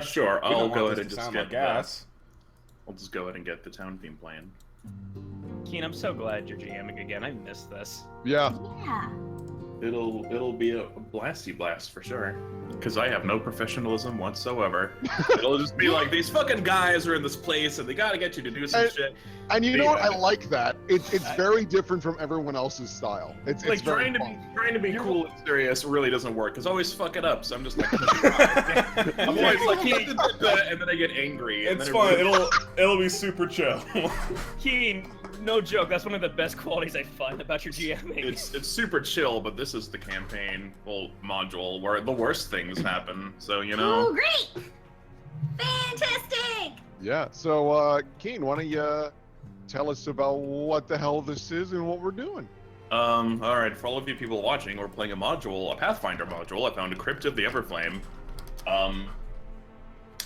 Sure. I'll go ahead and just just get get gas. I'll just go ahead and get the town theme playing. Keen, I'm so glad you're GMing again. I missed this. Yeah. Yeah. It'll be a blasty blast for sure. Because I have no professionalism whatsoever. It'll just be like, these fucking guys are in this place and they gotta get you to do some shit. And you know what? I Yeah. like that. It's very different from everyone else's style. It's Like very trying to fun. be cool and serious really doesn't work because I always fuck it up. So I'm just like, I'm always like, and then I get angry. And It's then fine. Really... It'll be super chill. Keen, no joke. That's one of the best qualities I find about your GMing. It's super chill, but this is the campaign module where the worst things happen. So you know. Oh, great! Fantastic! Yeah. So, Keen, why don't you tell us about what the hell this is and what we're doing? All right. For all of you people watching, we're playing a Pathfinder module. I found a Crypt of the Everflame.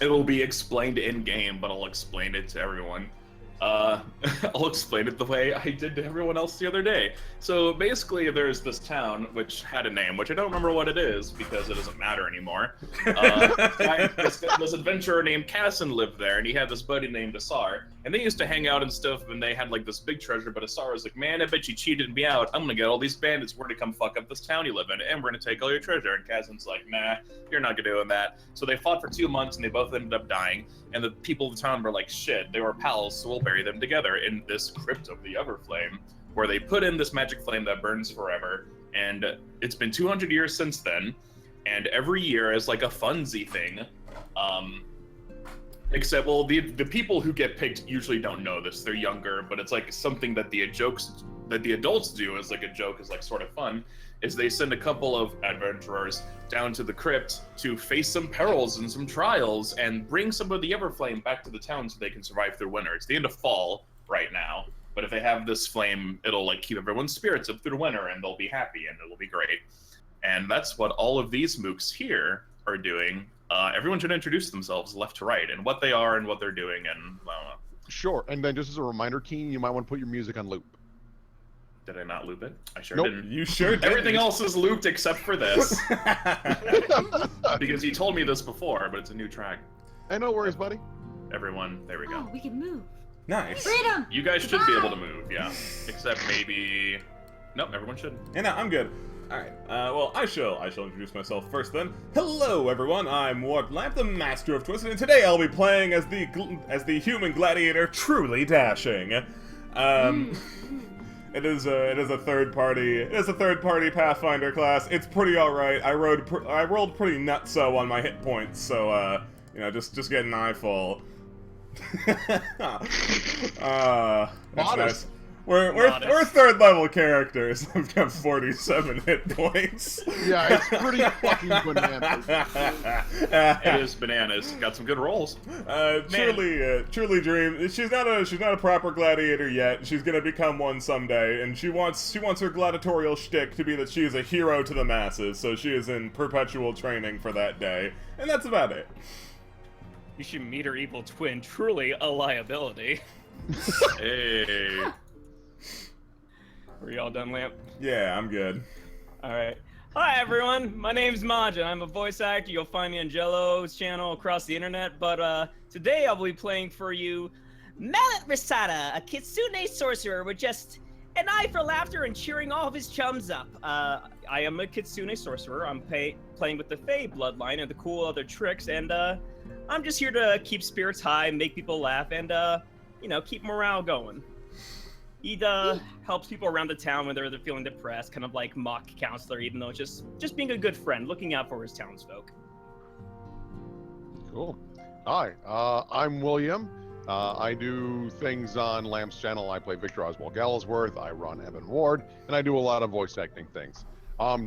It'll be explained in game, but I'll explain it to everyone. I'll explain it the way I did to everyone else the other day. So basically, there's this town which had a name, which I don't remember what it is because it doesn't matter anymore. This adventurer named Cassen lived there, and he had this buddy named Asar, and they used to hang out and stuff. And they had like this big treasure, but Asar was like, "Man, I bet you cheated me out. I'm gonna get all these bandits. We're gonna come fuck up this town you live in, and we're gonna take all your treasure." And Cassen's like, "Nah, you're not gonna do that." So they fought for 2 months, and they both ended up dying. And the people of the town were like, "Shit, they were pals, so we'll bury them together in this Crypt of the Everflame," where they put in this magic flame that burns forever. And it's been 200 years since then, and every year is like a funsy thing. Except, well, the people who get picked usually don't know this. They're younger, but it's like something that the adults do as like a joke, is like sort of fun, is they send a couple of adventurers down to the crypt to face some perils and some trials and bring some of the Everflame back to the town so they can survive through winter. It's the end of fall right now, but if they have this flame, it'll like keep everyone's spirits up through winter and they'll be happy and it'll be great. And that's what all of these mooks here are doing. Everyone should introduce themselves left to right and what they are and what they're doing, and I don't know. Sure. And then just as a reminder, Keen, you might want to put your music on loop. Did I not loop it? I sure Nope. didn't. You sure did. Everything else is looped except for this. Because he told me this before, but it's a new track. Hey, no worries, buddy. Everyone, there we go. Oh, we can move. Nice. Freedom! You guys should be able to move, yeah. Except maybe... Nope, everyone should. Yeah, no, I'm good. Alright, well, I shall introduce myself first then. Hello, everyone, I'm Warp Lamp, the Master of Twisted, and today I'll be playing as the human gladiator, Truly Dashing. It is a third party Pathfinder class. It's pretty alright. I rolled pretty nutso on my hit points, so, you know, just get an eyeful. That's nice. We're third level characters. I've got 47 hit points. Yeah, it's pretty fucking bananas. It is bananas. Got some good rolls. Truly dream. She's not a proper gladiator yet. She's gonna become one someday, and she wants her gladiatorial shtick to be that she is a hero to the masses. So she is in perpetual training for that day, and that's about it. You should meet her evil twin, Truly a liability. Hey. Are you all done, Lamp? Yeah, I'm good. Alright. Hi, everyone. My name's Maja. I'm a voice actor. You'll find me on Jello's channel across the internet. But today I'll be playing for you Mallet Risata, a Kitsune sorcerer with just an eye for laughter and cheering all of his chums up. I am a Kitsune sorcerer. I'm playing with the Fae bloodline and the cool other tricks. And I'm just here to keep spirits high, make people laugh, and, you know, keep morale going. He helps people around the town when they're feeling depressed, kind of like mock counselor, even though it's just being a good friend, looking out for his townsfolk. Cool. Hi, I'm William. I do things on Lamp's channel. I play Victor Oswald Gallesworth. I run Evan Ward, and I do a lot of voice acting things.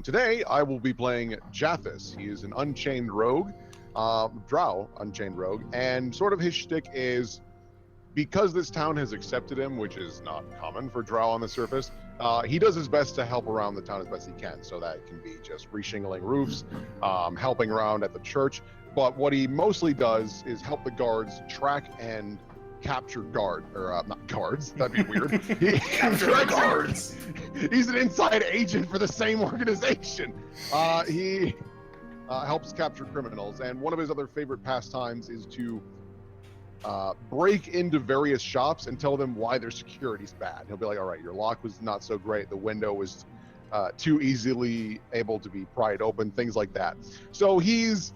Today, I will be playing Japhis. He is an unchained rogue, drow unchained rogue, and sort of his shtick is, because this town has accepted him, which is not common for drow on the surface, he does his best to help around the town as best he can. So that can be just reshingling roofs, helping around at the church. But what he mostly does is help the guards track and capture not guards, that'd be weird. Capture guards! He's an inside agent for the same organization. He helps capture criminals, and one of his other favorite pastimes is to break into various shops and tell them why their security's bad. He'll be like, all right, your lock was not so great, the window was too easily able to be pried open, things like that. So he's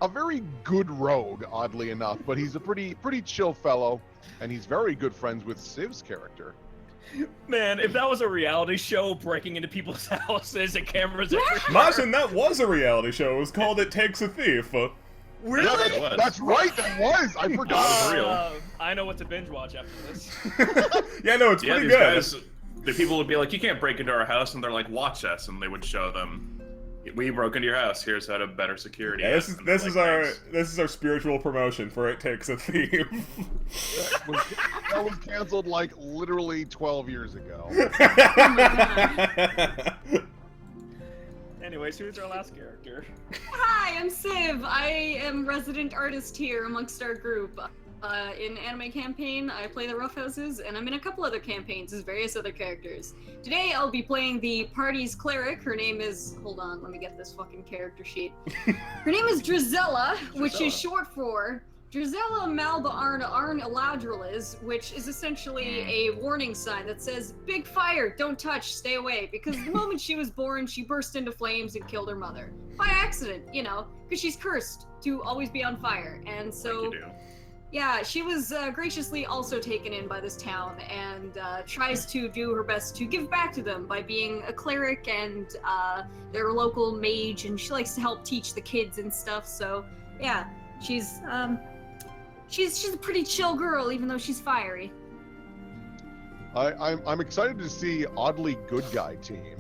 a very good rogue, oddly enough, but he's a pretty chill fellow, and he's very good friends with Civ's character. Man, if that was a reality show, breaking into people's houses and cameras everywhere. Majin, that was a reality show. It was called It Takes a Thief. Really? Yeah, it was. that's right, that was! I forgot. That was real. I know what to binge watch after this. Yeah, no, it's Yeah, pretty these good. guys, the people would be like, you can't break into our house, and they're like, watch us, and they would show them, we broke into your house, here's how to better security. Yeah, it. And they're like, "Thanks." this is our spiritual promotion for It Takes a Thief. That was canceled like literally 12 years ago. Anyways, who's our last character? Hi, I'm Civ. I am resident artist here amongst our group. In Anime Campaign, I play the Roughhouses, and I'm in a couple other campaigns as various other characters. Today, I'll be playing the party's cleric. Her name is... Hold on, let me get this fucking character sheet. Her name is Drizella, which is short for Drizella Malba Arn Eladrilis, which is essentially a warning sign that says, big fire, don't touch, stay away. Because the moment she was born, she burst into flames and killed her mother. By accident, you know, because she's cursed to always be on fire. And so... Like you do. Yeah, she was graciously also taken in by this town and tries to do her best to give back to them by being a cleric and their local mage, and she likes to help teach the kids and stuff. So yeah, she's a pretty chill girl, even though she's fiery. I'm excited to see oddly good guy team.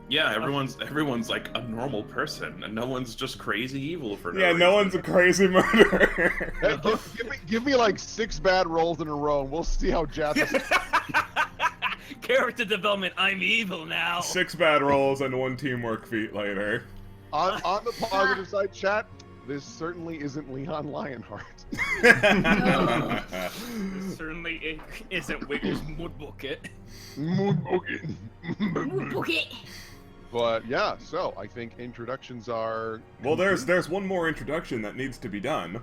Yeah, everyone's like a normal person, and no one's just crazy evil for no Yeah, no reason. one's a crazy murderer. Hey, give me like 6 bad rolls in a row, and we'll see how Jeff. Character development, I'm evil now. 6 bad rolls and 1 teamwork feat later. on the positive side, chat. This certainly isn't Leon Lionheart. This certainly isn't Wiggles Mood Bucket. Okay. But yeah, so I think introductions are. Well, there's one more introduction that needs to be done.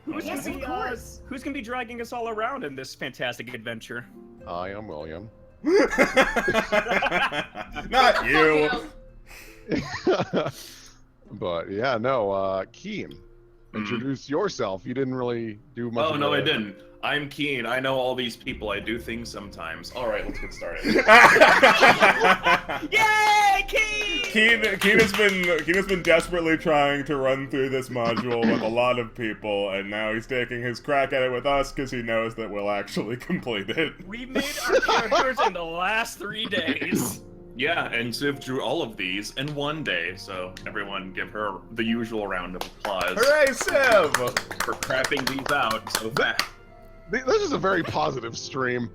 Who's Yes, gonna of be, course. who's gonna be dragging us all around in this fantastic adventure? I am William. Not you. But yeah, no, Keen. Introduce yourself. You didn't really do much. Oh of no, a- I didn't. I'm Keen. I know all these people. I do things sometimes. All right, let's get started. Yay, Keen! Keen has been desperately trying to run through this module with a lot of people, and now he's taking his crack at it with us because he knows that we'll actually complete it. We made our characters in the last 3 days. Yeah, and Civ drew all of these in one day, so everyone give her the usual round of applause Hooray, Civ! for crapping these out so fast. This is a very positive stream.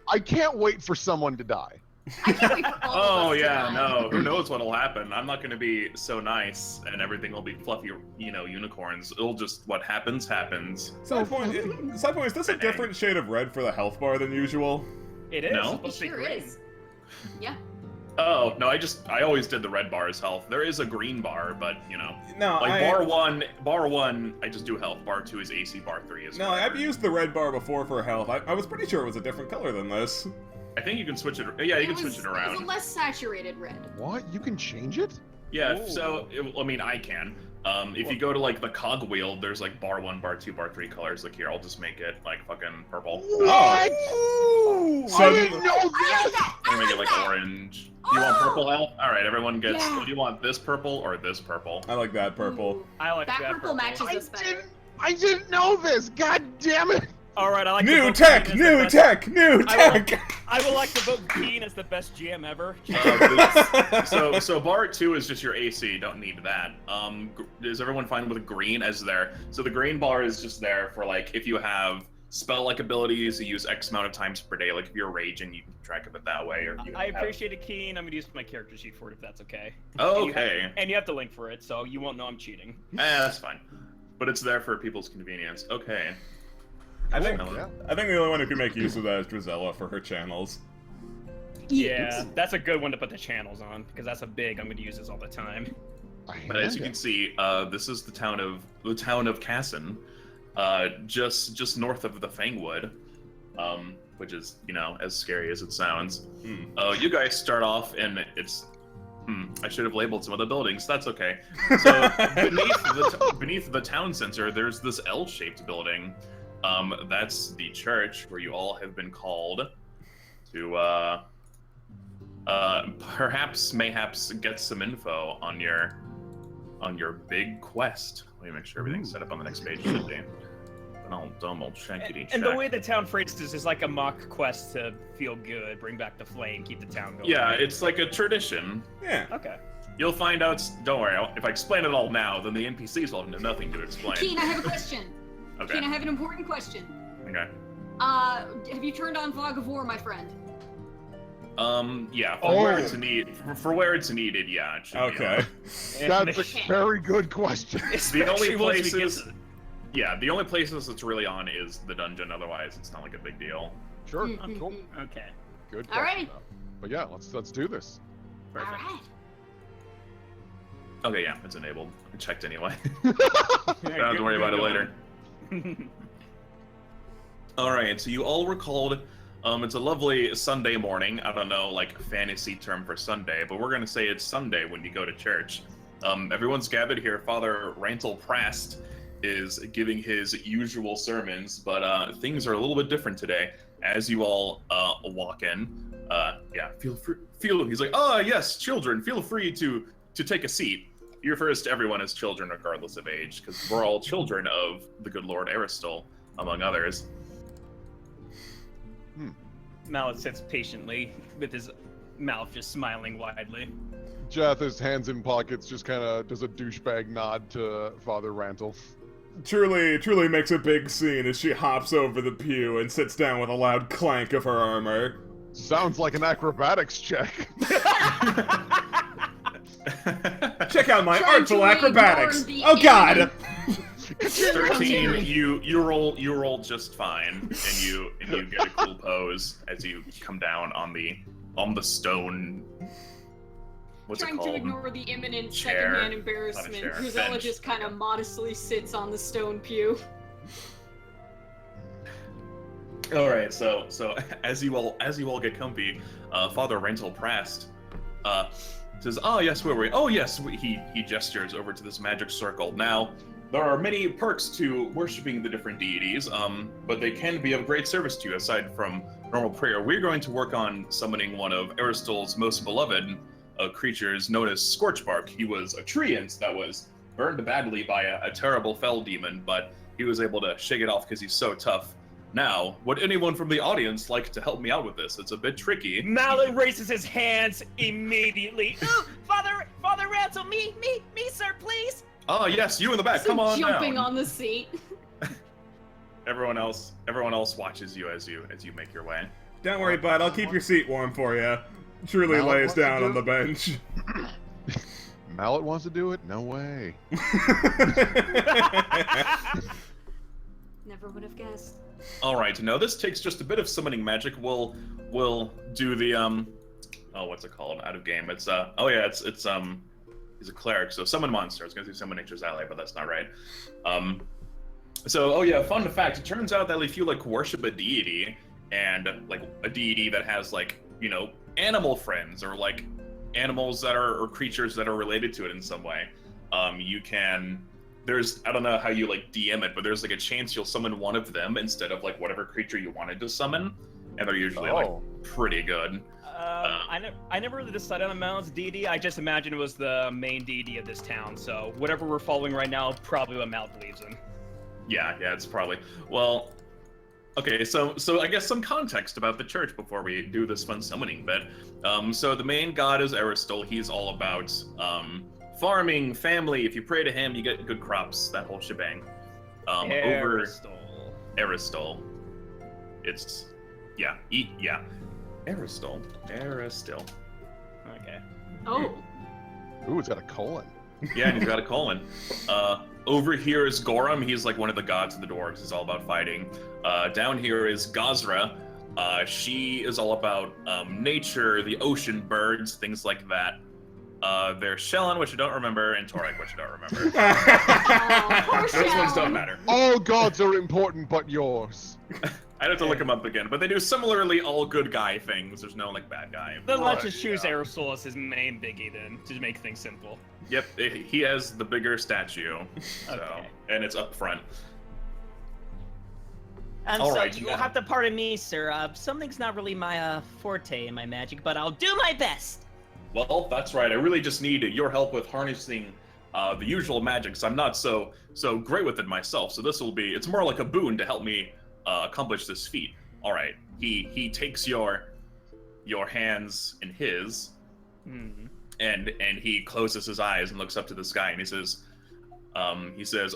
I can't wait for someone to die. I can't wait for all Oh of us to yeah, die. no, who knows what'll happen? I'm not gonna be so nice and everything will be fluffy, unicorns. It'll just, what happens, happens. Side point, is this a different shade of red for the health bar than usual? It is. No? It's supposed to be Sure green. is. Yeah. Oh, no, I always did the red bar as health. There is a green bar, but, No, like bar one, I just do health. Bar 2 is AC, bar 3 is No, whatever. I've used the red bar before for health. I was pretty sure it was a different color than this. I think you can switch it, yeah, you can switch it It was a around. less saturated red. What? You can change it? Yeah, Ooh. so, I can. If you go to, like, the cog wheel, there's, like, bar 1, bar 2, bar 3 colors. Like, here, I'll just make it, like, fucking purple. What? So I didn't know this. I'll make it, like, orange. Do you want purple health? Alright, everyone gets, Yeah. do you want this purple or this purple? I like that purple. Ooh. I like That purple matches I us better. didn't know this. God damn it. Alright, I like to New vote tech, Keen as the new best- tech, new I will- tech! I would like to vote Keen as the best GM ever. So bar 2 is just your AC, you don't need that. Is everyone fine with green as there? So the green bar is just there for, like, if you have spell-like abilities, you use X amount of times per day. Like, if you're raging, you can keep track of it that way. Or you I have- appreciate it, Keen. I'm gonna use my character sheet for it if that's okay. Oh, okay. And you have the link for it, so you won't know I'm cheating. That's fine. But it's there for people's convenience. Okay. I think Yeah. the only one who can make use of that is Drizella for her channels. Yeah, that's a good one to put the channels on because that's a big. I'm going to use this all the time. But as you can see, this is the town of Cassen, just north of the Fangwood, which is as scary as it sounds. You guys start off and it's. I should have labeled some of the buildings. That's okay. So beneath the town center, there's this L-shaped building. That's the church where you all have been called to mayhaps get some info on your big quest. Let me make sure everything's set up on the next page. Should be. I'll check. And the way the town phrased this is like a mock quest to feel good, bring back the flame, keep the town going. Yeah, it's like a tradition. Yeah. Okay. You'll find out. Don't worry. If I explain it all now, then the NPCs will have nothing to explain. Keen, I have a question. Okay. Keen, I have an important question. Okay. Have you turned on Fog of War, my friend? Yeah. For where it's needed, yeah. It should Okay. That's a very good question. The only Especially once we places. Yeah, the only places it's really on is the dungeon. Otherwise, it's not like a big deal. Sure. Mm-hmm. Cool. Okay. Good. All right. But yeah, let's do this. All right. Okay, yeah, it's enabled. I checked anyway. Yeah, Don't have to worry about it later. All right, so you all were called. It's a lovely Sunday morning. I don't know, like fantasy term for Sunday, but we're gonna say it's Sunday when you go to church. Everyone's gathered here. Father Rantel Prast is giving his usual sermons, but things are a little bit different today. As you all walk in, feel free. He's like, yes, children, feel free to take a seat. He refers to everyone as children, regardless of age, because we're all children of the good Lord Aristal, among others. Mallet sits patiently with his mouth just smiling widely. Jeth, his hands in pockets, just kind of does a douchebag nod to Father Rantel. Truly makes a big scene as she hops over the pew and sits down with a loud clank of her armor. Sounds like an acrobatics check. Check out my Trying artful to acrobatics. ignore the Oh God! 13, you roll just fine, and you get a cool pose as you come down on the stone. What's Trying it called? to ignore the imminent Chair. secondhand Not a embarrassment, chair, Cruzella bench. just kind of modestly sits on the stone pew. All right, so as you all get comfy, Father Rantel Prast says, "Oh yes, where were we? Oh yes." He gestures over to this magic circle. Now, there are many perks to worshiping the different deities, but they can be of great service to you aside from normal prayer. We're going to work on summoning one of Aristal's most beloved creatures, known as Scorchbark. He was a treant that was burned badly by a terrible fell demon, but he was able to shake it off because he's so tough. Now, would anyone from the audience like to help me out with this? It's a bit tricky. Mallet raises his hands immediately. Ooh, Father Rantel, me, sir, please. Oh yes, you in the back. So Come on jumping down. on the seat. Everyone else watches you as you make your way. Don't worry, bud. I'll keep your seat warm for you. Truly Mallet lays wants to down do on the it? bench. Mallet wants to do it? No way. Never would have guessed. All right, now this takes just a bit of summoning magic. We'll do the what's it called? Out of game. It's he's a cleric, so summon monster. I was gonna say summon nature's ally, but that's not right. Fun fact. It turns out that if you worship a deity and a deity that has animal friends or animals that are or creatures that are related to it in some way, you can. I don't know how you DM it, but there's a chance you'll summon one of them instead of whatever creature you wanted to summon, and they're usually pretty good. I never really decided on Mallet's deity. I just imagined it was the main deity of this town. So whatever we're following right now, probably what Mallet believes in. Yeah, it's probably well. Okay, so I guess some context about the church before we do this fun summoning bit. So the main god is Aristal. He's all about farming, family. If you pray to him, you get good crops. That whole shebang. Aristal. It's Aristal. Okay. Oh. Ooh, it's got a colon. Yeah, and he's got a colon. Over here is Gorum. He's one of the gods of the dwarves. He's all about fighting. Down here is Gazra. She is all about nature, the ocean, birds, things like that. There's Shellen, which I don't remember, and Torek, which I don't remember. Poor Those ones don't Shell. matter. All gods are important but yours. I'd have to look them up again, but they do similarly all good guy things. There's no like bad guy. Then let's just choose Aerosol as his main biggie then, to make things simple. Yep, he has the bigger statue, so Okay. and it's up front. And All so right, you'll yeah. have to pardon me, sir. Something's not really my forte in my magic, but I'll do my best. Well, that's right. I really just need your help with harnessing the usual magics. I'm not so great with it myself, so this will be. It's more like a boon to help me accomplish this feat. All right. He takes your hands in his, and he closes his eyes and looks up to the sky, and he says,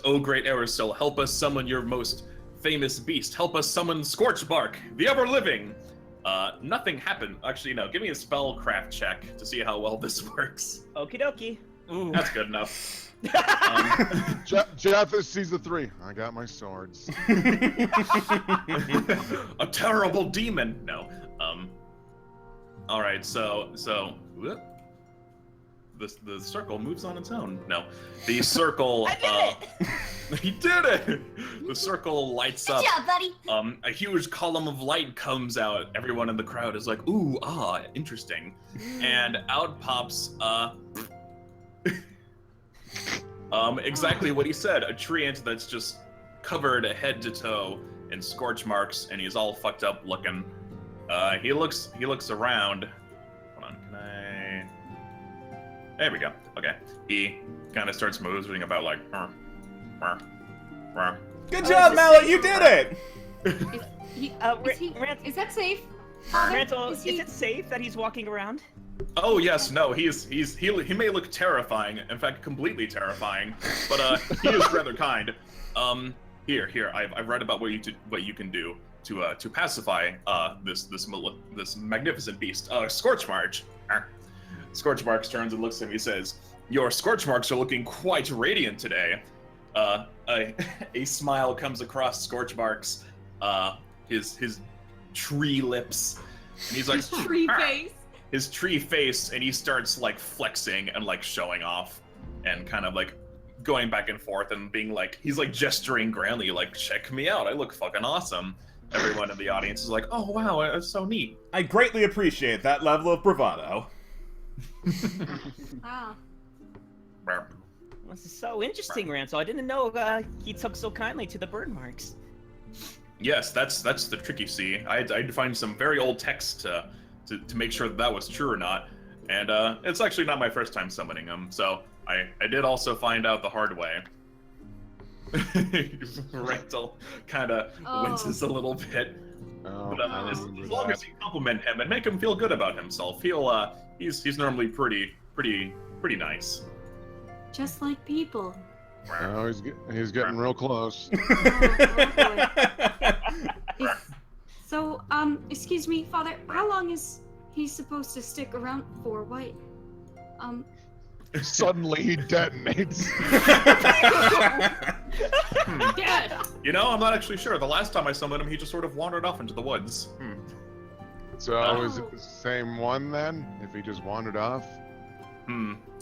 "Oh, great Aerosol, help us summon your most famous beast. Help us summon Scorchbark, the ever-living." Nothing happened. Actually, no. Give me a spellcraft check to see how well this works. Okie dokie. Ooh. That's good enough. Jeff is season 3. I got my swords. A terrible demon. No. All right. So whoop. The circle moves on its own. No, the circle. I did it! He did it. The circle lights up. Good job, buddy. A huge column of light comes out. Everyone in the crowd is like, "Ooh, interesting," and out pops exactly what he said. A treant that's just covered head to toe in scorch marks, and he's all fucked up looking. He looks around. Hold on, can I? There we go. Okay. He kind of starts moving about like. Good job, Mallet. You did it. Is that safe? Father? Randall, is it safe that he's walking around? Oh yes, no, he may look terrifying, in fact, completely terrifying, but he is rather kind. Here, I've read about what you can do to pacify this magnificent beast. Scorchmark. Scorchmark turns and looks at him. He says, "Your Scorchmarks are looking quite radiant today." A smile comes across Scorchmark's his tree lips, and he's like Tree face. his tree face, and he starts like flexing and like showing off and kind of like going back and forth and being like, he's like gesturing grandly, like, "Check me out, I look fucking awesome." Everyone in the audience is like, "Oh wow, that's so neat." I greatly appreciate that level of bravado. Wow. This is so interesting, Ransel. I didn't know he took so kindly to the burn marks. Yes, that's the trick, you see. I had to find some very old text to make sure that was true or not, and it's actually not my first time summoning them, so I did also find out the hard way. Rental kind of winces a little bit, but as long as you compliment him and make him feel good about himself, he's normally pretty nice. Just like people. Oh, he's getting real close. So, excuse me, Father, how long is he supposed to stick around for? What? Suddenly he detonates. Dad! You know, I'm not actually sure. The last time I summoned him, he just sort of wandered off into the woods. So is it the same one then? If he just wandered off?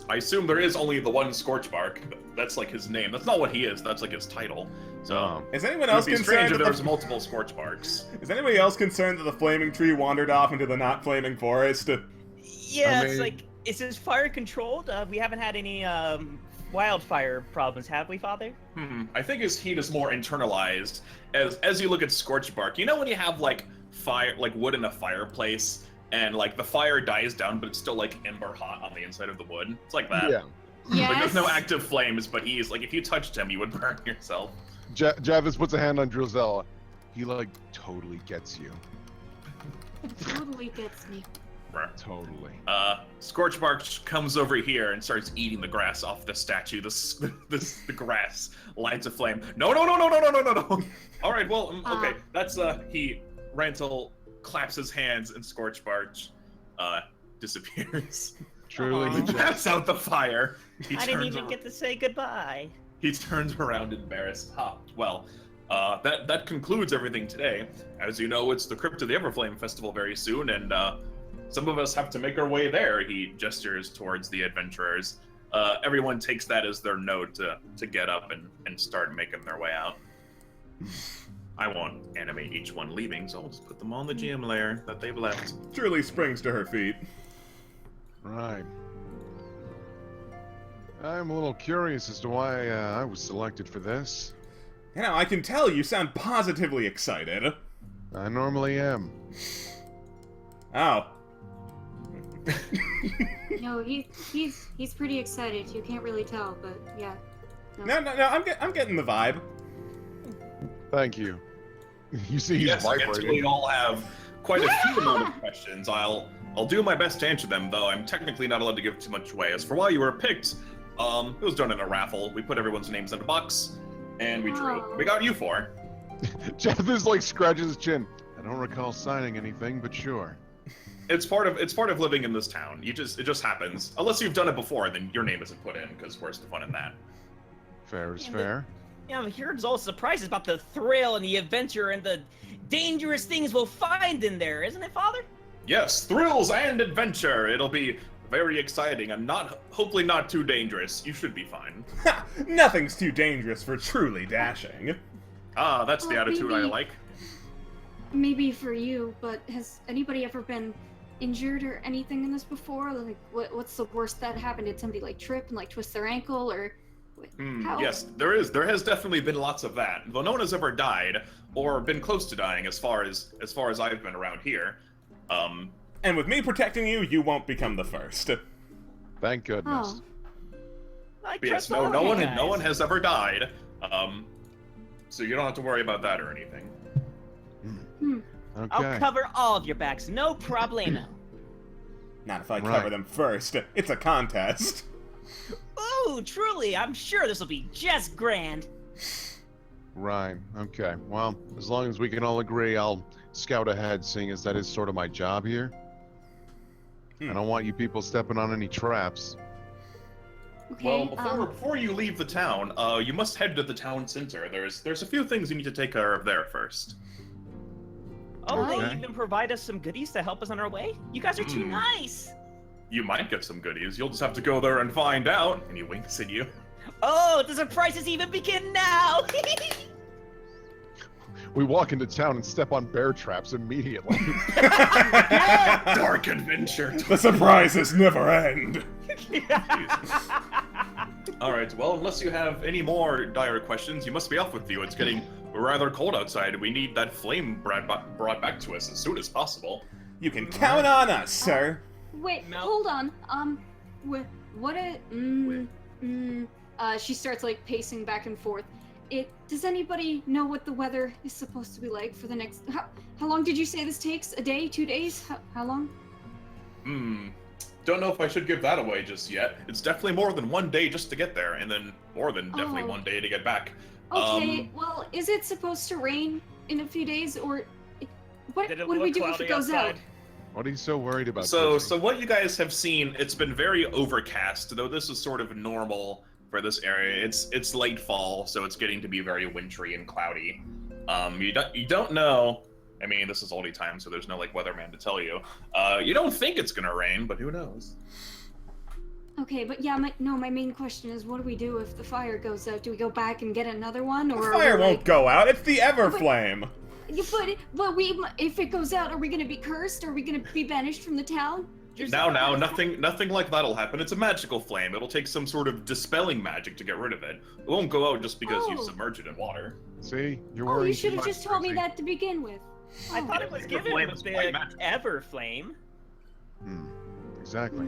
I assume there is only the one Scorchbark. That's like his name. That's not what he is. That's like his title. So Is anyone it else would be strange concerned if that there was multiple Scorchbarks. Is anybody else concerned that the flaming tree wandered off into the not flaming forest? Yeah, I it's mean- like, is this fire controlled? We haven't had any wildfire problems, have we, Father? I think his heat is more internalized. As you look at Scorchbark, you know when you have like fire, like wood in a fireplace, and like the fire dies down, but it's still like ember hot on the inside of the wood. It's like that. Yeah. Yes. Like there's no active flames, but he's like, if you touched him, you would burn yourself. Javis puts a hand on Drusella. He like totally gets you. Totally gets me. Totally. Scorchbark comes over here and starts eating the grass off the statue. The grass lights a flame. No. All right, well, okay. That's Rantel claps his hands and Scorchbark disappears. Truly. He taps out the fire. I didn't even get to say goodbye. He turns around embarrassed. Well, That concludes everything today. As you know, it's the Crypt of the Everflame festival very soon, and some of us have to make our way there. He gestures towards the adventurers. Everyone takes that as their note to get up and start making their way out. I won't animate each one leaving, so I'll just put them all in the GM layer that they've left. Truly springs to her feet. Right. I'm a little curious as to why I was selected for this. You know, I can tell you sound positively excited. I normally am. Oh. No, he's pretty excited. You can't really tell, but yeah. No, I'm getting the vibe. Thank you. You see, he's Yes, I guess vibrating. we all have quite a few amount of questions. I'll do my best to answer them, though I'm technically not allowed to give too much away. As for why you were picked, it was done in a raffle. We put everyone's names in a box, and we drew. Oh. We got you four. Jeff is like scratches his chin. I don't recall signing anything, but sure. It's part of living in this town. It just happens. Unless you've done it before, then your name isn't put in, because where's the fun in that? Fair is Yeah, fair. Yeah, I'm here's all surprises about the thrill and the adventure and the dangerous things we'll find in there, isn't it, Father? Yes, thrills and adventure. It'll be very exciting and hopefully not too dangerous. You should be fine. Ha! Nothing's too dangerous for truly dashing. Ah, that's the Oh, attitude I maybe- like. Maybe for you, but has anybody ever been injured or anything in this before? Like, what's the worst that happened? Did somebody like trip and like twist their ankle, or how? Yes, there is. There has definitely been lots of that. Though no one has ever died or been close to dying, as far as I've been around here. And with me protecting you, you won't become the first. Thank goodness. Oh. I But yes, trust all no you one guys. has ever died. So you don't have to worry about that or anything. Okay. I'll cover all of your backs, no problemo. Not if I Right. cover them first. It's a contest. Ooh, truly, I'm sure this will be just grand. Right. Okay. Well, as long as we can all agree, I'll scout ahead, seeing as that is sort of my job here. I don't want you people stepping on any traps. Okay. Well, before you leave the town, you must head to the town center. There's a few things you need to take care of there first. Oh, Okay. they even provide us some goodies to help us on our way? You guys are too Mm. nice. You might get some goodies. You'll just have to go there and find out. And he winks at you. Oh, the surprises even begin now. We walk into town and step on bear traps immediately. Dark adventure. The surprises never end. All right. Well, unless you have any more dire questions, you must be off with you. It's getting rather cold outside. We need that flame brought back to us as soon as possible. You can count on us, sir. Wait, No. hold on. She starts like pacing back and forth. Does anybody know what the weather is supposed to be like for the next? How long did you say this takes? A day? 2 days? How long? Don't know if I should give that away just yet. It's definitely more than 1 day just to get there, and then more than definitely Oh. 1 day to get back. Okay. Well, is it supposed to rain in a few days, or what? Did it What do we look do if cloudy it goes outside? out? What are you so worried about? So Chrissy? what you guys have seen, it's been very overcast, though this is sort of normal for this area. It's late fall, so it's getting to be very wintry and cloudy. You don't know. I mean, this is oldie time, so there's no like weatherman to tell you. You don't think it's gonna rain, but who knows? Okay, but yeah, my main question is, what do we do if the fire goes out? Do we go back and get another one, The or fire are we, won't go out. It's the Everflame. Yeah, but if it goes out, are we gonna be cursed? Are we gonna be banished from the town? Now, nothing like that'll happen. It's a magical flame. It'll take some sort of dispelling magic to get rid of it. It won't go out just because you Oh. submerge it in water. See, you're Oh, worrying you too should have much, just told me Chrissy. that to begin with. I Oh. thought it was Everflame given is with quite the magical. Everflame. Exactly.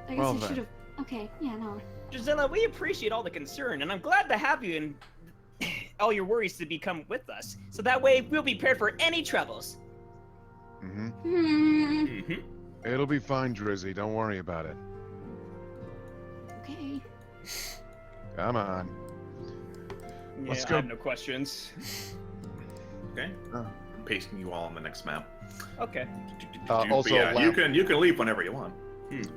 I guess Well I then. should have. Okay, yeah, no. Gisela, we appreciate all the concern, and I'm glad to have you and all your worries to become with us. So that way, we'll be prepared for any troubles. Hmm. It'll be fine, Drizzy. Don't worry about it. Okay. Come on. Yeah, Let's I go. have no questions. Okay. Oh. I'm pasting you all on the next map. Okay. But Also, yeah, you Lamp- can leave whenever you want.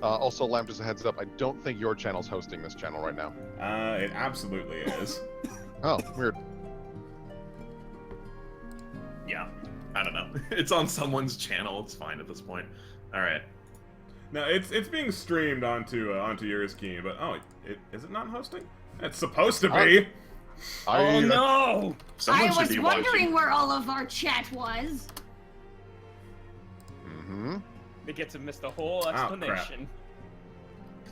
Also, Lamp, just a heads up. I don't think your channel's hosting this channel right now. It absolutely is. Oh, weird. Yeah, I don't know. It's on someone's channel. It's fine at this point. All right. No, it's being streamed onto yours, Keen, but is it not hosting? It's supposed to be. Oh no! Someone I should was be wondering watching. where all of our chat was. Mm-hmm. They get to miss the whole explanation.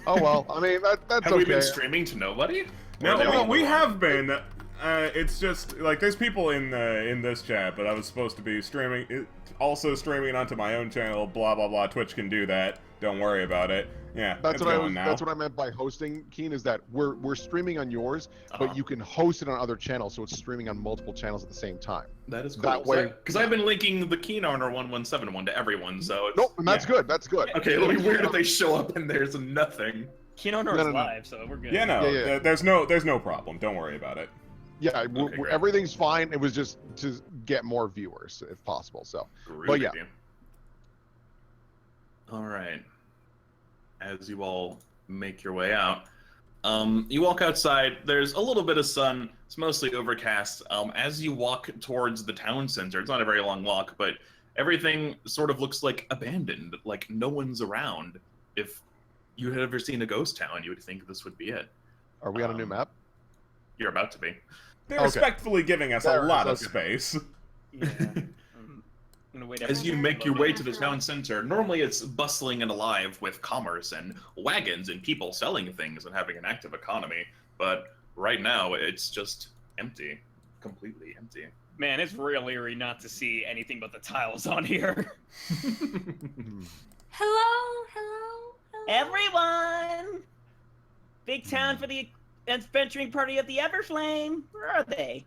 Oh well, I mean that's Have okay. we been streaming to nobody? No, Or are they well, all we on? have been. It's just like there's people in this chat, but I was supposed to be also streaming onto my own channel. Blah blah blah. Twitch can do that. Don't worry about it. Yeah, That's it's what going now. That's what I meant by hosting, Keen. Is that we're streaming on yours, but you can host it on other channels, so it's streaming on multiple channels at the same time. That is cool. That way- Because I've been linking the Keenarnor 117 one to everyone, so it's... Nope, and that's good. That's good. Okay, it'll be weird if they show up and there's nothing. Keenarnor No, is no, no. live, so we're good. Yeah, no, Yeah. there's no problem. Don't worry about it. Yeah, great. everything's fine. It was just to get more viewers, if possible. So, but yeah. All right. As you all make your way out, you walk outside. There's a little bit of sun. It's mostly overcast. As you walk towards the town center, it's not a very long walk, but everything sort of looks like abandoned, like no one's around. If you had ever seen a ghost town, you would think this would be it. Are we on a new map? You're about to be. They're Okay. respectfully giving us There a it lot is, of okay. space. Yeah. I'm gonna wait As you everyone make to your load way in. to the town center, normally it's bustling and alive with commerce and wagons and people selling things and having an active economy, but right now it's just empty. Completely empty. Man, it's real eerie not to see anything but the tiles on here. Hello, hello, hello. Everyone! Big town for the adventuring party of the Everflame. Where are they?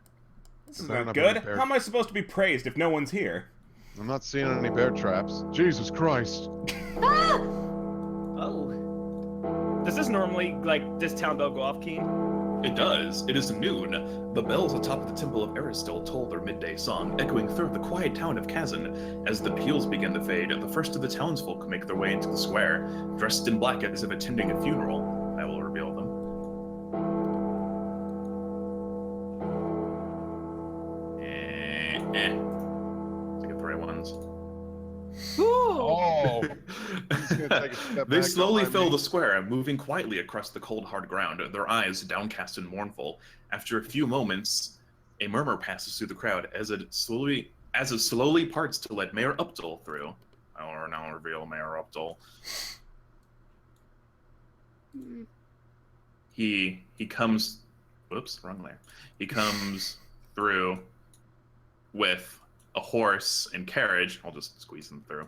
Isn't Fair that enough, good? fair. How am I supposed to be praised if no one's here? I'm not seeing any bear traps. Jesus Christ. Oh. Does this normally, like, this town bell go off, Keen? It does. It is noon. The bells atop the Temple of Aristil toll their midday song, echoing through the quiet town of Cassen. As the peals begin to fade, the first of the townsfolk make their way into the square, dressed in black as if attending a funeral. I will reveal them. To get the right ones. Oh. He's gonna take a step They back, slowly don't fill mind the me. square, moving quietly across the cold, hard ground, their eyes downcast and mournful. After a few moments, a murmur passes through the crowd as it slowly parts to let Mayor Updal through. I will now reveal Mayor Updal. He comes. Whoops, wrong layer. He comes through with a horse and carriage. I'll just squeeze them through.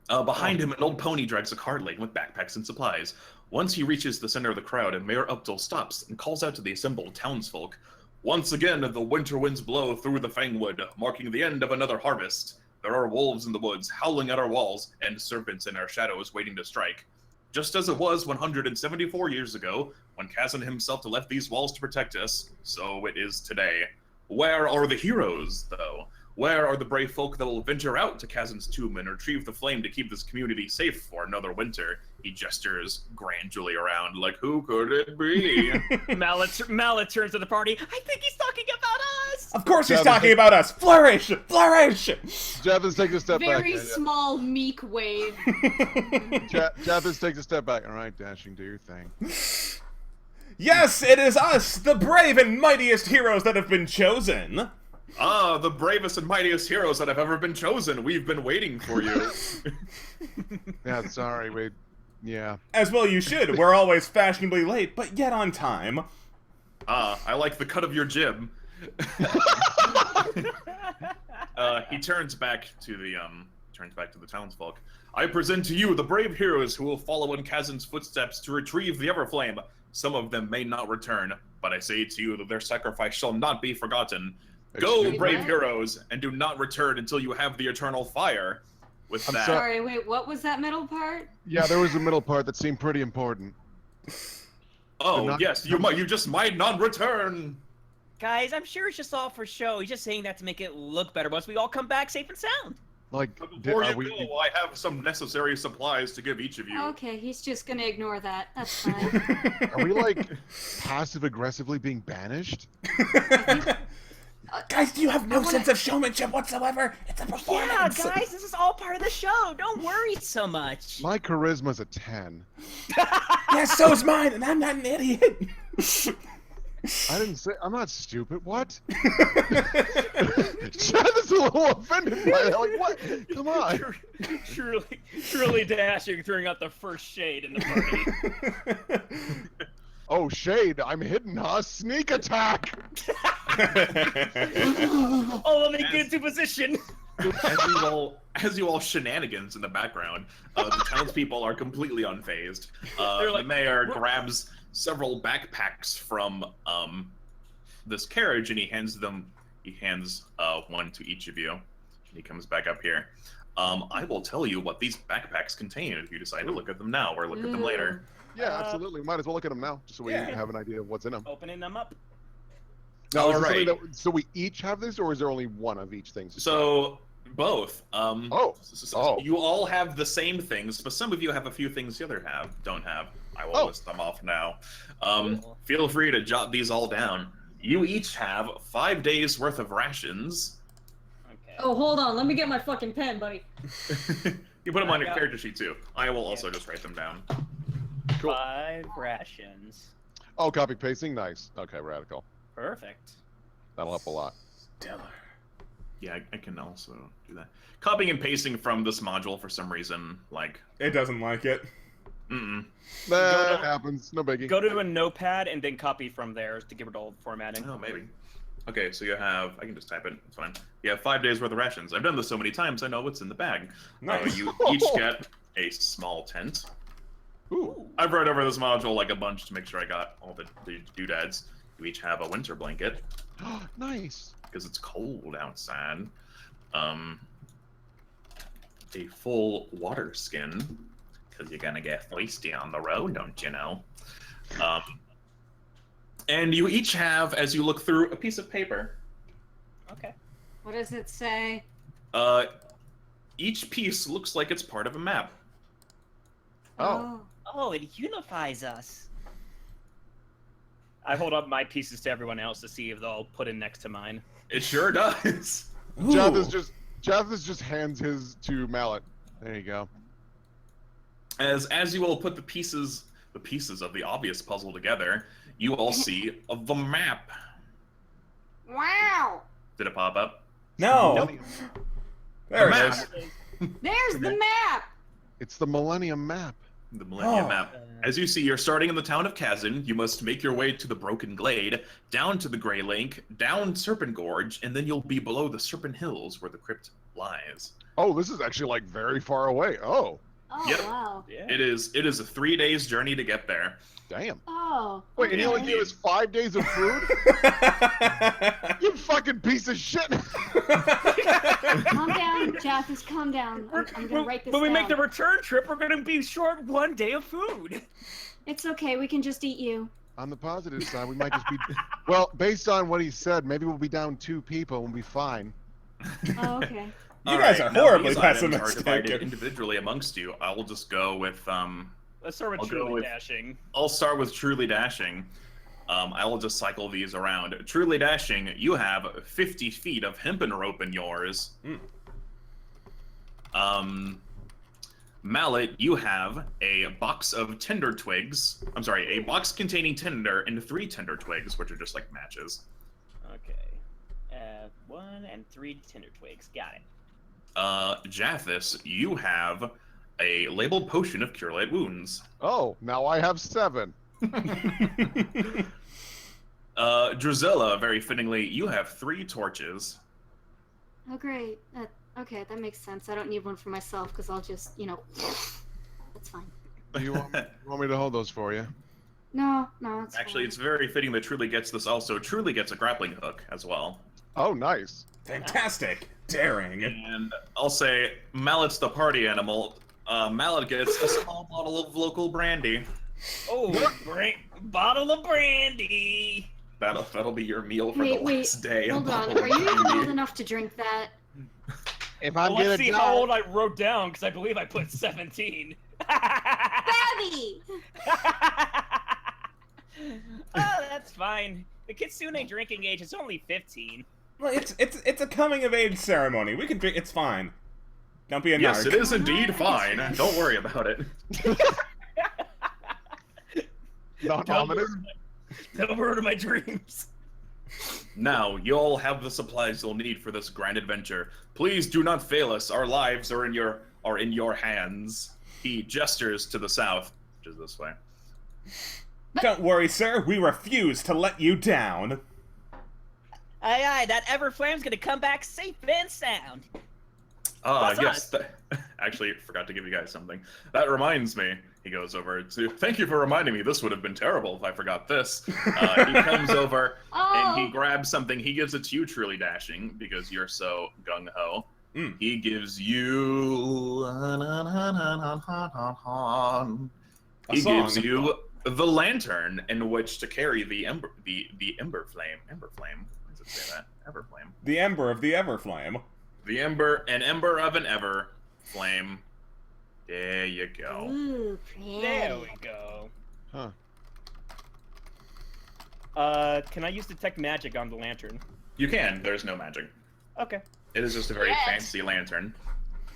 Yeah. Behind him, an old pony drags a cart laden with backpacks and supplies. Once he reaches the center of the crowd, Mayor Updal stops and calls out to the assembled townsfolk. Once again, the winter winds blow through the Fangwood, marking the end of another harvest. There are wolves in the woods, howling at our walls, and serpents in our shadows waiting to strike. Just as it was 174 years ago, when Cassen himself left these walls to protect us, so it is today. Where are the heroes, though? Where are the brave folk that will venture out to Cassen's tomb and retrieve the flame to keep this community safe for another winter? He gestures grandly around, like, who could it be? Mallet turns to the party. I think he's talking about us! Of course he's Javin, talking about us! Flourish! Flourish! Javins takes a step back. Very small, meek wave. Javins takes a step back. All right, Dashing, do your thing. Yes, it is us, the brave and mightiest heroes that have been chosen. Ah, the bravest and mightiest heroes that have ever been chosen. We've been waiting for you. Yeah, sorry, yeah. As well you should. We're always fashionably late, but yet on time. Ah, I like the cut of your jib. He turns back to the townsfolk. I present to you the brave heroes who will follow in Cassen's footsteps to retrieve the Everflame. Some of them may not return, but I say to you that their sacrifice shall not be forgotten. Go, Excuse brave me? heroes, and do not return until you have the eternal fire. With I'm that, Sorry, wait, what was that middle part? Yeah, there was a middle part that seemed pretty important. oh not- yes, you just might not return. Guys, I'm sure it's just all for show. He's just saying that to make it look better once we all come back safe and sound. Like, Before are you we? go, I have some necessary supplies to give each of you. Okay, he's just gonna ignore that. That's fine. Are we like passive aggressively being banished? Guys, you have no wanna- sense of showmanship whatsoever. It's a Yeah, performance. guys, this is all part of the show. Don't worry so much. My charisma's a 10. Yeah, so's mine, and I'm not an idiot. I didn't say. I'm not stupid. What? Chad is a little offended by that. Like, what? Come on. Truly dashing, throwing out the first shade in the party. Oh, shade. I'm hidden, huh? Sneak attack. Oh, let me get into position. As you all shenanigans in the background, the townspeople are completely unfazed. They're like, the mayor grabs several backpacks from this carriage and he hands one to each of you. And he comes back up here. I will tell you what these backpacks contain if you decide to look at them now or look at them later. Yeah, absolutely. Might as well look at them now, just so we Yeah. have an idea of what's in them. Opening them up. Now, is All this something right. so we each have this, or is there only one of each thing? So both. Oh. You all have the same things, but some of you have a few things the other don't have. I will list them off now. Cool. Feel free to jot these all down. You each have 5 days worth of rations. Okay. Oh, hold on. Let me get my fucking pen, buddy. You put them on your Yeah. character sheet too. I will also just write them down. Cool. 5 rations. Oh, copy pasting, nice. Okay, radical. Perfect. That'll help a lot. Stellar. Yeah, I can also do that. Copying and pasting from this module for some reason, like, It doesn't like it. That happens. No biggie. Go to a notepad and then copy from there to give it all the formatting. oh, maybe. Okay, so you have, I can just type it, it's fine. You have 5 days worth of rations. I've done this so many times, I know what's in the bag. Nice. You each get a small tent. Ooh. I've read over this module like a bunch to make sure I got all the doodads. You each have a winter blanket, Nice. because it's cold outside. A full water skin, because you're gonna get feisty on the road, don't you know? And you each have, as you look through, a piece of paper. Okay. What does it say? Each piece looks like it's part of a map. Oh. Oh, it unifies us. I hold up my pieces to everyone else to see if they'll put in next to mine. It sure does. Jathis just hands his to Mallet. There you go. As you all put the pieces of the obvious puzzle together, you all see the map. Wow! Did it pop up? No. There The it map. is. There's the map! It's the Millennium Map. The Millennium Oh. Map. As you see, you're starting in the town of Cassen. You must make your way to the Broken Glade, down to the Gry Lake, down Serpent Gorge, and then you'll be below the Serpent Hills where the crypt lies. Oh, this is actually like very far away. Oh, Oh, Yep. wow. Yeah. It is a 3 days journey to get there. damn. Oh. Wait, and you only okay. gave us 5 days of food? You fucking piece of shit. Calm down, Jathis, calm down. I'm gonna write this When we down. make the return trip, we're gonna be short 1 day of food. It's okay, we can just eat you. On the positive side, we might just be... Well, based on what he said, maybe we'll be down 2 people and we'll be fine. Oh, okay. You guys are now horribly these items are pessimistic. divided individually amongst you. I will just go with Let's start with I'll go truly with- dashing. I'll start with Truly Dashing. I will just cycle these around. Truly Dashing, you have 50 feet of hempen rope in yours. Mallet, you have a box of tinder twigs. I'm sorry, a box containing tinder and 3 tinder twigs, which are just like matches. Okay. 1 and 3 tinder twigs. Got it. Jathis, you have a labeled potion of Cure Light Wounds. Oh, now I have 7. Drusilla, very fittingly, you have 3 torches. Oh, great. Okay, that makes sense. I don't need one for myself because I'll just, that's fine. You want me to hold those for you? No, it's Actually, fine. it's very fitting that Truly gets this also. Truly gets a grappling hook as well. Oh, nice. Fantastic. Daring. And I'll say, Mallet's the party animal. Mallet gets a small bottle of local brandy. Oh, bottle of brandy. That'll be your meal for Wait, the last day. Hold A on. bottle Are of you even brandy. old enough to drink that? If I'm Well, gonna let's see die, how old I wrote down, because I believe I put 17. Babby! Oh, that's fine. The Kitsune drinking age is only 15. Well, it's a coming of age ceremony. We can drink. It's fine. Don't be a Yes, narc. it is indeed fine. Don't worry about it. not ominous. Don't ruin my dreams. Now, you all have the supplies you'll need for this grand adventure. Please do not fail us. Our lives are in your hands. He gestures to the south, which is this way. Don't worry, sir. We refuse to let you down. Aye, aye, that Everflame's gonna come back safe and sound. What's Yes. Actually, forgot to give you guys something. That reminds me. He goes over to. Thank you for reminding me. This would have been terrible if I forgot this. He comes over and he grabs something. He gives it to you, Truly Dashing, because you're so gung ho. He gives you. He gives you the lantern in which to carry the ember, the Everflame. Everflame. What does it say that? Everflame. The ember of the Everflame. The ember of an Everflame. There you go. Ooh, pretty. There we go. Huh. Can I use detect magic on the lantern? You can. There's no magic. Okay. It is just a very Yes. fancy lantern.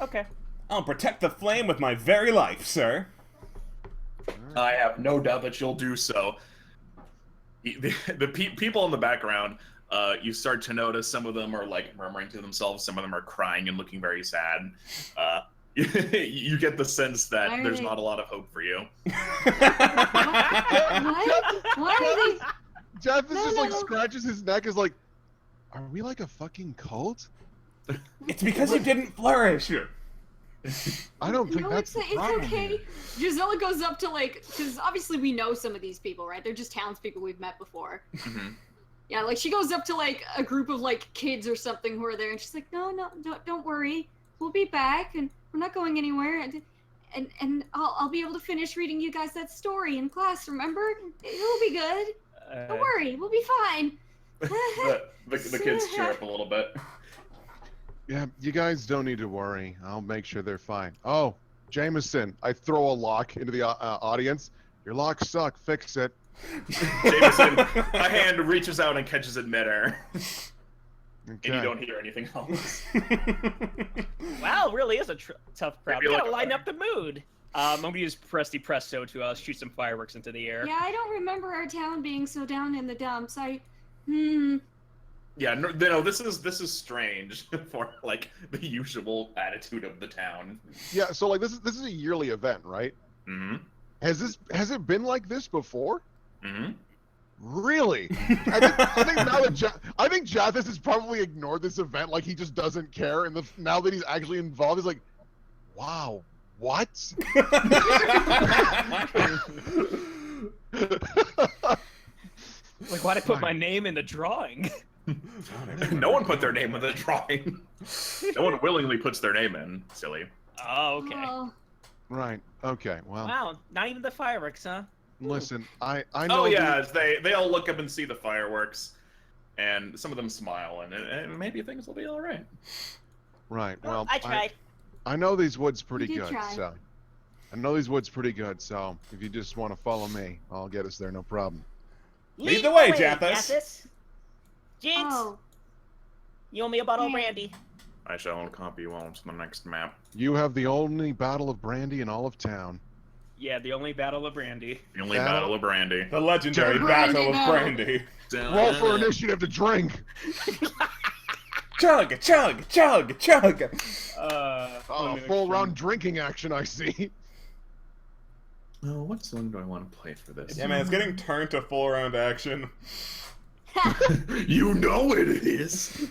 Okay. I'll protect the flame with my very life, sir. I have no doubt that you'll do so. The people in the background, you start to notice some of them are like murmuring to themselves. Some of them are crying and looking very sad. You get the sense that Why are there's they- not a lot of hope for you. What? Why are they? Jeff is No, just no, like no. scratches his neck, is like, are we like a fucking cult? It's because you didn't flourish. I don't think No, that's it's the problem okay. here. Gisela goes up to like, because obviously we know some of these people, right? They're just townspeople we've met before. Mhm. Yeah, like she goes up to like a group of like kids or something who are there, and she's like, "No, don't worry, we'll be back, and we're not going anywhere, and I'll be able to finish reading you guys that story in class. Remember? It'll be good. Don't worry, we'll be fine." The kids cheer up a little bit. Yeah, you guys don't need to worry. I'll make sure they're fine. Oh, Jameson, I throw a lock into the audience. Your locks suck. Fix it. Jameson, a hand reaches out and catches it midair, and you Okay. don't hear anything else. Wow, really is a tough crowd. Maybe We like gotta a- lighten up the mood. I'm gonna use Presti Presto to shoot some fireworks into the air. Yeah, I don't remember our town being so down in the dumps. Yeah, no, this is strange for like the usual attitude of the town. Yeah, so like this is a yearly event, right? Mm-hmm. Has it been like this before? Mm-hmm. Really? I think now that I think Jathis has probably ignored this event, like he just doesn't care, and now that he's actually involved, he's like, wow, what? Like, why'd I put my name in the drawing? No one put their name in the drawing. No one willingly puts their name in. Silly. Oh, okay. Oh, Right. Okay. Well, Wow, not even the fireworks, huh? listen, I know. Oh yeah, as they all look up and see the fireworks, and some of them smile, and maybe things will be all right. Right. Well, I tried. I know these woods pretty did good, try. so I know these woods pretty good. So if you just want to follow me, I'll get us there, no problem. Lead the way, Jathis. Jinx, oh. you owe me a bottle of Yeah. brandy. I shall copy you on to the next map. You have the only battle of brandy in all of town. Yeah, the only battle of brandy. The only Battle- battle of brandy. The legendary Brandy Battle of now. Brandy. Roll for initiative to drink. Chug, chug, chug, chug. Oh, full round drinking action, I see. Oh, what song do I want to play for this? Yeah, man, it's getting turned to full round action. You know it is.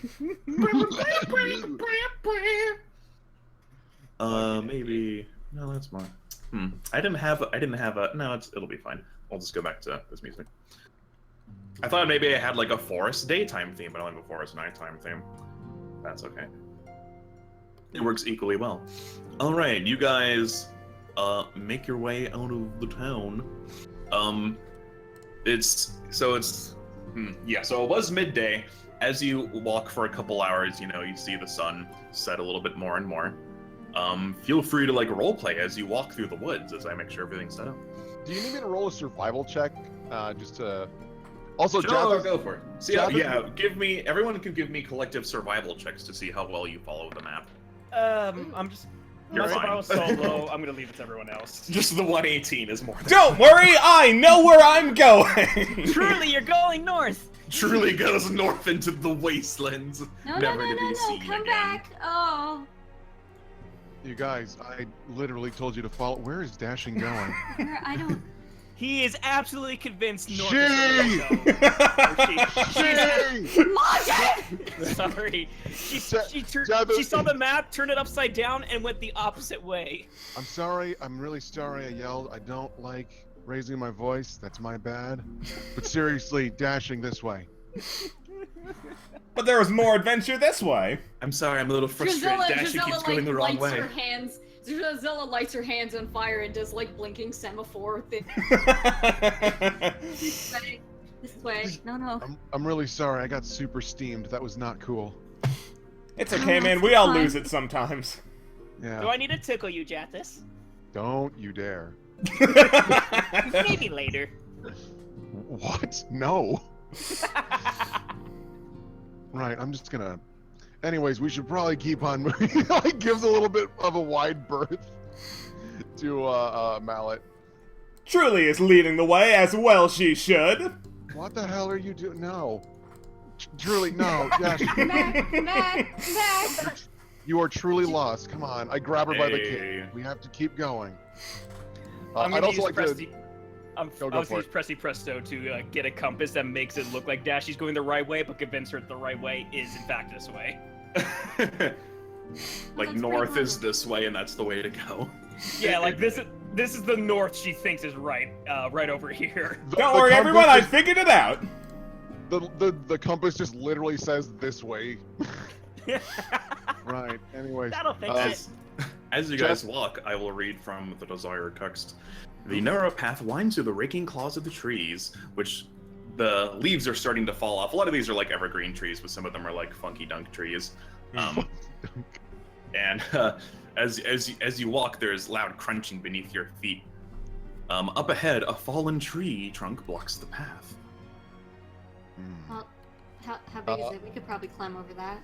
Maybe. No, that's mine. I didn't have a. No, it'll be fine. I'll just go back to this music. I thought maybe I had like a forest daytime theme, but I don't have a forest nighttime theme. That's okay. It works equally well. All right, you guys, make your way out of the town. So it was midday, as you walk for a couple hours, you see the sun set a little bit more and more. Feel free to like roleplay as you walk through the woods as I make sure everything's set up. Do you need me to roll a survival check? Just to. Also, Sure, go for it. See, Japheth- everyone can give me collective survival checks to see how well you follow the map. I'm just. You're My fine. survival's so low, I'm gonna leave it to everyone else. Just the 118 is more than Don't worry, I know where I'm going. Truly, you're going north. truly goes north into the wastelands. No, never no, to no, be no, seen come again. back. Oh. You guys, I literally told you to follow. Where is Dashing going? I don't. He is absolutely convinced north She! is the way to go. Martin! Sorry. She Japheth- saw the map, turned it upside down, and went the opposite way. I'm sorry. I'm really sorry I yelled. I don't like raising my voice. That's my bad. But seriously, Dashing this way. But there was more adventure this way. I'm sorry, I'm a little frustrated. Dashing keeps going the wrong way. Drizella lights her hands on fire and does like blinking semaphore thing. This way. No. I'm really sorry. I got super steamed. That was not cool. It's okay, man. We all lose it sometimes. Yeah. Do I need to tickle you, Jathis? Don't you dare. Maybe later. What? No. Right, I'm just gonna. Anyways, we should probably keep on moving. Like, gives a little bit of a wide berth to Mallet. Truly is leading the way, as well she should. What the hell are you doing? No. Truly, no. Dash. Mac. You are truly lost. Come on. I grab her by the Hey. cape. We have to keep going. I'm I'd gonna also use like to. I Go was for gonna use it. Pressy Presto to get a compass that makes it look like Dashy's going the right way, but convince her the right way is in fact this way. Like That's north pretty is this way, and that's the way to go. Yeah, like this is the north she thinks is right, right over here. Don't worry, everyone. I figured it out. The compass just literally says this way. Right. Anyways. That'll fix it. As you guys walk, I will read from the desired text. The narrow path winds through the raking claws of the trees, which the leaves are starting to fall off. A lot of these are like evergreen trees, but some of them are like funky dunk trees. And as you walk, there's loud crunching beneath your feet. Up ahead, a fallen tree trunk blocks the path. Well, how big is it? We could probably climb over that.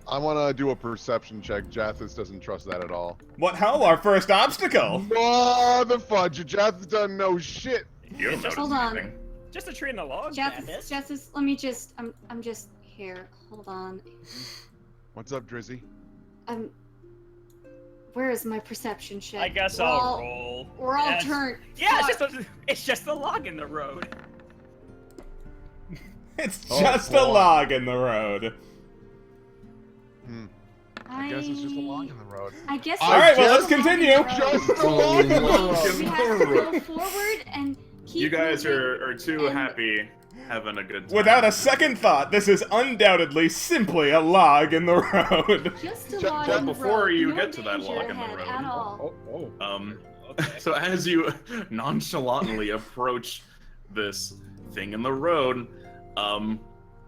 I want to do a perception check. Jathis doesn't trust that at all. What hell? Our first obstacle. Oh, the fudge. Jathis doesn't know shit. You don't Just notice hold on. anything. Just a tree in the log, Justice, Jathis. let me just. I'm just here. Hold on. What's up, Drizzy? Where is my perception check? I guess We're I'll all- roll. We're all Yes. turned. Yeah, Fuck. it's just a log in the road. It's Oh, just a boy. log in the road. I guess it's just a log in the road. I guess. All right, well, let's it's just a continue. log in the road. Just a log in the We road. have to go forward and keep. You guys moving. are too and- happy having a good time. Without a second thought, this is undoubtedly simply a log in the road. Just a Jeff, log Jeff, in the before road. you No get to that danger log in the ahead road. At all. Okay. So as you nonchalantly approach this thing in the road,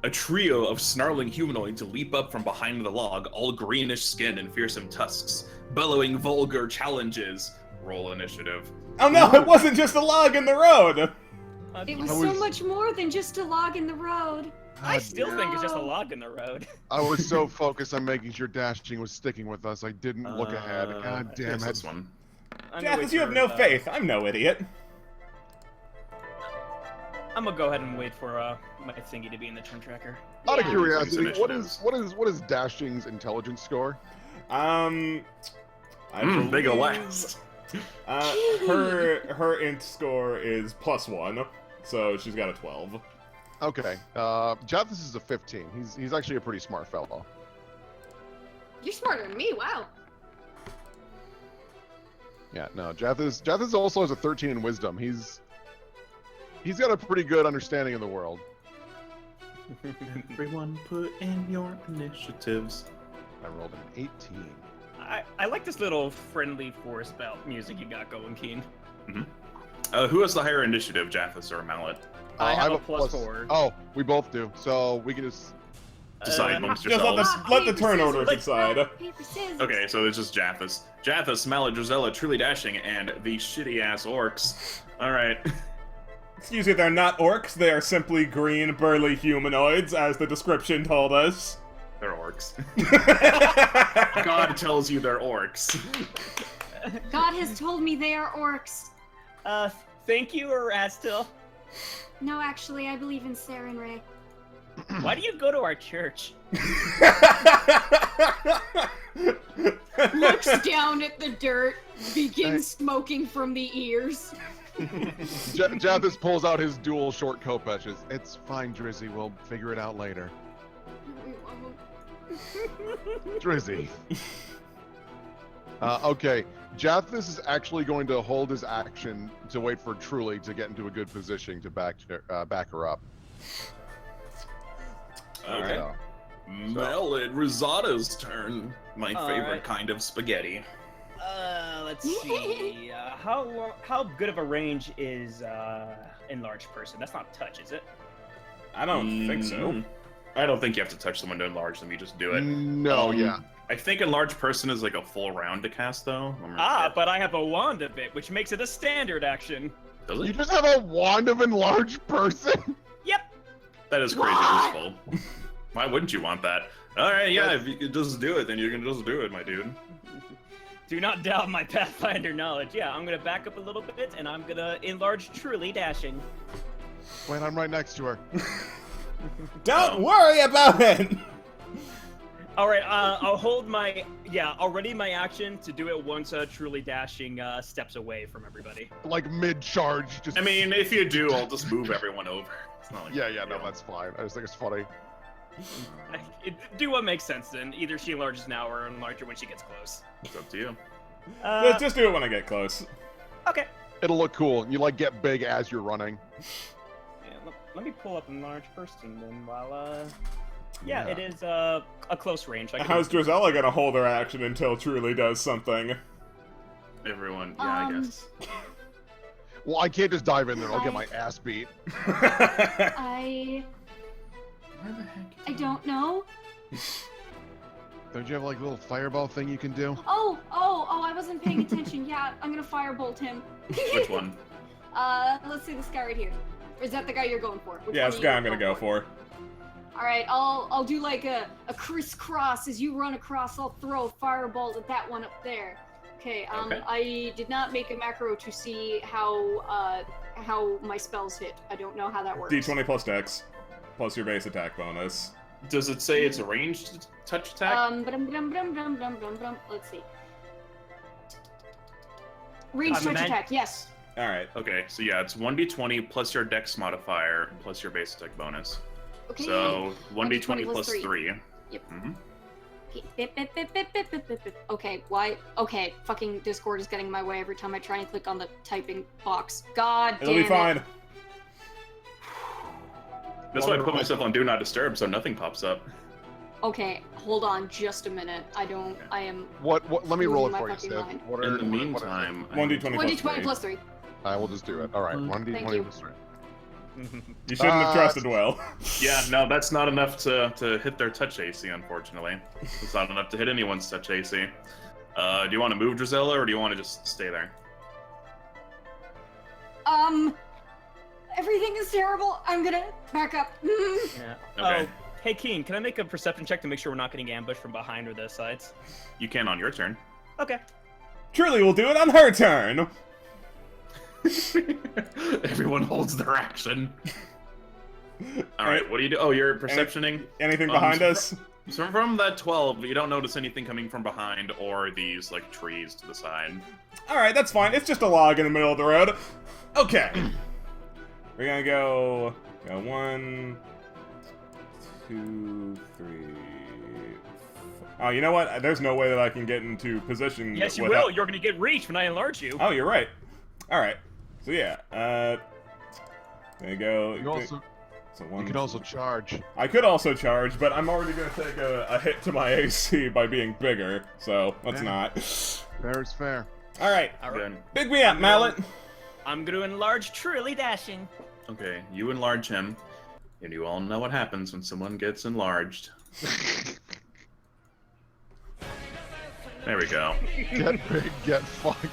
a trio of snarling humanoids leap up from behind the log, all greenish skin and fearsome tusks, bellowing vulgar challenges. Roll initiative. Oh no, it wasn't just a log in the road. It was I so was- much more than just a log in the road. I God still damn. think it's just a log in the road. I was so focused on making sure Dashing was sticking with us, I didn't look ahead. God I damn guess it. This one. I'm gonna wait Jathis, you have for, no faith. I'm no idiot. I'm gonna go ahead and wait for my thingy to be in the turn tracker. Out of Yeah. curiosity, Initiatives. what is Dashing's intelligence score? I They go believe- last. Her int score is +1, so she's got a 12. Okay. Jathis is a 15. He's actually a pretty smart fellow. You're smarter than me. Wow. Yeah, no, Jathis also has a 13 in wisdom. He's got a pretty good understanding of the world. Everyone put in your initiatives. I rolled an 18. I like this little friendly forest belt music you got going, Keen. Who has the higher initiative, Jathis or Mallet? I have have a +4. Oh, we both do. So we can just. decide amongst Just yourselves. let the turn order decide. Paper, scissors. Okay, so it's just Japhis. Japhis, Mallet, Drizella, Truly Dashing, and the shitty-ass orcs. Alright. Excuse me, they're not orcs, they are simply green, burly humanoids, as the description told us. They're orcs. God tells you they're orcs. God has told me they are orcs. Thank you, or Astil. No, actually, I believe in Saren Ray. Why do you go to our church? Looks down at the dirt, begins smoking from the ears. Jathis pulls out his dual short coat patches. It's fine, Drizzy. We'll figure it out later. Drizzy. Okay. Jathis is actually going to hold his action to wait for Truly to get into a good position to back her up. Alright. So, Mallet, Rosada's turn. My favorite Alright. kind of spaghetti. Let's see. How good of a range is enlarged person? That's not touch, is it? I don't think so. I don't think you have to touch someone to enlarge them. You just do it. No, yeah. I think enlarged person is like a full round to cast, though. But I have a wand of it, which makes it a standard action. Does You it? just have a wand of enlarged person? Yep. That is crazy What? useful. Why wouldn't you want that? Alright, yeah, if you could just do it, then you can just do it, my dude. Do not doubt my Pathfinder knowledge. Yeah, I'm gonna back up a little bit, and I'm gonna enlarge Truly Dashing. Wait, I'm right next to her. Don't worry about it! All right, I'll hold my I'll ready my action to do it once Truly Dashing steps away from everybody. Like mid-charge. Just... I mean, if you do, I'll just move everyone over. It's not like Yeah, no, that's fine. I just think it's funny. Do what makes sense then. Either she enlarges now or enlarge her when she gets close. It's up to you. Just do it when I get close. Okay. It'll look cool. You like get big as you're running. Yeah, let me pull up enlarged person then while Yeah. it is a close range. How's Drizella gonna hold her action until Truly does something? Everyone, yeah, I guess. Well, I can't just dive in there. I'll get my ass beat. I don't know. Don't you have like a little fireball thing you can do? Oh, I wasn't paying attention. Yeah, I'm gonna firebolt him. Which one? Let's see this guy right here. Or is that the guy you're going for? Which Yeah, one this are guy you I'm gonna go for. Alright, I'll do like a crisscross. As you run across, I'll throw a firebolt at that one up there. Okay, Okay. I did not make a macro to see how my spells hit. I don't know how that works. D20 plus dex, plus your base attack bonus. Does it say it's a ranged touch attack? Let's see. Range touch attack, yes. Alright. Okay, so yeah, it's 1d20 plus your dex modifier plus your base attack bonus. Okay. So 1d20 1d20 plus plus 3. Yep. Mhm. Okay, why? Okay, fucking Discord is getting in my way every time I try and click on the typing box. God damn It'll be it. fine. That's why I put myself on Do Not Disturb so nothing pops up. Okay, hold on just a minute. I am... What? Let me roll it Losing my for you, fucking Steph. mind. What In the what is it? meantime, 1d20 plus 1d20 3. plus 3. I will just do it. All right, Thank 1d20 you. plus 3. You shouldn't have trusted well. yeah, no, that's not enough to hit their touch AC, unfortunately. It's not enough to hit anyone's touch AC. Do you want to move Drizella, or do you want to just stay there? Everything is terrible. I'm gonna back up. Yeah. Okay. Oh, hey Keen, can I make a perception check to make sure we're not getting ambushed from behind or the sides? You can on your turn. Okay. Truly will do it on her turn. Everyone holds their action. Alright, what do you do? Oh, you're perceptioning? Anything behind so us? So from that 12, you don't notice anything coming from behind or these, like, trees to the side. Alright, that's fine. It's just a log in the middle of the road. Okay. We're gonna go 1, 2, 3. Oh, you know what? There's no way that I can get into position. Yes, you without- will. You're gonna get reach when I enlarge you. Oh, you're right. Alright. So yeah, there you go. You also, So you one, can also charge. I could also charge, but I'm already gonna take a hit to my AC by being bigger, so let's Yeah. not. Fair is fair. Alright, All right. Good. big me up, Mallet. I'm gonna enlarge Truly Dashing. Okay, you enlarge him. And you all know what happens when someone gets enlarged. There we go. Get big, get fucked.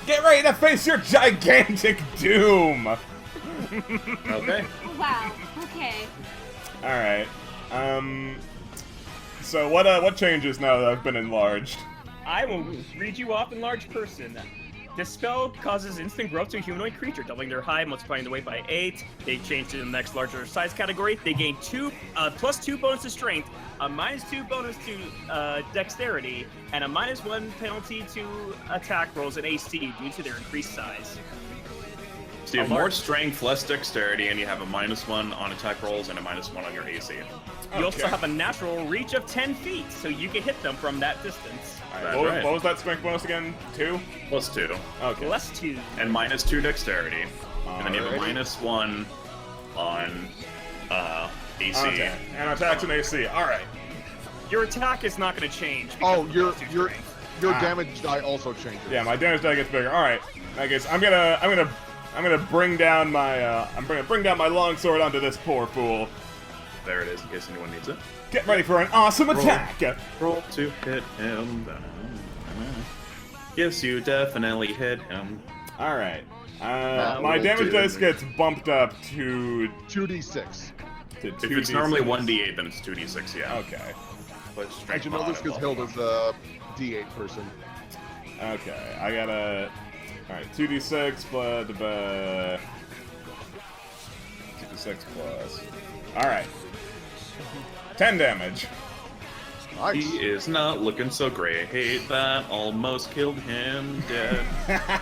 Get ready to face your gigantic doom! Okay. Oh, wow. Okay. Alright. So what changes now that I've been enlarged? I will read you off Enlarged Person. This spell causes instant growth to a humanoid creature, doubling their height, multiplying their weight by 8. They change to the next larger size category. They gain +2 bonus to strength, a -2 bonus to dexterity, and a -1 penalty to attack rolls and AC due to their increased size. So you have more strength, less dexterity, and you have a -1 on attack rolls and a -1 on your AC. You also have a natural reach of 10 feet, so you can hit them from that distance. That's What, right. what was that strength bonus again? 2? +2. Okay. +2. And -2 dexterity. And then you have a Alrighty. -1 on AC. Okay. And attacks and AC. Alright. Your attack is not going to change. Oh, because of your +2 your strength. your damage die also changes. Yeah, my damage die gets bigger. Alright. I guess I'm gonna bring down my bring down my longsword onto this poor fool. There it is, in case anyone needs it. Get ready for an awesome attack! Roll to hit him. Yes, you definitely hit him. Alright. That My will damage do. dice gets bumped up to 2d6. 2d6. If it's normally 1d8, then it's 2d6, yeah. Okay. But How'd you know this? Because Hilda's a d8 person. Okay, I gotta... Alright, 2d6 plus... 2d6 plus... Alright. 10 damage. Nice. He is not looking so great. Hate that almost killed him dead.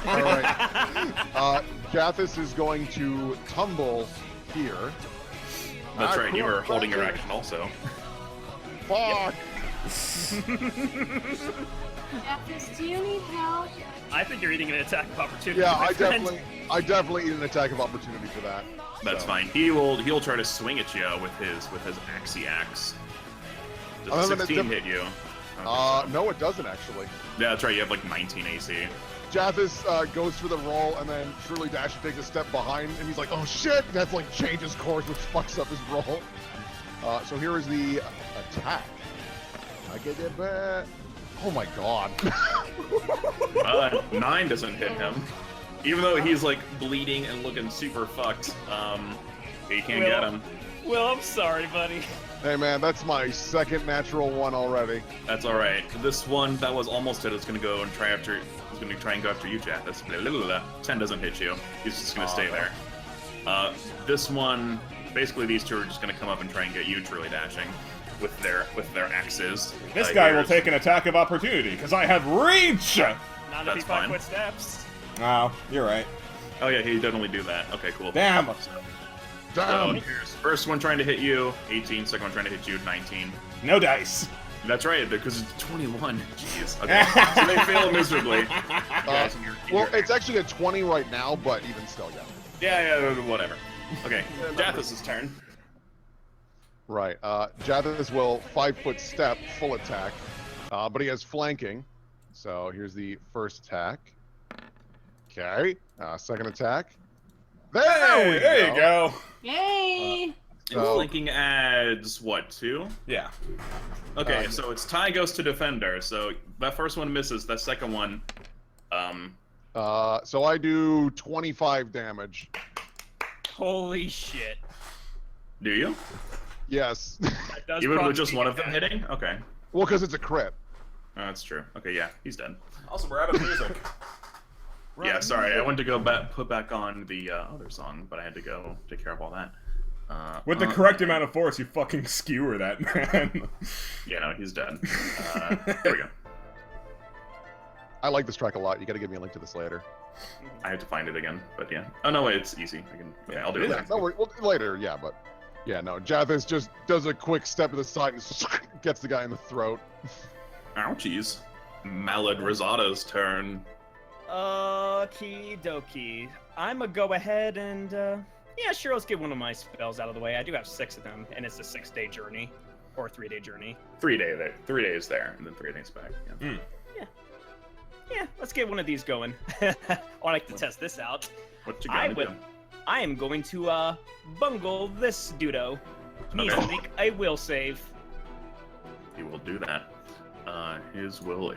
All right. Jathis is going to tumble here. That's right, you cool. were holding your Thank you. action also. Fuck. Japhis, do you need help? I think you're eating an attack of opportunity. Yeah, my friend. I definitely eat an attack of opportunity for that. That's So. fine. He'll try to swing at you with his axie axe. Does I'm a gonna 16 def- hit you? I don't think so. No, it doesn't actually. Yeah, that's right. You have like 19 AC. Jathis goes for the roll, and then Truly Dash takes a step behind, and he's like, "Oh shit!" That's like changes course, which fucks up his roll. So here is the attack. I get it back. Oh my god. 9 doesn't hit him. Even though he's like bleeding and looking super fucked, he can't get him. Well, I'm sorry, buddy. Hey man, that's my second natural one already. That's all right. This one that was almost hit is gonna go and try after. He's gonna try and go after you, Jack. That's 10 doesn't hit you. He's just gonna stay there. This one, basically, these two are just gonna come up and try and get you, truly dashing, with their axes. This guy will Yours. take an attack of opportunity, because I have reach! Not if That's he fine. 5-foot steps. Oh, you're right. Oh yeah, he definitely do that. Okay, cool. Damn! So Damn. here's first one trying to hit you, 18. Second one trying to hit you, 19. No dice. That's right, because it's 21. Jeez. Okay. So they fail miserably. Guys, in Well, your- it's actually a 20 right now, but even still, yeah. yeah, whatever. Okay, Jathis' turn. Right. Jathis will 5-foot step, full attack, but he has flanking. So here's the first attack. Okay. Second attack. There we There you go. Yay! So- Flanking adds what, 2? Yeah. Okay, so it's tie goes to defender. So that first one misses. That second one, So I do 25 damage. Holy shit. do you? Yes. That does Even probably with just be one of them bad. hitting? Okay, Well, because it's a crit. that's true. Okay, yeah, he's dead. Also, we're out of music. Yeah, sorry, I went to go put back on the other song, but I had to go take care of all that. With the correct amount of force, you fucking skewer that man. Yeah, no, he's dead. There we go. I like this track a lot. You got to give me a link to this later. I had to find it again, but yeah. Oh no, wait, it's easy. I can. Yeah, I'll do it. Yeah, later. no, well, later, yeah, but yeah, no. Jathis just does a quick step to the side and gets the guy in the throat. Ouchies. Malad Rosada's turn. Okie dokie. I'ma go ahead and, yeah, sure, let's get one of my spells out of the way. I do have 6 of them, and it's a 6-day journey. Or 3-day journey. 3 days there. 3 days there, and then 3 days back. Yeah. Yeah, let's get one of these going. I like to test this out. What you I gonna would, do? I am going to bungle this dudo. He needs to Okay. make a will save. He will do that. His will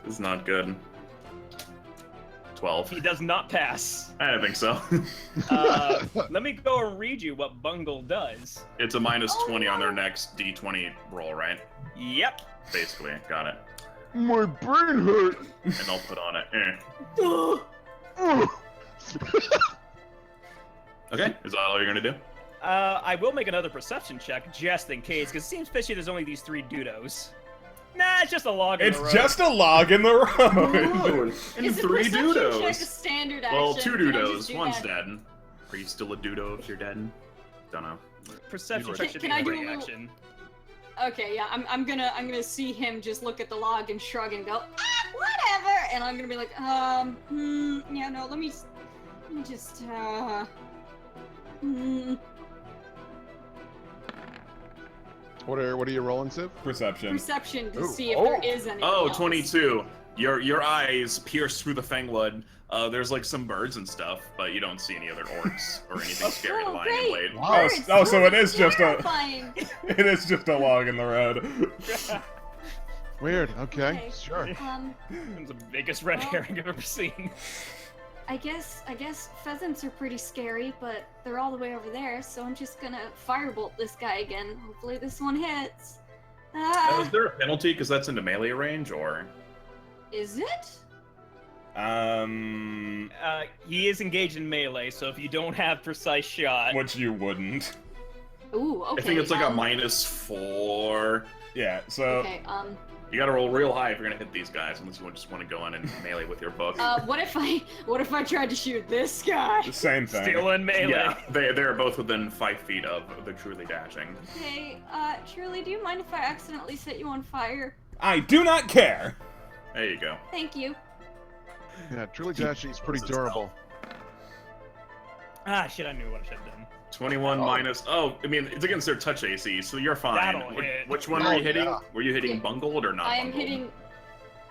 is not good. 12. He does not pass. I don't think so. Let me go and read you what bungle does. It's a minus Oh, 20 on their no. next D20 roll, right? Yep. Basically, got it. My brain hurt. And I'll put on it. Ugh. Okay, is that all you're gonna do? I will make another perception check just in case, because it seems fishy there's only these 3 dudos. Nah, it's just a log in the road. It's just a log in the road. And Is a 3 perception check a dudos. standard action? Well, 2 Can I just dudos. do One's that? dead. Are you still a dudo if you're dead? Don't know. Perception Can- check should can be I a do a free little- action. Okay, yeah, I'm gonna see him just look at the log and shrug and go, whatever, and I'm gonna be like, yeah, no, let me just, What are you rolling, Civ? Perception. perception to Ooh, see if oh. there is anything Oh, else. 22. Your eyes pierce through the fangwood. There's like some birds and stuff, but you don't see any other orcs or anything scary Oh, lying in great. wait. Wow. Birds, Oh, so it is those are just a- terrifying. It is just a log in the road. Weird. Okay. Okay. Sure. It's the biggest red Well- herring I've ever seen. I guess pheasants are pretty scary, but they're all the way over there, so I'm just gonna firebolt this guy again. Hopefully this one hits. Is there a penalty because that's into melee range, or? Is it? He is engaged in melee, so if you don't have precise shot, Which you wouldn't. Ooh, okay. I think it's like a -4. Yeah, so Okay, You gotta roll real high if you're gonna hit these guys, unless you just want to go on and melee with your book. what if I tried to shoot this guy? the same thing. still in melee. Yeah, they're both within 5 feet of the truly dashing. Hey, Shirley, do you mind if I accidentally set you on fire? I do not care. There you go. Thank you. Yeah, truly dashing is pretty This is durable. Ah, shit, I knew what I should have done. 21 minus. Oh, I mean, it's against their touch AC, so you're fine. That'll hit. Which one Oh, were you hitting? yeah. Were you hitting Yeah. bungled or not I am bungled? hitting.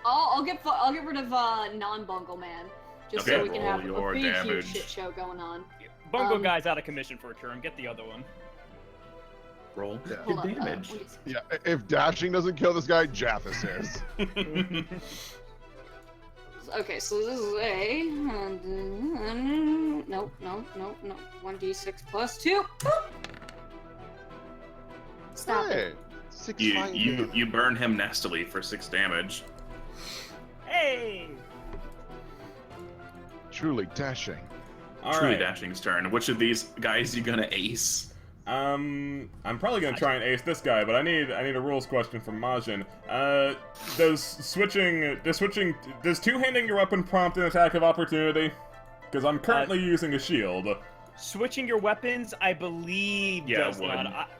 I'll get rid of non-bungle man, just Okay, so we can roll have your a big damage. huge shit show going on. Bungo guy's Um, out of commission for a turn. Get the other one. Roll Yeah. Hold good on, damage. let me see. Yeah, if dashing doesn't kill this guy, Jathis is. Okay, so this is a no, 1d6 plus 2. Boop. Stop it. Hey, 6 You fine you damage. you burn him nastily for 6 damage. Hey! Truly dashing. All Truly right. dashing's turn. Which of these guys you gonna ace? I'm probably gonna try and ace this guy, but I need a rules question from Majin. Does two-handing your weapon prompt an attack of opportunity? Because I'm currently using a shield. Switching your weapons, I believe, Yeah, does it would. not.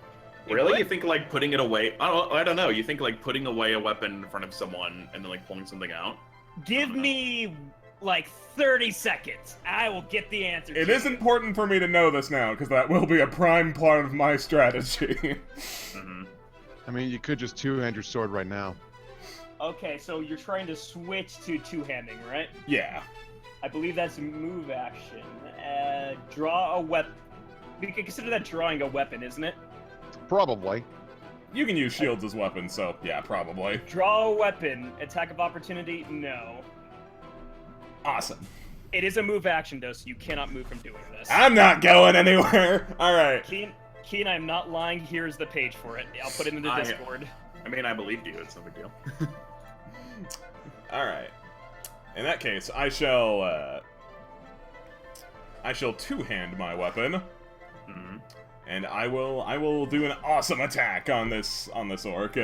Really? would? You think like putting it away? I don't know. You think like putting away a weapon in front of someone and then like pulling something out? Give me like 30 seconds. I will get the answer. It to is you. important for me to know this now, because that will be a prime part of my strategy. hmm I mean, you could just two-hand your sword right now. Okay, so you're trying to switch to two-handing, right? Yeah. I believe that's a move action. Draw a weapon. We can consider that drawing a weapon, isn't it? Probably. You can use shields as weapons, so yeah, probably. Draw a weapon. Attack of opportunity? No. Awesome. It is a move action, though, so you cannot move from doing this. I'm not going anywhere. All right. Keen, I'm not lying. Here's the page for it. I'll put it in the Discord. I mean, I believed you. It's no big deal. All right. In that case, I shall two-hand my weapon, hmm and I will do an awesome attack on this orc.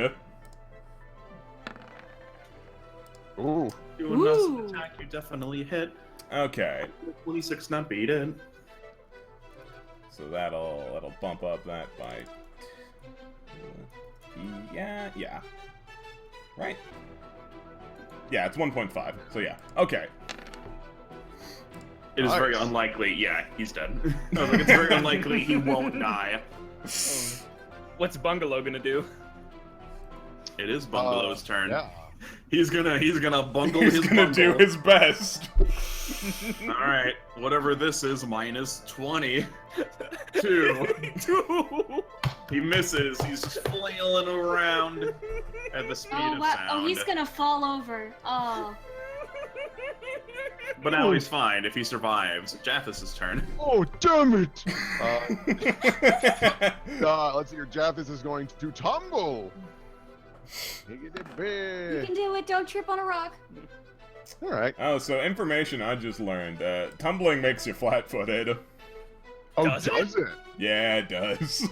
Ooh. Doing an awesome Ooh. attack, you definitely hit. Okay. 26 not beaten. So that'll bump up that by yeah. Right? Yeah, it's 1.5. So yeah. Okay. It is very Nice. unlikely. Yeah, he's dead. I was like, it's very unlikely he won't die. What's Bungalow gonna do? It is Bungalow's turn. Yeah. He's gonna bungle He's his gonna bundle. do his best. All right, whatever this is, minus 20. 2. He misses. He's flailing around at the speed Oh of wow! sound. Oh, he's gonna fall over. Oh. But now he's fine if he survives. Japhis' turn. Oh, damn it! Let's see here. Japhis is going to tumble. You can do it. Don't trip on a rock. All right. Oh, so information I just learned. Tumbling makes you flat-footed. Oh, Does does it? it? Yeah, it does.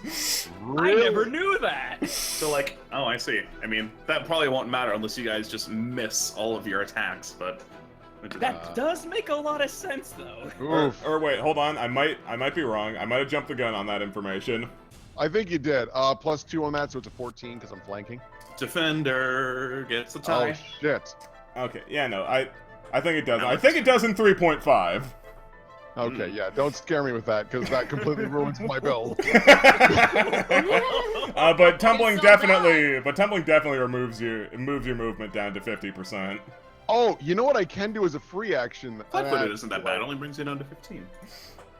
I never knew that. So, like, oh, I see. I mean, that probably won't matter unless you guys just miss all of your attacks, but... That does make a lot of sense, though. Oof. Or wait, hold on. I might be wrong. I might have jumped the gun on that information. I think you did. +2 on that, so it's a 14 because I'm flanking. Defender gets the tie. Oh shit. Okay, yeah, no, I think it does. I think it does in 3.5. Okay, yeah, don't scare me with that because that completely ruins my build. But tumbling so definitely moves your movement down to 50%. Oh, you know what I can do as a free action? Flat-footed isn't that bad. It only brings you down to 15.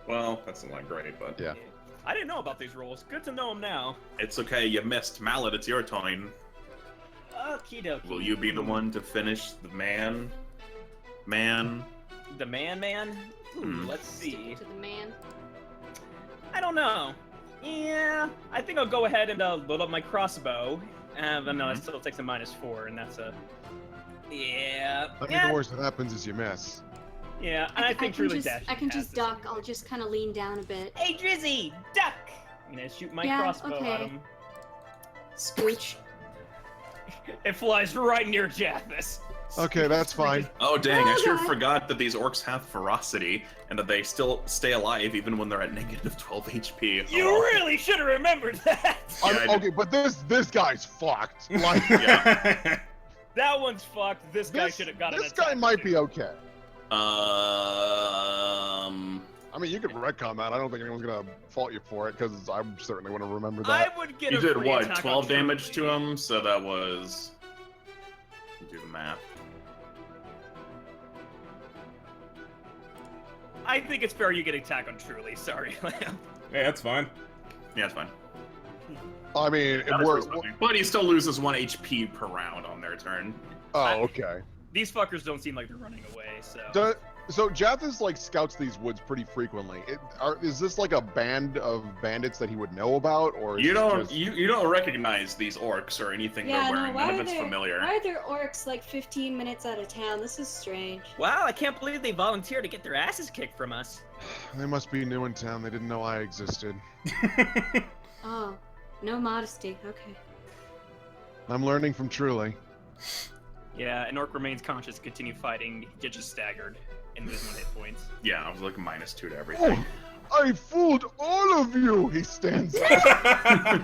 Well, that's not great, but... Yeah. I didn't know about these rules. Good to know them now. It's okay, you missed. Mallet, it's your turn. Okie dokie. Will you be the one to finish the man? The man? Ooh, let's see. To the man. I don't know. Yeah, I think I'll go ahead and load up my crossbow. But no, it still takes a -4, and that's a... Yeah. I think the worst that happens is you miss. Yeah, and I think truly dash. I can just duck. I'll just kind of lean down a bit. Hey, Drizzy, duck! I'm gonna shoot my Yeah, crossbow okay. at him. Scooch. It flies right near Japhis. Okay, that's fine. Oh dang, I Oh, sure God. forgot that these orcs have ferocity, and that they still stay alive even when they're at negative 12 HP. You Oh. really should have remembered that. Yeah, I Okay, but this guy's fucked. Like, Yeah. That one's fucked. This guy should have got an This guy attack, might too. be okay. I I mean, you could retcon that. I don't think anyone's gonna fault you for it because I certainly want to remember I that. would get You a did free what? attack 12 on damage Truly. to him, so that was. Do the math. I think it's fair you get attack on Truly. Sorry. Hey, that's fine. Yeah, it's fine. I mean, That is we're. something. But he still loses 1 HP per round on their turn. Oh, okay. These fuckers don't seem like they're running away, so. So Japhis like scouts these woods pretty frequently. Is this like a band of bandits that he would know about, or is You it don't just- you don't recognize these orcs or anything Yeah, they're no, wearing. why None are of it's there familiar. why are there orcs like 15 minutes out of town? This is strange. Wow, I can't believe they volunteered to get their asses kicked from us. They must be new in town. They didn't know I existed. Oh, no modesty. Okay. I'm learning from Truly. Yeah, an orc remains conscious, continue fighting, get just staggered, and lose 1 hit points. Yeah, I was like -2 to everything. Oh, I fooled all of you. He stands up.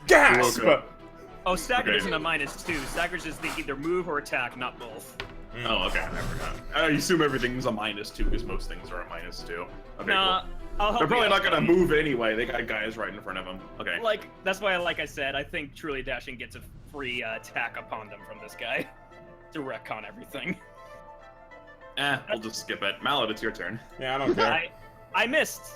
Gasp! Welcome. Oh, staggered Okay. isn't a -2. Staggered is they either move or attack, not both. Oh, okay, I forgot. I assume everything's a -2 because most things are a -2. Okay, Nah, cool. I'll help They're probably you not out, gonna buddy. move anyway. They got guys right in front of them. Okay. Like, that's why, like I said, I think Truly Dashing gets a free attack upon them from this guy. To retcon everything. We'll just skip it. Mallet, it's your turn. Yeah, I don't care. I missed.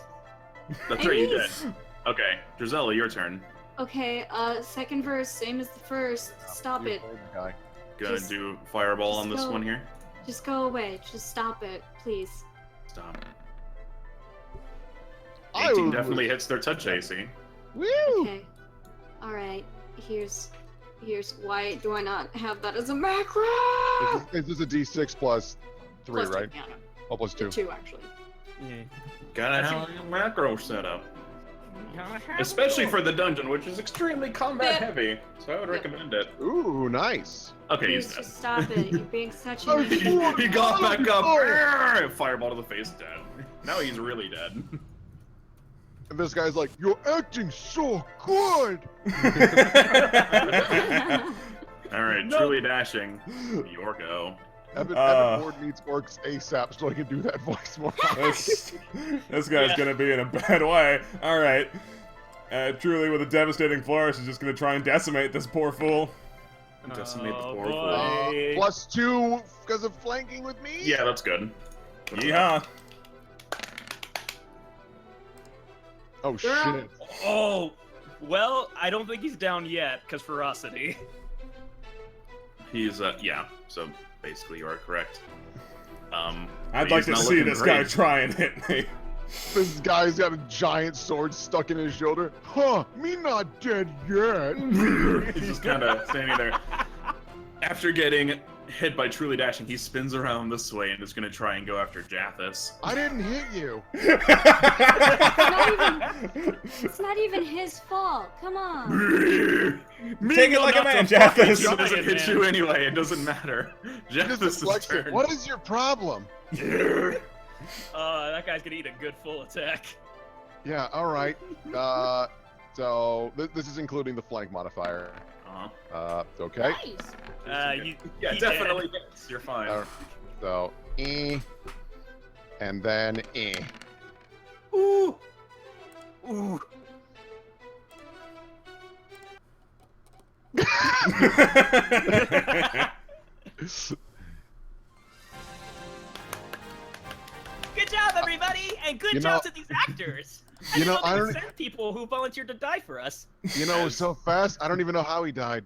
That's I right, you did. missed. Okay, Drizella, your turn. Okay, second verse, same as the first. Stop You it. heard the guy. Gonna Just- do fireball on just this go. one here. Just go away. Just stop it, please. Stop. I 18 was- definitely hits their touch AC. Woo! Okay. Alright, here's why do I not have that as a macro? Is this a D6 plus 3, Plus two, right? yeah, no, Oh, plus 2. 2 actually. Gotta That's have a macro setup. Especially for the dungeon, which is extremely combat Yeah. heavy. So I would Yep. recommend it. Ooh, nice. Okay, Please he's dead. just stop it. You're being such Oh, an he, idiot. he got back up. Oh. Arrgh! Fireball to the face, dead. Now he's really dead. And this guy's like, you're acting so good. Alright, No. truly dashing. Your go. Evan Ward needs orcs ASAP so I can do that voice more. This guy's Yeah. gonna be in a bad way. Alright. Truly, with a devastating flourish, is just gonna try and decimate this poor fool. Decimate the Oh, poor boy. fool. +2 because of flanking with me? Yeah, that's good. Yeah. Oh, They're out. shit. Oh, well, I don't think he's down yet, because ferocity. He's, yeah, so basically you are correct. I'd like he's to not see looking this guy great. try and hit me. This guy's got a giant sword stuck in his shoulder. Huh, me not dead yet. He's just kind of standing there. After getting hit by Truly Dashing, he spins around this way and is going to try and go after Jathis. I didn't hit you. It's not even his fault. Come on. Take it like a man, Jathis. He doesn't hit you anyway, it doesn't matter. Jathis' turn. What is your problem? That guy's gonna eat a good full attack. Yeah, alright. So, this is including the flank modifier. Okay. Nice. Yeah, he definitely hits. You're fine. So, and then Ooh. Ooh. Good job, everybody, and good job to these actors. I don't send people who volunteered to die for us. You know, so fast, I don't even know how he died.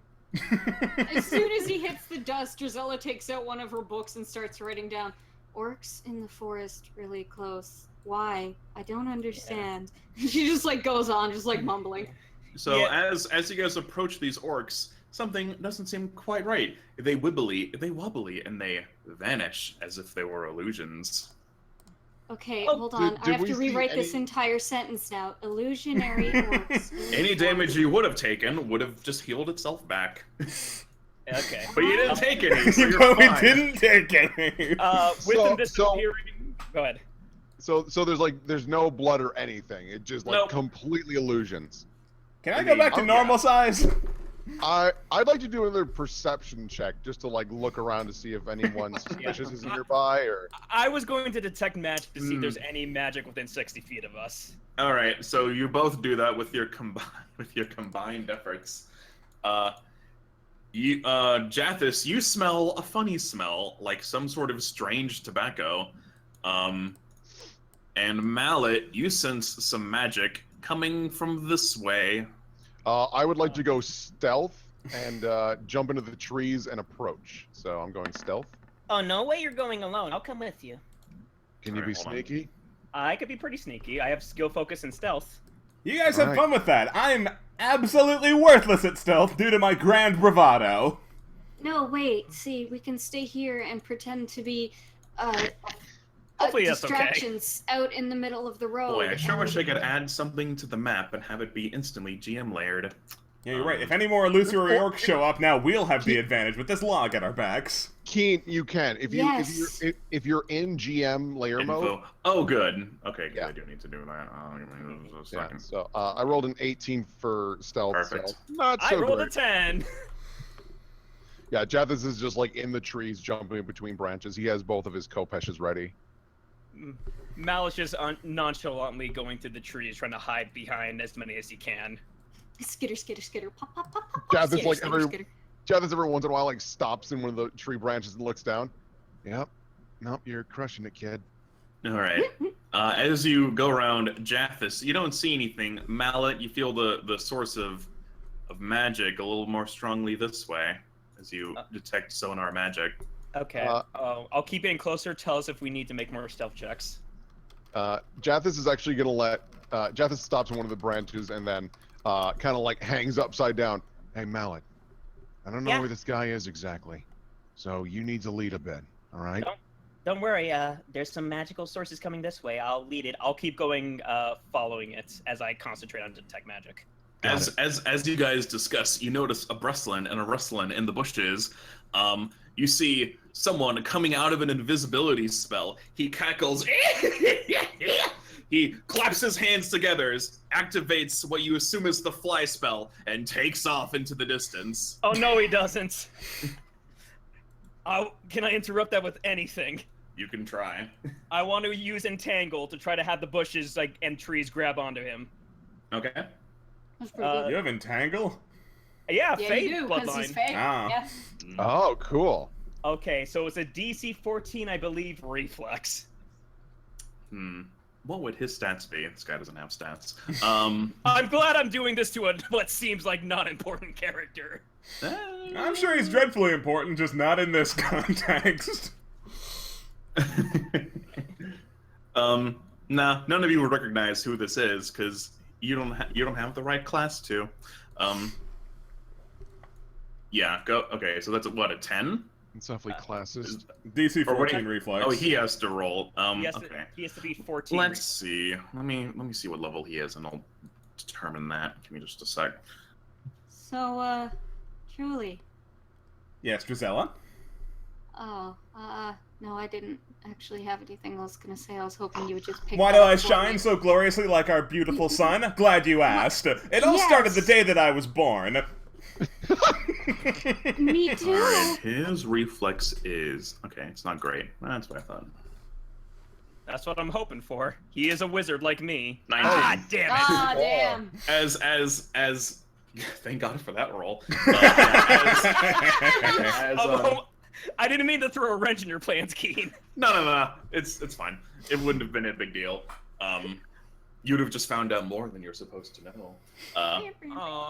As soon as he hits the dust, Drizella takes out one of her books and starts writing down, "Orcs in the forest really close. Why? I don't understand." Yeah. She just like goes on, just like mumbling. So as you guys approach these orcs, something doesn't seem quite right. They wobbly, and they vanish as if they were illusions. Okay, hold on. I have to rewrite this entire sentence now. Illusionary orcs. Any damage you would have taken would have just healed itself back. Okay. But you didn't take any, so You you're probably fine. didn't take any. With them disappearing... Go ahead. So there's no blood or anything. It just completely illusions. Can I go back to normal size? I'd like to do another perception check just to like look around to see if anyone suspicious is nearby or. I was going to detect magic to see if there's any magic within 60 feet of us. All right, so you both do that with your combined efforts. Jathis, you smell a funny smell, like some sort of strange tobacco. And Mallet, you sense some magic coming from this way. I would like to go stealth and jump into the trees and approach. So I'm going stealth. Oh, no way you're going alone. I'll come with you. Can you be sneaky? I could be pretty sneaky. I have skill, focus, and stealth. You guys have fun with that. I'm absolutely worthless at stealth due to my grand bravado. No, wait. See, we can stay here and pretend to be Hopefully that's distractions out in the middle of the road. Boy, I sure wish I could add something to the map and have it be instantly GM layered. Yeah, you're right. If any more illusory orcs show up, now we'll have the advantage with this log at our backs. Keen, you can. If you're in GM layer mode. Oh, good. Okay, good. Yeah. I do need to do that. Give me a Yeah, second. so I rolled an 18 for stealth. Perfect. So not so I rolled great. a 10. Yeah, Jathis is just like in the trees, jumping between branches. He has both of his Kopeshes ready. Mal is just nonchalantly going through the trees, trying to hide behind as many as he can. Skitter, skitter, skitter, pop, pop, pop, pop. Jathis Skitter, like skitter, skitter. Jathis every once in a while like stops in one of the tree branches and looks down. Yep. Nope, you're crushing it, kid. All right. As you go around Jathis, you don't see anything. Mallet, you feel the source of magic a little more strongly this way, as you detect sonar magic. Okay. I'll keep getting closer. Tell us if we need to make more stealth checks. Jathis is actually gonna let Jathis stops in one of the branches and then kind of like hangs upside down. Hey, Mallet, I don't know where this guy is exactly, so you need to lead a bit. All right. Don't worry. There's some magical sources coming this way. I'll lead it. I'll keep going, following it as I concentrate on detect magic. As you guys discuss, you notice a bristling and a rustling in the bushes. You see someone coming out of an invisibility spell. He cackles. He claps his hands together, activates what you assume is the fly spell, and takes off into the distance. Oh no, he doesn't. Can I interrupt that with anything? You can try. I want to use Entangle to try to have the bushes and trees grab onto him. Okay. That's pretty good. You have Entangle? Yeah, Yeah, Fae you do, because he's bloodline. Fae. Ah. Yeah. Oh, cool. Okay, so it's a DC 14, I believe, reflex. What would his stats be? This guy doesn't have stats. I'm glad I'm doing this to what seems like not important character. I'm sure he's dreadfully important, just not in this context. Nah, none of you would recognize who this is because you don't have the right class to. Yeah, go. Okay, so that's what, a 10? It's definitely classist. DC Or what 14 do you- reflex. Oh, he has to roll. He has to be 14. Let's see. Let me see what level he is, and I'll determine that. Give me just a sec. So, Julie. Yes, Drizella? Oh, no, I didn't actually have anything I was gonna say. I was hoping you would just pick Why that do up I for shine me. so gloriously like our beautiful sun? Glad you asked. It all Yes. started the day that I was born. Me too. Alright, his reflex is... Okay, it's not great. That's what I thought. That's what I'm hoping for. He is a wizard like me. 19. Ah, damn it! Ah, damn. As thank God for that roll. I didn't mean to throw a wrench in your plans, Keen. No. It's fine. It wouldn't have been a big deal. You'd have just found out more than you're supposed to know.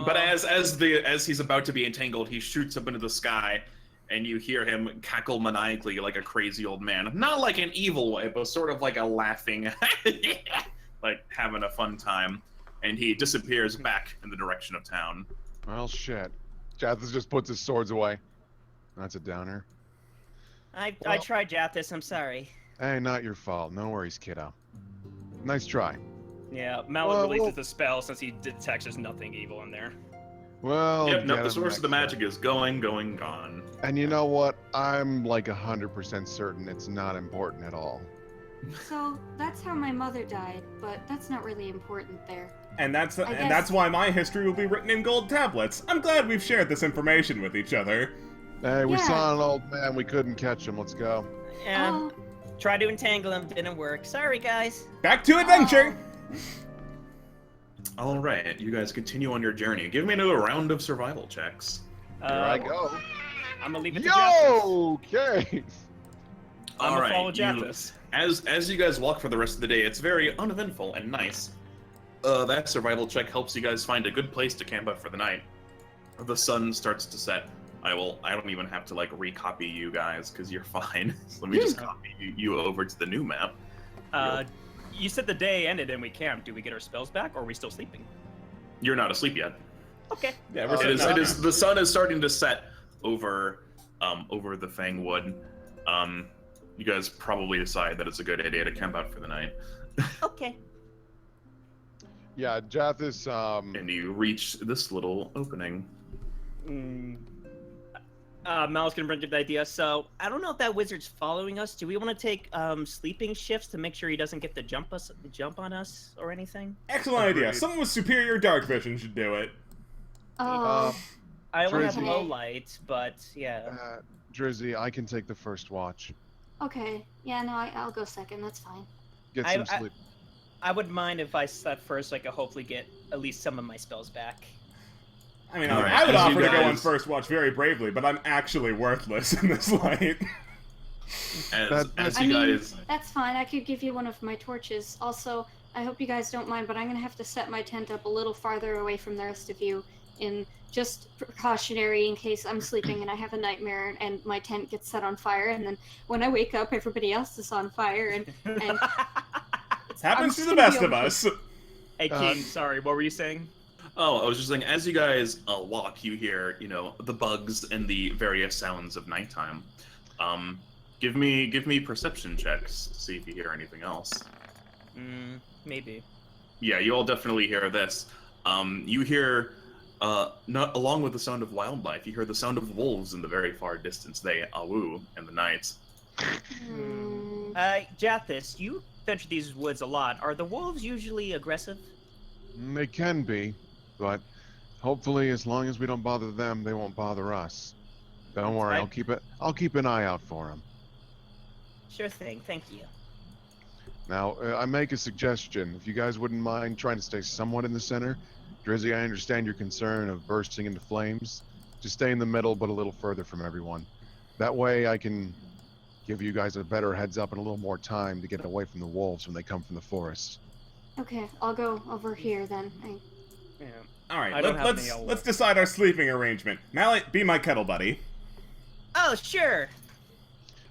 But as he's about to be entangled, he shoots up into the sky, and you hear him cackle maniacally like a crazy old man. Not like an evil way, but sort of like a laughing, like having a fun time. And he disappears back in the direction of town. Well, shit. Jathis just puts his swords away. That's a downer. I Well- tried, Jathis. I'm sorry. Hey, not your fault. No worries, kiddo. Nice try. Yeah, Mallet Well, releases the spell since he detects there's nothing evil in there. Well, Yep, no, get the him source of the next magic is gone. And you know what? I'm like 100% certain it's not important at all. So, that's how my mother died, but that's not really important there. And that's guess- that's why my history will be written in gold tablets. I'm glad we've shared this information with each other. Hey, we Yeah. saw an old man. We couldn't catch him. Let's go. Yeah, Oh, tried to entangle him, didn't work. Sorry, guys. Back to adventure! All right, you guys continue on your journey. Give me another round of survival checks. Here I go. I'm gonna leave it to Jathis. Yo! Okay. I'm All gonna right, follow you- Jathis. As you guys walk for the rest of the day, it's very uneventful and nice. That survival check helps you guys find a good place to camp out for the night. The sun starts to set. I don't even have to like recopy you guys because you're fine. So let me just copy you over to the new map. You said the day ended and we camped. Do we get our spells back, or are we still sleeping? You're not asleep yet. Okay. Yeah, we're It sitting is. up. It is. The sun is starting to set over the Fangwood. You guys probably decide that it's a good idea to camp out for the night. Okay. Yeah, Jathis, And you reach this little opening. Mal's gonna bring up the idea. So I don't know if that wizard's following us. Do we want to take sleeping shifts to make sure he doesn't get the jump on us or anything? Excellent idea. Agreed. Someone with superior dark vision should do it. oh, I only have Drizzy. low light, but yeah. Drizzy, I can take the first watch. okay. Yeah, no, I'll go second. That's fine. Get I- some I- sleep. I wouldn't mind if I slept first, so I could hopefully get at least some of my spells back. I mean, All right, I would as you offer to go on guys- first watch very bravely, but I'm actually worthless in this light. As I you mean, guys. that's fine. I could give you one of my torches. Also, I hope you guys don't mind, but I'm gonna have to set my tent up a little farther away from the rest of you, in just precautionary in case I'm sleeping and I have a nightmare and my tent gets set on fire, and then when I wake up, everybody else is on fire, and Happens to just the gonna be best of okay. us. Hey, King, sorry, what were you saying? Oh, I was just saying, as you guys walk, you hear, the bugs and the various sounds of nighttime. Give me perception checks to see if you hear anything else. Maybe. Yeah, you all definitely hear this. You hear, not along with the sound of wildlife, you hear the sound of wolves in the very far distance. They awoo in the night. Jathis, you venture these woods a lot. Are the wolves usually aggressive? They can be, but hopefully, as long as we don't bother them, they won't bother us. Don't worry, I'll keep an eye out for them. Sure thing, thank you. Now, I make a suggestion. If you guys wouldn't mind trying to stay somewhat in the center, Drizzy, I understand your concern of bursting into flames. Just stay in the middle, but a little further from everyone. That way I can give you guys a better heads up and a little more time to get away from the wolves when they come from the forest. Okay, I'll go over here then. Yeah. All right, I don't have any let's decide our sleeping arrangement. Mallet, be my kettle buddy. Oh, sure.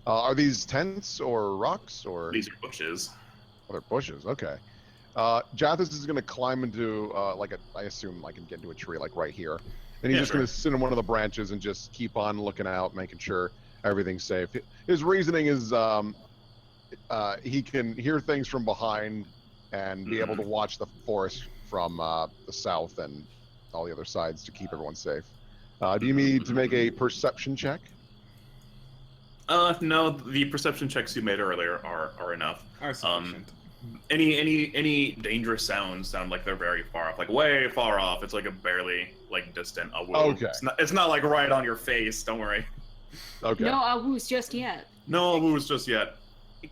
Are these tents or rocks or? These are bushes. Oh, they're bushes. Okay. Jathis is gonna climb into I assume I can get into a tree like right here, and he's just gonna sit in one of the branches and just keep on looking out, making sure everything's safe. His reasoning is he can hear things from behind and be able to watch the forest from the south and all the other sides to keep everyone safe. Do you need to make a perception check? No, the perception checks you made earlier are enough. Are sufficient. Any dangerous sounds sound like they're very far off, like way far off. It's like a barely like distant a woo. Okay. It's not like right on your face. Don't worry. Okay. No awwoos just yet. No woos just yet.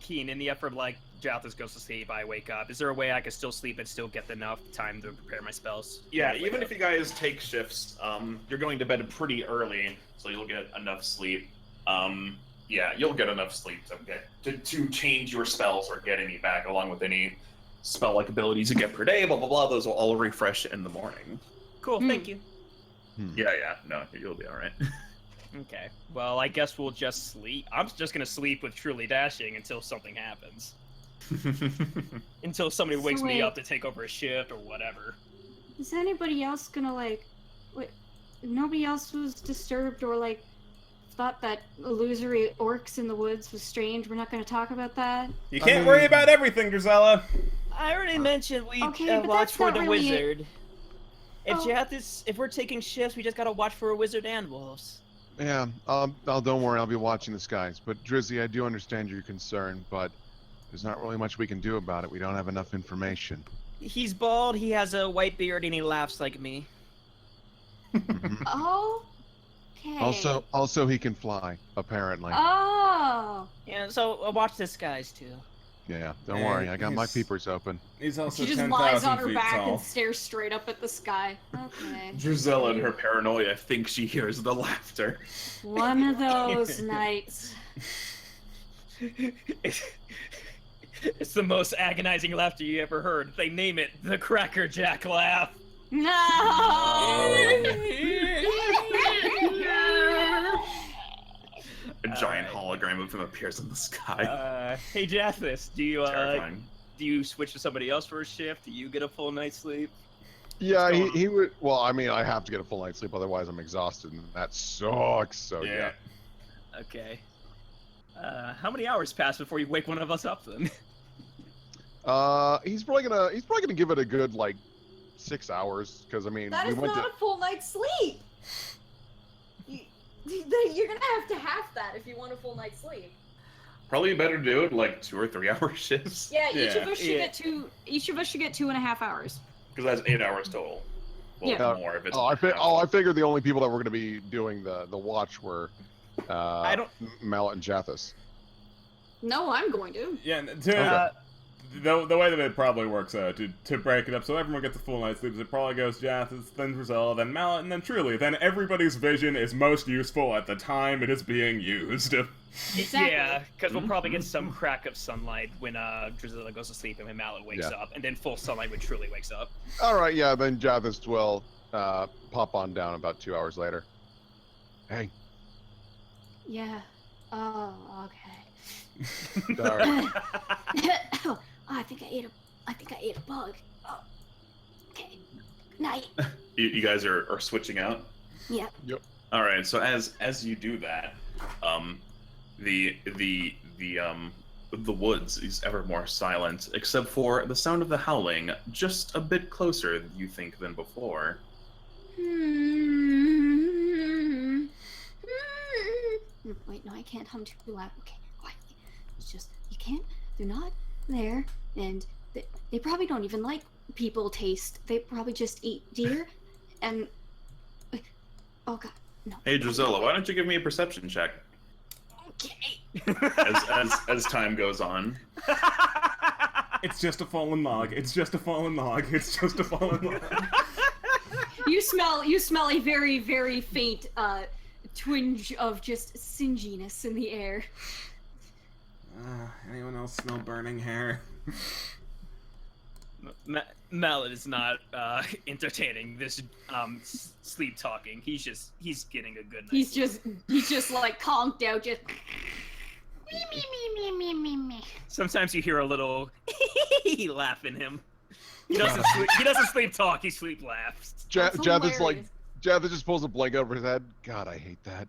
Keen, in the effort like Jathis goes to sleep, I wake up. Is there a way I can still sleep and still get enough time to prepare my spells? Yeah, even if you guys take shifts, you're going to bed pretty early, so you'll get enough sleep. Yeah, you'll get enough sleep to change your spells or get any back, along with any spell-like abilities you get per day. Blah blah blah. Those will all refresh in the morning. Cool, thank you. Yeah, no, you'll be all right. Okay, well, I guess we'll just sleep. I'm just gonna sleep with Truly Dashing until something happens. Until somebody wakes me up to take over a shift or whatever. Is anybody else gonna wait? Nobody else was disturbed or thought that illusory orcs in the woods was strange? We're not gonna talk about that. You can't worry about everything, Drizella. I already mentioned we but watch that's for not the really wizard. Oh. If we're taking shifts, we just gotta watch for a wizard and wolves. Yeah, don't worry, I'll be watching the skies. But Drizzy, I do understand your concern, but there's not really much we can do about it. We don't have enough information. He's bald, he has a white beard, and he laughs like me. Oh. Okay. Also, he can fly, apparently. Oh. Yeah, so watch the skies too. Yeah, don't worry, I got my he's- peepers open. He's also She just 10,000 lies on her feet back tall. and stares straight up at the sky. Okay. Drizella and her paranoia thinks she hears the laughter. One of those nights. It's the most agonizing laughter you ever heard. They name it the Cracker Jack laugh. No. A giant hologram of him appears in the sky. Hey Jathis, Terrifying. do you switch to somebody else for a shift? Do you get a full night's sleep? Yeah, What's going he would. Well, I mean, I have to get a full night's sleep, otherwise I'm exhausted, and that sucks. So yeah. Okay. How many hours pass before you wake one of us up then? He's probably gonna give it a good 6 hours, because I mean That we is went not to. a full night's sleep. You're gonna have to half that if you want a full night's sleep. Probably better to do it like 2 or 3 hour shifts. Yeah, each Yeah. of us should get two. Each of us should get 2.5 hours. Because that's 8 hours total. Well, Yeah. more if it's. I figured the only people that were gonna be doing the watch were I don't. Mallet and Jathis. No, I'm going to. Yeah, Okay. the way that it probably works to break it up so everyone gets a full night's sleep is it probably goes Jathis, then Drizella, then Mallet, and then Truly. Then everybody's vision is most useful at the time it is being used. Exactly. Yeah, because we'll probably get some crack of sunlight when Drizella goes to sleep and when Mallet wakes Yeah. up, and then full sunlight when Truly wakes up. All right, yeah. Then Jathis will pop on down about 2 hours later. Hey. Yeah. Oh. Okay. All right. Oh, I think I ate a bug. Oh. Okay. Night. You guys are switching out. Yeah. All right. So as you do that, the woods is ever more silent, except for the sound of the howling, just a bit closer, you think, than before. Wait, no, I can't hum too loud. Okay, quietly. It's just, you can't, they're not there, and they probably don't even like people taste. They probably just eat deer, and, oh god, no. Hey, Drizella, why don't you give me a perception check? Okay. As time goes on. It's just a fallen log. It's just a fallen log. It's just a fallen log. You smell a very, very faint twinge of just singiness in the air. Anyone else smell burning hair? Mallet is not entertaining this sleep talking. He's getting a good night. He's just like conked out, just. Sometimes you hear a little laugh in him. He doesn't sleep talk. He sleep laughs. That's Jeff is like, hilarious. Jeff just pulls a blanket over his head. God, I hate that.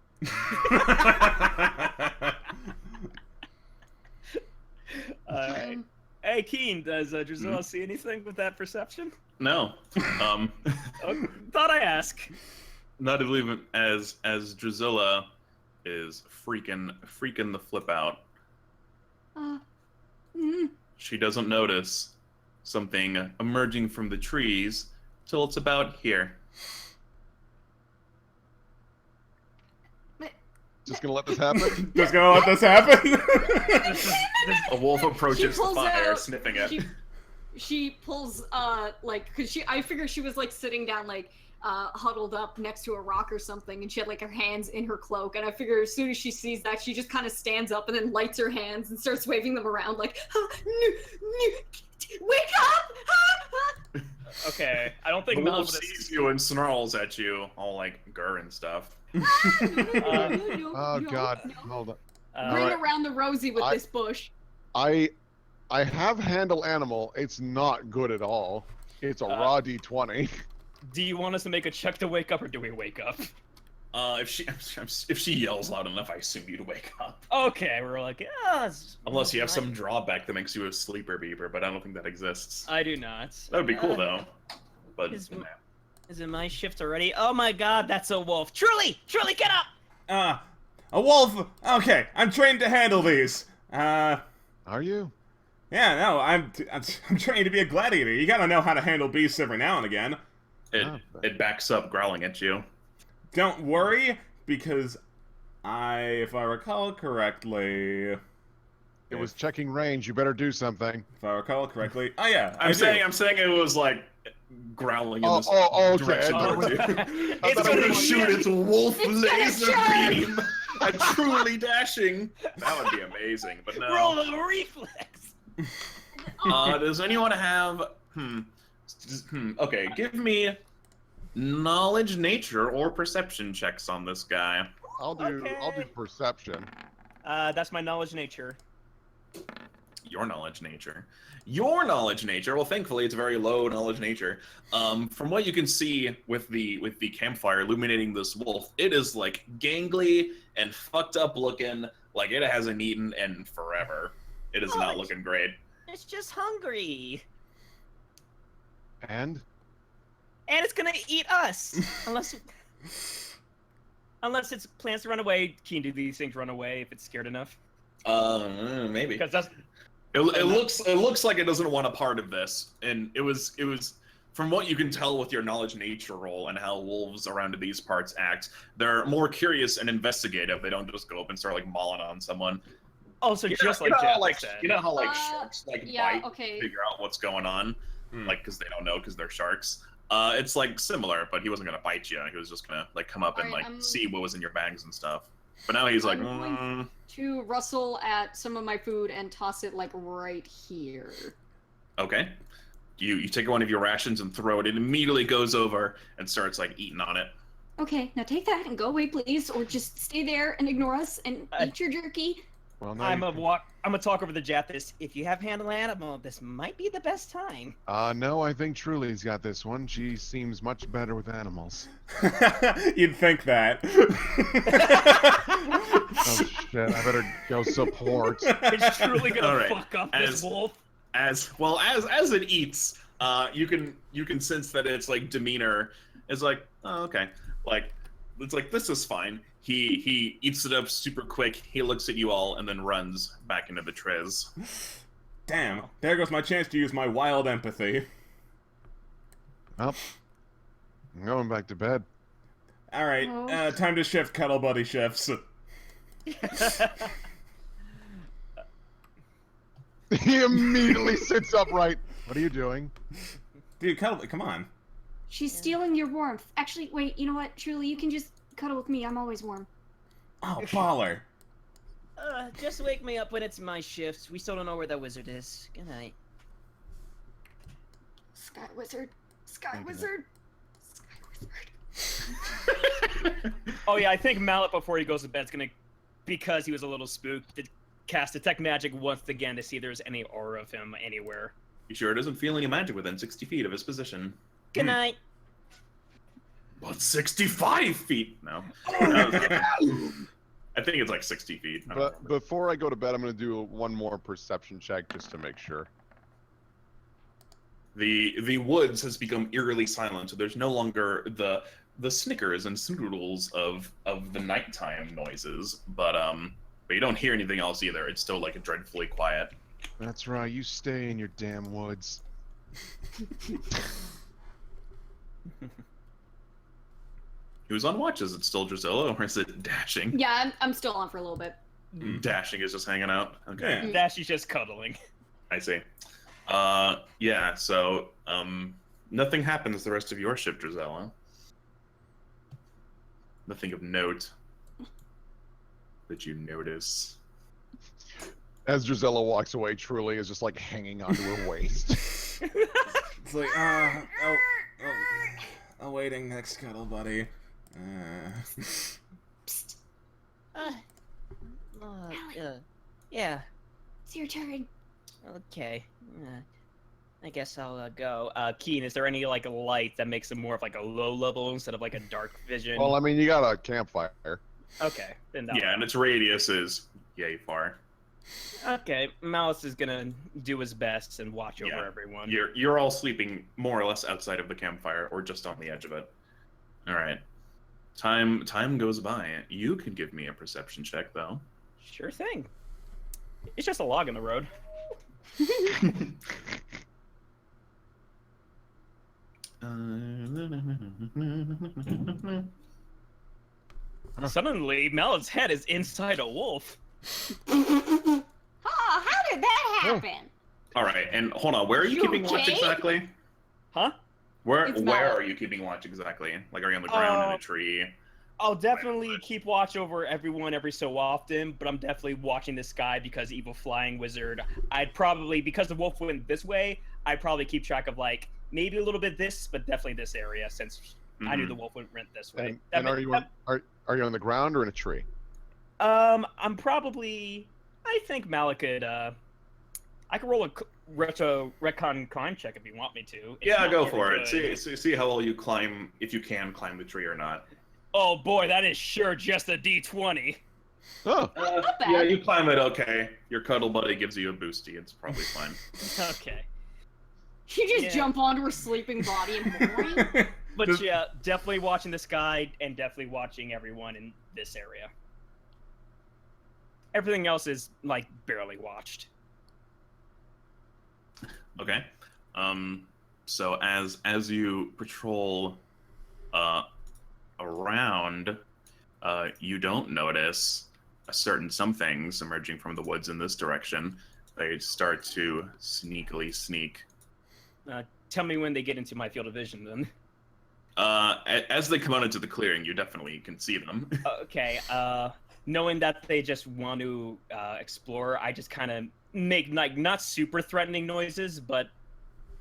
Alright. Hey, Keen, does Drusilla see anything with that perception? No. Oh, thought I ask. Not even as Drusilla is freaking the flip out. She doesn't notice something emerging from the trees till it's about here. Just gonna let this happen? Just gonna let this happen? A wolf approaches the pulls fire, out- sniffing it. She pulls like, cause I figured she was like sitting down like huddled up next to a rock or something, and she had like her hands in her cloak, and I figure as soon as she sees that, she just kind of stands up and then lights her hands and starts waving them around like, wake up! Okay, I don't think The Mallet wolf sees you and snarls at you, all like grr and stuff. Oh God, hold on. Bring Alright. around the rosy with this bush. I have handle animal. It's not good at all. It's a raw d20. Do you want us to make a check to wake up, or do we wake up? If she yells loud enough, I assume you'd wake up. Okay, we're like, yeah. Unless you have some drawback that makes you a sleeper beaver, but I don't think that exists. I do not. That would be cool though. But Is it my shift already? Oh my God, that's a wolf. Truly, get up! A wolf! Okay, I'm trained to handle these. Are you? Yeah, no, I'm trained to be a gladiator. You gotta know how to handle beasts every now and again. It backs up, growling at you. Don't worry, because if I recall correctly... It was checking range. You better do something. If I recall correctly... Oh yeah, I'm saying it was like growling in this okay. direction towards you. I thought I would shoot its wolf laser beam. I'm truly dashing. That would be amazing, but no. Roll a reflex. Does anyone have? Okay, give me knowledge, nature, or perception checks on this guy. I'll do perception. That's my knowledge nature. Your knowledge nature. Your knowledge nature. Well, thankfully, it's very low knowledge nature. From what you can see with the campfire illuminating this wolf, it is like gangly and fucked up looking. Like it hasn't eaten in forever. It is not looking great. It's just hungry. And And it's gonna eat us! Unless it plans to run away. Keen, do these things run away if it's scared enough? Maybe. Because that's... It looks like it doesn't want a part of this, and it was from what you can tell with your knowledge nature roll and how wolves around these parts act, they're more curious and investigative. They don't just go up and start like mauling on someone. Oh, so You just know, like Jeff like said. you know how like sharks like yeah, bite, okay. figure out what's going on, like because they don't know because they're sharks. It's like similar, but he wasn't gonna bite you. He was just gonna like come up and Alright, like see what was in your bags and stuff. But now he's like, I'm going to rustle at some of my food and toss it like right here. okay. You take one of your rations and throw it. It immediately goes over and starts like eating on it. Okay, now take that and go away, please, or just stay there and ignore us and eat your jerky. well, now I'm gonna talk over the Jathis. If you have handle animal, this might be the best time. no, I think Truly's got this one. She seems much better with animals. You'd think that. Oh shit! I better go support. It's truly gonna All right. fuck up this wolf. As it eats, you can sense that its like demeanor is like, oh, okay, like it's like this is fine. He eats it up super quick. He looks at you all and then runs back into the Triz. Damn, there goes my chance to use my wild empathy. Well, I'm going back to bed. Alright, Oh. time to shift Cuddle Buddy shifts. He immediately sits upright. What are you doing? Dude, Cuddle, come on. She's stealing your warmth. Actually, wait, you know what? Truly, you can just cuddle with me. I'm always warm. Oh, baller. Just wake me up when it's my shift. We still don't know where that wizard is. Good night. Sky Wizard. Sky Wizard. Sky Wizard. Oh yeah, I think Mallet before he goes to bed is gonna, because he was a little spooked, to cast Detect Magic once again to see if there's any aura of him anywhere. You sure doesn't feel any magic within 60 feet of his position? Good night. What, 65 feet? No. I think it's like 60 feet. I don't But remember. before I go to bed, I'm going to do one more perception check just to make sure. The woods has become eerily silent, so there's no longer the snickers and snoodles of the nighttime noises, but you don't hear anything else either. It's still like dreadfully quiet. That's right. You stay in your damn woods. Who's on watch? Is it still Drusilla, or is it Dashing? Yeah, I'm still on for a little bit. Dashing is just hanging out. Okay, Yeah. Dashy's just cuddling. I see. Yeah. So, nothing happens the rest of your shift, Drusilla. Nothing of note that you notice. As Drusilla walks away, Truly is just like hanging onto her waist. It's like, awaiting next cuddle, buddy. Yeah. It's your turn. Okay. I guess I'll go. Keen, is there any like light that makes it more of like a low level instead of like a dark vision? Well, I mean, you got a campfire. Okay, then that Yeah, and its radius is yay far. Okay, Malice is gonna do his best and watch over Yeah. everyone. You're all sleeping more or less outside of the campfire, or just on the edge of it. All right. Time goes by. You can give me a perception check, though. Sure thing. It's just a log in the road. Suddenly, Malice's head is inside a wolf. Oh, how did that happen? All right, and hold on. Where are you You keeping watch okay? exactly? Huh? Where It's where not. are you keeping watch exactly? Like, are you on the ground in a tree? I'll definitely keep watch over everyone every so often, but I'm definitely watching this guy because evil flying wizard. I'd probably, because the wolf went this way, I'd probably keep track of like maybe a little bit this, but definitely this area since I knew the wolf went this way. And are you on the ground or in a tree? I'm probably. I think Malik could. I could roll a retcon climb check if you want me to. It's Yeah, not go very for it. good. See how well you climb, if you can climb the tree or not. Oh boy, that is sure just a D20. Oh, Not bad. Yeah, you climb it okay. Your cuddle buddy gives you a boosty. It's probably fine. Okay. You just Yeah. jump onto her sleeping body and boing. But Just- yeah, definitely watching this guy and definitely watching everyone in this area. Everything else is like barely watched. Okay. So as you patrol around, you don't notice a certain somethings emerging from the woods in this direction. They start to sneakily sneak. Tell me when they get into my field of vision, then. As they come out into the clearing, you definitely can see them. Okay. Knowing that they just want to explore, I just kind of make like not super threatening noises, but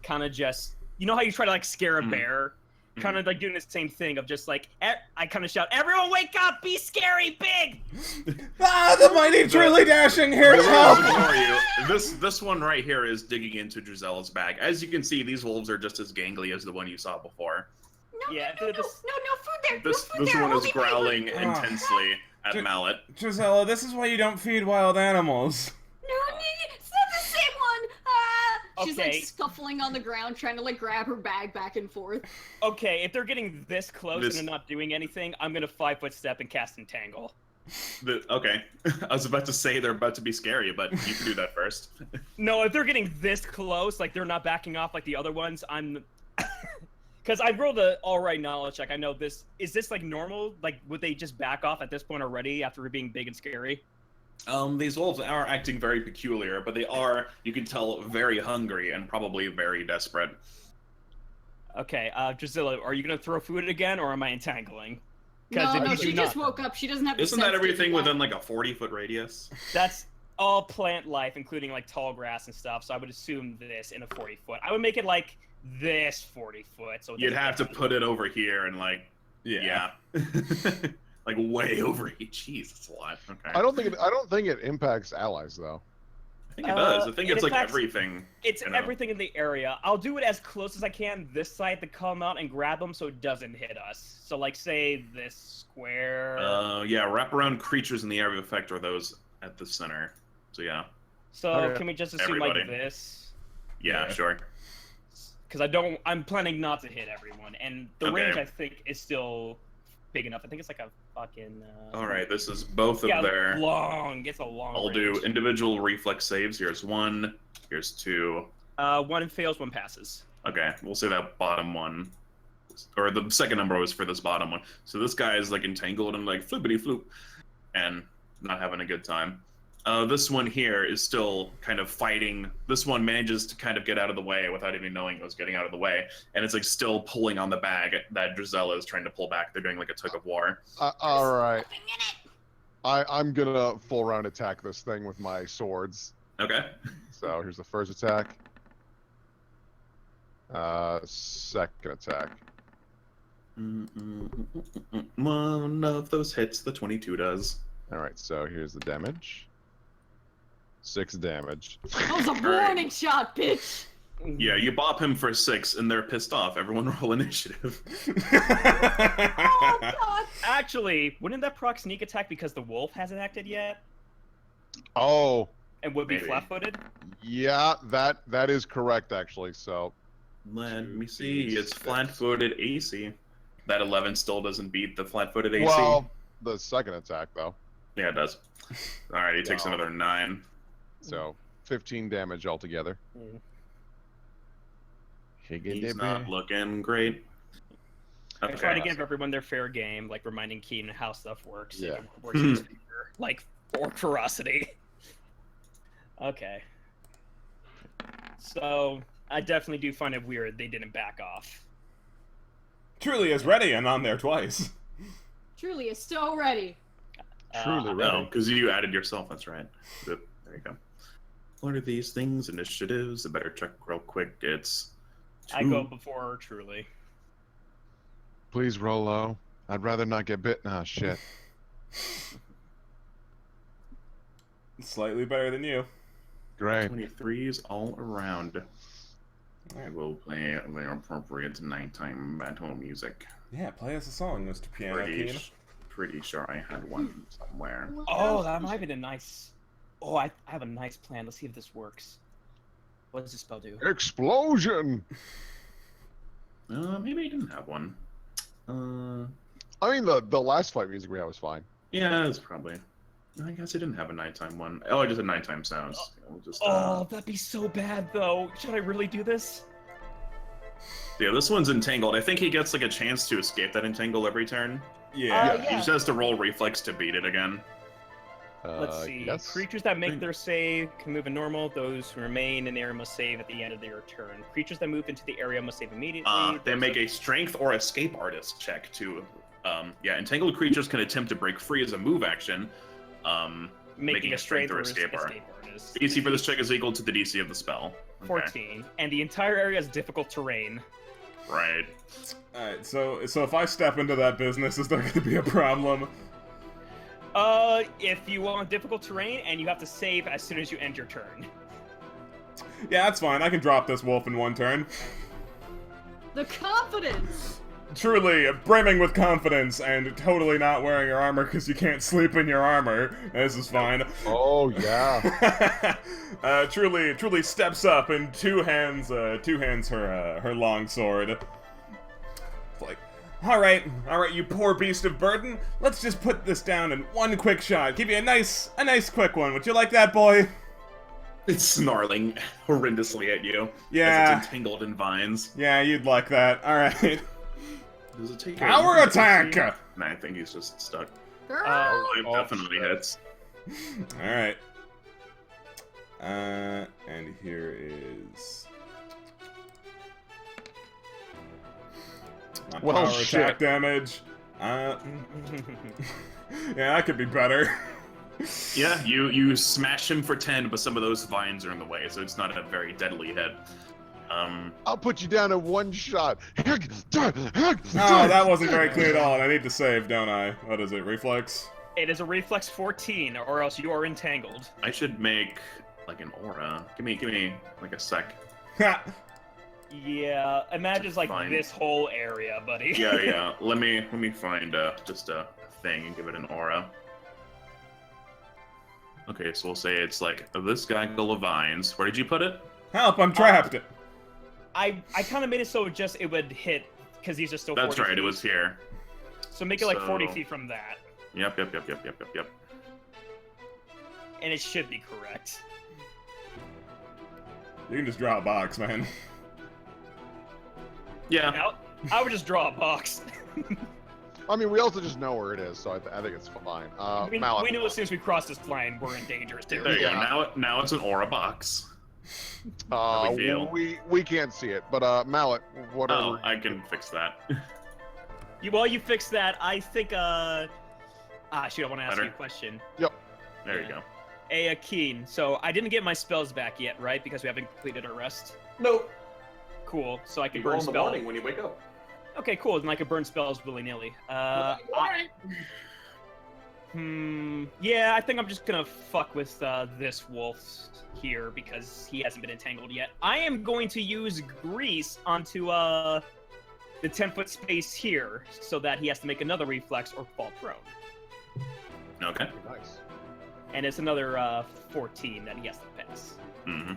kind of just, you know how you try to like scare a bear, kind of like doing the same thing of just like I kind of shout, "Everyone wake up! Be scary, big!" The mighty truly dashing here The to wolves help! ignore you. This one right here is digging into Drusella's bag. As you can see, these wolves are just as gangly as the one you saw before. No, Yeah, no, no, no, this- no food there. This no food there. one is Only paper. growling intensely at Dr- Mallet. Drusilla, this is why you don't feed wild animals. No, it's not the same one. She's like Okay. scuffling on the ground, trying to like grab her bag back and forth. Okay, if they're getting this close This- and they're not doing anything, I'm gonna 5-foot step and cast Entangle. Okay, I was about to say they're about to be scary, but you can do that first. No, if they're getting this close, like they're not backing off like the other ones, I'm. Because I rolled a all right knowledge check. I know this. Is this like normal? Like, would they just back off at this point already after being big and scary? These wolves are acting very peculiar, but they are, you can tell, very hungry and probably very desperate. Okay, Drusilla, are you gonna throw food again, or am I entangling? No, if no, you she do just not- woke up. She doesn't have. the Isn't that sense to do everything that. within like a 40-foot radius? That's all plant life, including like tall grass and stuff. So I would assume this in a 40-foot. I would make it like this 40-foot. So it You'd doesn't have get to put it over here and like, yeah. Like way over here. Jeez, that's a lot. Okay. I don't think it impacts allies though. I think it does. I think it it's like affects- everything. It's you know. everything in the area. I'll do it as close as I can this side to come out and grab them so it doesn't hit us. So like say this square. Yeah, wrap around creatures in the area of effect are those at the center. So yeah. So Okay. can we just assume Everybody. like this? Yeah, sure. Because I'm planning not to hit everyone, and the Okay. range I think is still big enough. I think it's like a fucking. Alright, this is both of Yeah, their. long. It's a long. I'll range. do individual reflex saves. Here's 1. Here's 2. One fails, one passes. Okay, we'll say that bottom one. Or the second number was for this bottom one. So this guy is like entangled and like flippity floop. And not having a good time. This one here is still kind of fighting. This one manages to kind of get out of the way without even knowing it was getting out of the way. And it's like still pulling on the bag that Drusilla is trying to pull back. They're doing like a tug of war. All right. I'm gonna full round attack this thing with my swords. Okay. So here's the first attack. Second attack. One of those hits, the 22 does. All right. So here's the damage. 6 damage. That was a warning shot, bitch. Yeah, you bop him for 6 and they're pissed off. Everyone roll initiative. Oh god. Actually, wouldn't that proc sneak attack because the wolf hasn't acted yet Oh, and would be Maybe. flat-footed? yeah. That is correct actually. So Let me see. It's flat-footed AC. That 11 still doesn't beat the flat-footed AC. well, the second attack though. Yeah, it does. All right, he takes Wow. another 9. So 15 damage altogether. Mm. He's not looking great. I try to Okay. give everyone their fair game, like reminding Keenan how stuff works. Yeah. It works in his favor, like for ferocity. Okay. So I definitely do find it weird they didn't back off. Truly is ready and on there twice. Truly is so ready. Truly ready. No, because you added yourself. That's right. Good. There you go. What are these things? Initiatives. I better check real quick. It's 2. I go before Truly. Please roll low. I'd rather not get bit. Ah, shit. Slightly better than you. Great. 23s all around. I will play the appropriate nighttime battle music. Yeah, play us a song, Mr. Piano Keen. Pretty sure I had one somewhere. Oh, that might be the nice. Oh, I have a nice plan. Let's see if this works. What does this spell do? Explosion! Maybe I didn't have one. I mean, the last fight music we had was fine. Yeah, it's probably. I guess I didn't have a nighttime one. Oh, I just had nighttime sounds. We'll just, Oh, that'd be so bad, though. Should I really do this? Yeah, this one's entangled. I think he gets like a chance to escape that entangle every turn. Yeah. He just has to roll reflex to beat it again. Let's see. Yes. Creatures that make their save can move in normal. Those who remain in the area must save at the end of their turn. Creatures that move into the area must save immediately. They Those make that- a strength or escape artist check to. Entangled creatures can attempt to break free as a move action. Making a strength or escape artist. DC for this check is equal to the DC of the spell. Okay. 14. And the entire area is difficult terrain. Right. Alright, so if I step into that business, is there going to be a problem? If you want difficult terrain and you have to save as soon as you end your turn. Yeah, that's fine. I can drop this wolf in one turn. The confidence. Truly brimming with confidence and totally not wearing your armor because you can't sleep in your armor. This is fine. Oh, yeah. Truly steps up and two hands her long sword. It's like, all right, you poor beast of burden. Let's just put this down in one quick shot. Give you a nice quick one. Would you like that, boy? It's snarling horrendously at you. Yeah. As it's entangled in vines. Yeah, you'd like that. All right. Does it take Power attack! Nah, I think he's just stuck. Girl. It Oh, definitely shit. hits. All right. And here is Well, power shit. attack damage. Yeah, that could be better. Yeah, you smash him for 10, but some of those vines are in the way, so it's not a very deadly hit. I'll put you down in one shot. Oh, that wasn't very clear at all, and I need to save, don't I? What is it, reflex? It is a reflex 14, or else you are entangled. I should make like an aura. Give me like a sec. Yeah, imagine like Fine. this whole area, buddy. Yeah. Let me find just a thing and give it an aura. Okay, so we'll say it's like this gaggle of vines. Where did you put it? Help, I'm trapped! I kind of made it so it would hit, because these are still 40 That's right, feet. it was here. So make it like 40 So- feet from that, Yep. and it should be correct. You can just draw a box, man. Yeah. Now, I would just draw a box. I mean, we also just know where it is, so I think it's fine. we Mallet. knew as soon as we crossed this line, we're in danger too. There you Yeah. go. Now it's an aura box. No big deal. We can't see it, but Mallet, what Oh, are I can fix that. While you fix that, I think shoot, I want to ask Better. you a question. There you go. Hey, Keen, so I didn't get my spells back yet, right? Because we haven't completed our rest. Nope. Cool. So I can You go burn in the spells. morning when you wake up. Okay, cool. Then I can burn spells willy-nilly. Yeah, I think I'm just gonna fuck with this wolf here because he hasn't been entangled yet. I am going to use grease onto the 10-foot space here so that he has to make another reflex or fall prone. Okay. nice? And it's another 14 that he has to pass. Mm-hmm.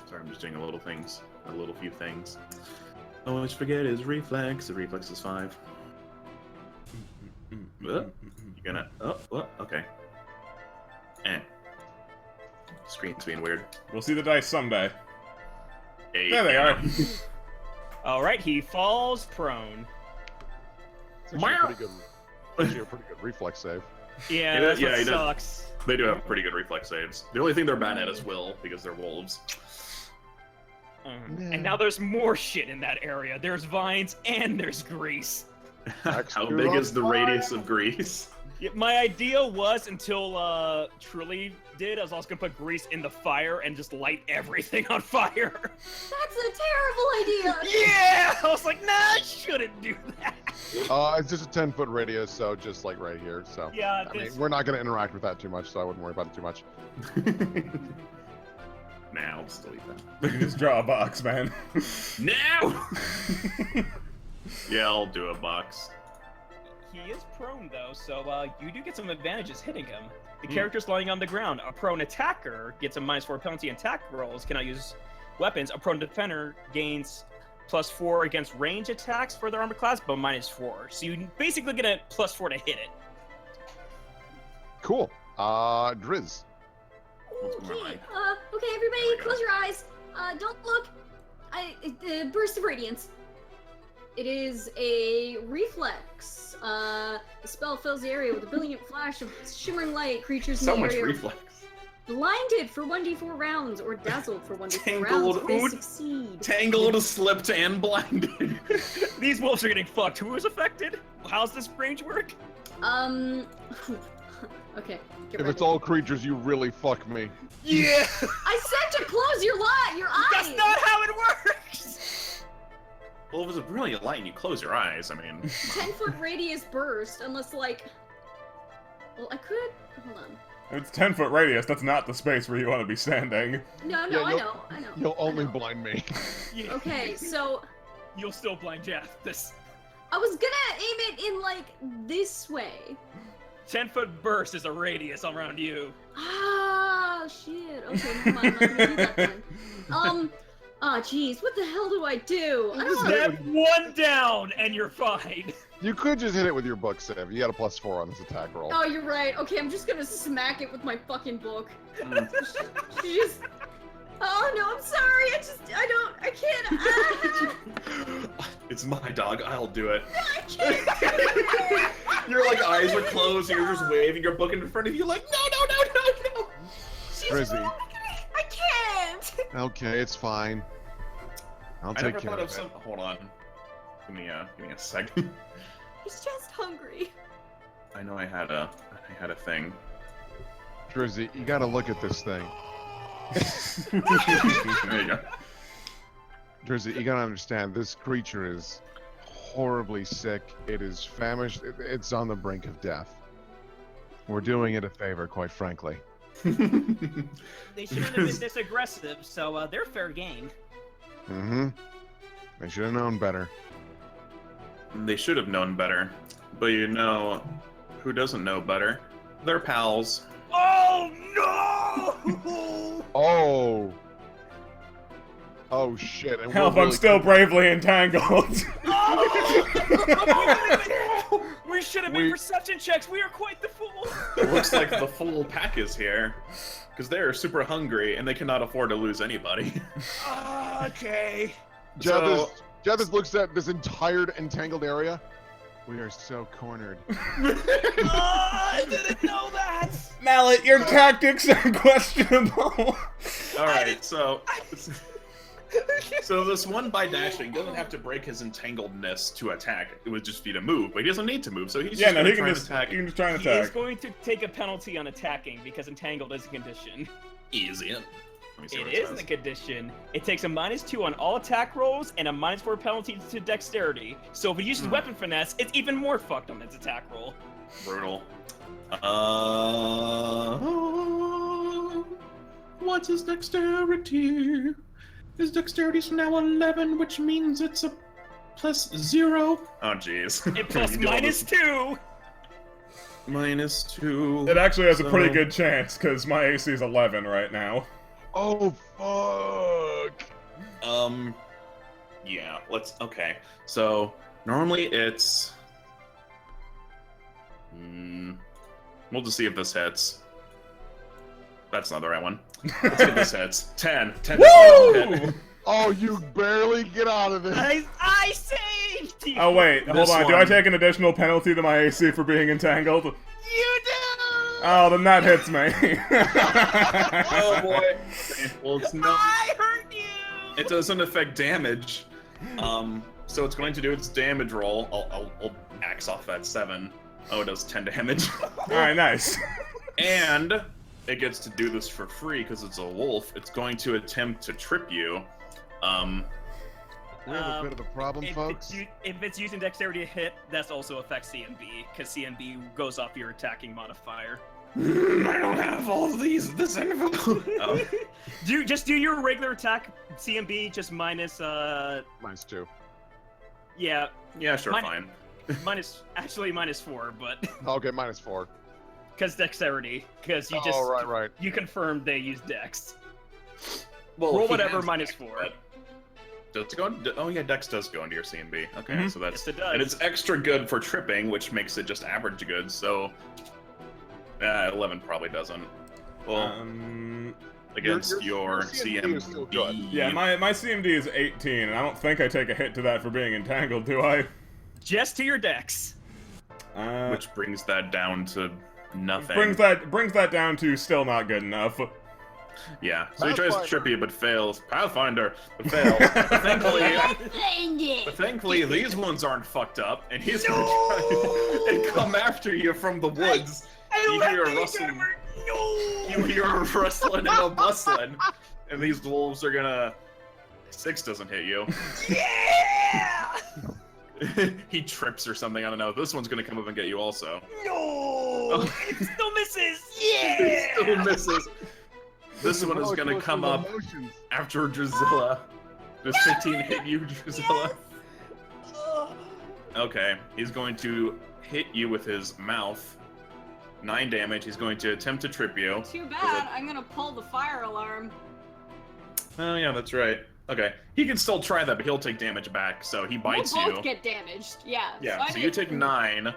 Sorry, I'm just doing a little few things. I always forget his reflex. The reflex is 5. You gonna? Oh, okay. Screen's being weird. We'll see the dice someday. 8. There they are. All right, he falls prone. It's actually a pretty good reflex save. Yeah, It that's is- what he does. sucks. They do have pretty good reflex saves. The only thing they're bad at is will, because they're wolves. And now there's more shit in that area. There's vines and there's grease. How big is the radius of grease? Yeah, my idea was until Truly did, I was also gonna put grease in the fire and just light everything on fire. That's a terrible idea. Yeah, I was like, nah, I shouldn't do that. It's just a 10-foot radius, so just like right here. So Yeah, I mean, this- we're not going to interact with that too much, so I wouldn't worry about it too much. Nah, I'll still eat that. You can just draw a box, man. Now! Yeah, I'll do a box. He is prone though, so you do get some advantages hitting him. The character's lying on the ground. A prone attacker gets a -4 penalty in attack rolls, cannot use weapons. A prone defender gains +4 against range attacks for their armor class, but -4. So you basically get a +4 to hit it. Cool. Driz. Okay, okay, everybody, close your eyes. Don't look. Burst of radiance. It is a reflex. The spell fills the area with a brilliant flash of shimmering light. Creatures So in the much area reflex. blinded for 1d4 rounds or dazzled for 1d4 Tangled. rounds. They Who- succeed. Tangled, slipped, and blinded. These wolves are getting fucked. Who is affected? How's this range work? Okay. If Get it's ready. all creatures, you really fuck me. Yeah, I said to close your eyes. that's not how it works. Well, if it's a brilliant light and you close your eyes, I mean... 10-foot radius burst, unless like. Well, I could. Hold on. If it's 10-foot radius, that's not the space where you want to be standing. No, Yeah, I you'll- know. You'll I only know. blind me. Yeah. Okay, so You'll still blind Jeff. This I was gonna aim it in like this way. 10-foot burst is a radius around you. Ah, shit. Okay, never mind. I'm not gonna do that then. Jeez, what the hell do I do? I don't wanna... Step 1 down and you're fine. You could just hit it with your book, Civ. You got a +4 on this attack roll. Oh, you're right. Okay, I'm just gonna smack it with my fucking book. Just. Oh no, I'm sorry. I can't. It's my dog, I'll do it. I can't. Your like eyes are closed and you're just waving your book in front of you like, no. She's Drizzy. wrong. I can't. Okay, it's fine. I'll I take never care thought of of it. some. Hold on. Give me a second. He's just hungry. I know I had a thing. Drizzy, you gotta look at this thing. There you go. Drizzy, you gotta understand, this creature is horribly sick. It is famished. It's on the brink of death. We're doing it a favor, quite frankly. They shouldn't have been this aggressive, so they're fair game. Mm-hmm. They should have known better. They should have known better. But you know, who doesn't know better? They're pals. Oh no! Oh! Oh shit. And Help, we're I'm really- still bravely entangled. Oh! We should have made perception checks. We are quite the fool. It looks like the full pack is here. Because they're super hungry and they cannot afford to lose anybody. Okay. So- Jethis looks at this entire entangled area. We are so cornered. I didn't know that. Mallet, your tactics are questionable. Alright, so this one by dashing doesn't have to break his entangledness to attack. It would just be to move, but he doesn't need to move, so he's Yeah, just no, gonna he try can and just attack. try and He is attack. going to take a penalty on attacking because entangled is a condition. Easy. Let me see It what is says. a condition. It takes a -2 on all attack rolls and a -4 penalty to dexterity. So if it uses weapon finesse, it's even more fucked on its attack roll. Brutal. What's his dexterity? His dexterity's now 11, which means it's a +0. Oh, jeez. It plus You do all this- -2. -2. It actually has a pretty So- good chance, because my AC is 11 right now. Oh, fuck! Yeah, okay. So, normally it's... we'll just see if this hits. That's not the right one. Let's see if this hits. 10. 10 doesn't hit. Oh, you barely get out of it. I saved you. Oh wait, hold This on. Do I one. take an additional penalty to my AC for being entangled? You do. Oh, then that hits me. Oh boy. Okay, well, it's not... I hurt you. It doesn't affect damage. So it's going to do its damage roll. I'll axe off that 7. Oh, it does 10 damage. Alright, nice. And it gets to do this for free because it's a wolf. It's going to attempt to trip you. We have a bit of a problem, folks. If it's using dexterity to hit, that's also affects CMB, because CMB goes off your attacking modifier. I don't have all this info. Oh. Just do your regular attack CMB, just minus -2. yeah, Yeah, sure, Mine- fine. actually -4, but Okay, -4. because dexterity, because you just Oh, right. you confirmed they use dex. Well, Roll he whatever has minus dex, 4. but- Does it go? Oh yeah, Dex does go into your CMB. Okay, so that's Yes, it does. and it's extra good for tripping, which makes it just average good. So 11 probably doesn't. Well, against your CMB is still good. CMB. Yeah, my CMD is 18, and I don't think I take a hit to that for being entangled, do I? Just to your dex. Which brings that down to nothing. brings that down to still not good enough. Yeah, so he tries to trip you but fails. Pathfinder, but fails. but thankfully, these ones aren't fucked up, and he's gonna try and come after you from the woods. You hear a rustling. No! You hear a rustling and a bustling, and these wolves are gonna. 6 doesn't hit you. Yeah! He trips or something. I don't know. This one's gonna come up and get you also. No! It still misses! It Yeah! still misses. This one is Roller gonna coaster come of up emotions. after Drusilla. Does 15 hit you, Drusilla? Okay, he's going to hit you with his mouth. 9 damage. He's going to attempt to trip you. Too bad. I'm gonna pull the fire alarm. Oh yeah, that's right. Okay, he can still try that, but he'll take damage back. So he bites We'll you. both get damaged. Yeah. Yeah. So you take 9.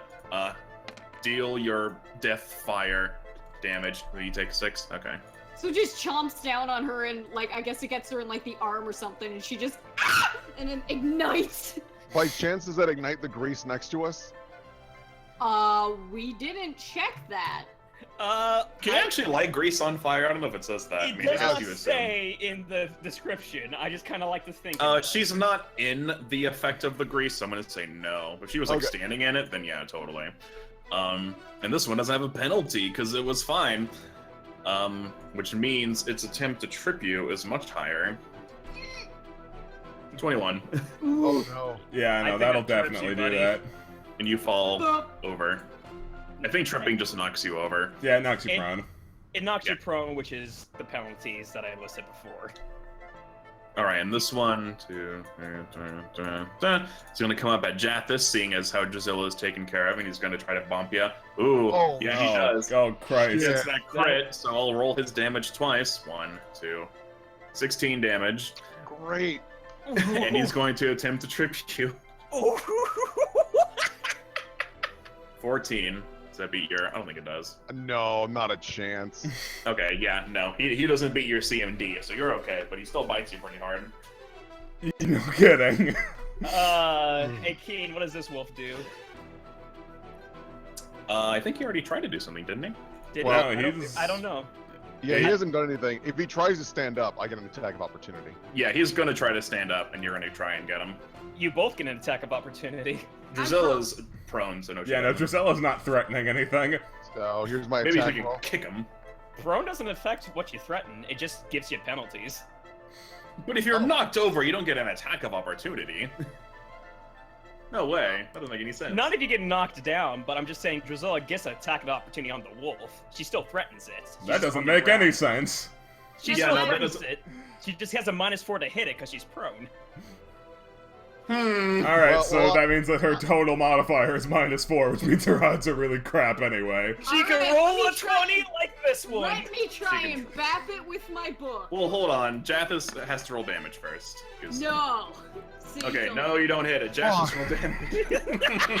Deal your death fire damage. You take 6. Okay. So just chomps down on her and like I guess it gets her in like the arm or something, and she just and then ignites. By chance, does that ignite the grease next to us? We didn't check that. Can you actually light Grease on fire? I don't know if it says that. It Maybe does that's not you assume. say in the description. I just kind of like to think. She's not in the effect of the grease, so I'm gonna say no. If she was like Okay. standing in it, then yeah, totally. And this one doesn't have a penalty because it was fine. Which means its attempt to trip you is much higher. 21. Oh no. Yeah, I know, think that'll that trips definitely you, do buddy. that. And you fall Boop. over. I think tripping just knocks you over. Yeah, it knocks you It- prone. It knocks you Yeah. prone, which is the penalties that I listed before. Alright, and this one, two, it's gonna come up at Jathis, seeing as how Drusilla is taken care of, and he's gonna try to bump you. Ooh, Oh, yeah, he does. Oh, Christ. He gets that crit, so I'll roll his damage twice. 1, 2, 16 damage. Great. And he's going to attempt to trip you. 14. Does that beat your... I don't think it does. No, not a chance. Okay, yeah, no. He doesn't beat your CMD, so you're okay, but he still bites you pretty hard. No kidding. Hey Keen, what does this wolf do? I think he already tried to do something, didn't he? Did Well, I don't know. Yeah, he hasn't done anything. If he tries to stand up, I get an attack of opportunity. Yeah, he's gonna try to stand up, and you're gonna try and get him. You both get an attack of opportunity. Drusilla's prone, so no Yeah, no, chance. Drusilla's not threatening anything. So here's my Maybe if attack you roll. can kick him. Prone doesn't affect what you threaten. It just gives you penalties. But if you're knocked over, you don't get an attack of opportunity. No way. That doesn't make any sense. Not if you get knocked down, but I'm just saying Drusilla gets an attack of opportunity on the wolf. She still threatens it. She's That just doesn't on the make ground. any sense. She Yeah, still no, that threatens doesn't- it. She just has a -4 to hit it because she's prone. Alright, Well, so well, that means that her total modifier is -4, which means her odds are really crap anyway. She can Alright, roll let me a try 20 like this one. Let me try She can- and bap it with my book. Well, hold on. Jathis has to roll damage first. 'cause- No. See, Okay, so- no, you don't hit it. Jathis roll damage.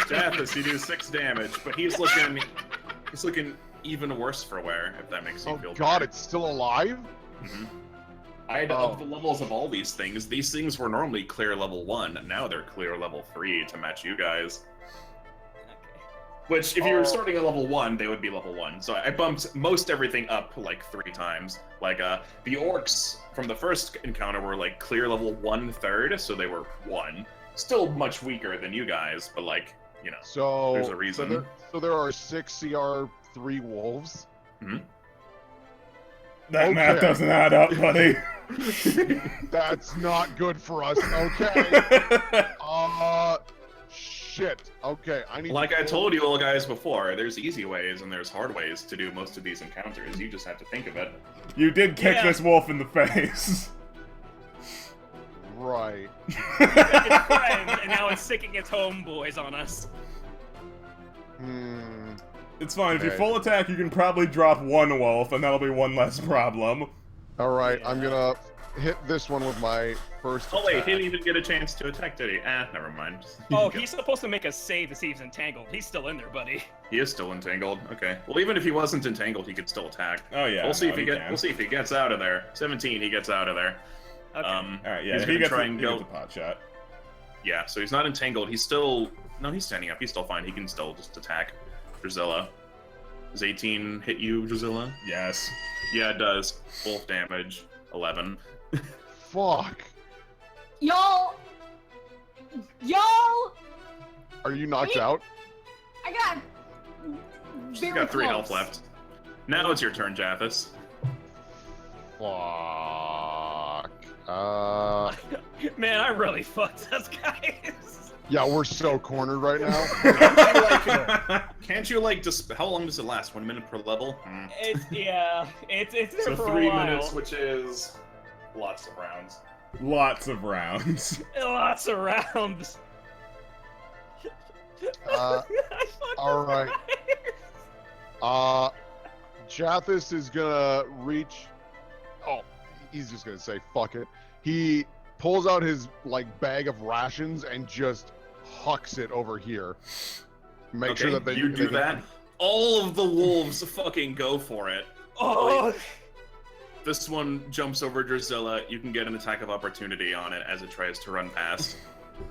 Jathis, you do 6 damage, but he's looking even worse for wear, if that makes you Oh feel god, better. it's still alive? Mhm. I had up the levels of all these things. These things were normally clear level 1. Now they're clear level 3 to match you guys. Which, if you were starting at level 1, they would be level 1. So I bumped most everything up like 3 times. Like, the orcs from the first encounter were like clear level 1/3, so they were 1. Still much weaker than you guys, but like, you know. So There's a reason. So there are 6 CR3 wolves. That math Okay. doesn't add up, buddy. That's not good for us. Okay. Shit. Okay, I need. Like to I told you all guys before, there's easy ways and there's hard ways to do most of these encounters. You just have to think of it. You did kick Yeah. this wolf in the face. Right. It's friends, and now it's sicking its homeboys on us. It's fine. If you Okay. full attack, you can probably drop one wolf, and that'll be one less problem. All right, I'm gonna hit this one with my first. Oh wait, attack. he didn't even get a chance to attack, did he? Never mind. Oh, Okay. he's supposed to make a save to see if he's entangled. He's still in there, buddy. He is still entangled. Okay. Well, even if he wasn't entangled, he could still attack. Oh yeah. we'll see no, if he can. We'll see if he gets out of there. 17, he gets out of there. Okay. All right. Yeah. he's He gonna gets try a, and he go. gets a pot shot. Yeah, so he's not entangled. He's still. No, he's standing up. He's still fine. He can still just attack Drusilla. Does 18 hit you, Drusilla? Yes. Yeah, it does. Wolf damage. 11. Fuck. Y'all! Are you knocked Wait. out? I got She's very got 3 close. health left. Now it's your turn, Jathis. Fuck. Man, I really fucked us, guys. Yeah, we're so cornered right now. Can't you like just? How long does it last? 1 minute per level? Hmm. It's there So for 3 a while. minutes, which is lots of rounds. Lots of rounds. Lots of rounds. Uh, I fucked all us, right. guys. Jathis is gonna reach. Oh, he's just gonna say fuck it. He pulls out his like bag of rations and just hucks it over here. Make Okay, sure that they you do that. All of the wolves fucking go for it. Oh, This one jumps over Drusilla. You can get an attack of opportunity on it as it tries to run past.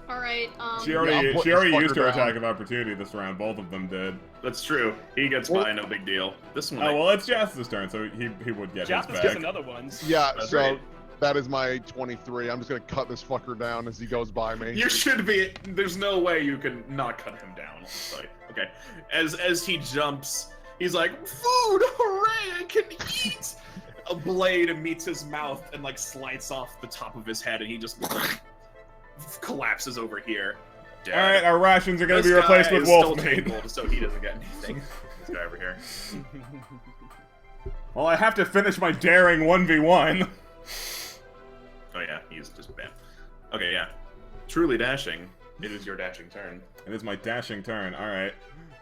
All right. She I'm already putting this used her fucker attack down. of opportunity this round. Both of them did. That's true. He gets by, no big deal. This one. Oh well, it's Jas's turn, so he would get Jath his gets back. another one. Yeah, That's so right. that is my 23. I'm just gonna cut this fucker down as he goes by me. You should be. There's no way you can not cut him down. Sorry. Okay. As he jumps, he's like, "Food! Hooray! I can eat!" A blade meets his mouth and like slides off the top of his head, and he just collapses over here. Dead. All right, our rations are gonna This be replaced guy with is still wolf meat. tangled, so he doesn't get anything. This guy over here. Well, I have to finish my daring 1v1. Oh yeah, he's just bad. Okay, yeah. Truly dashing. It is your dashing turn. It is my dashing turn. All right.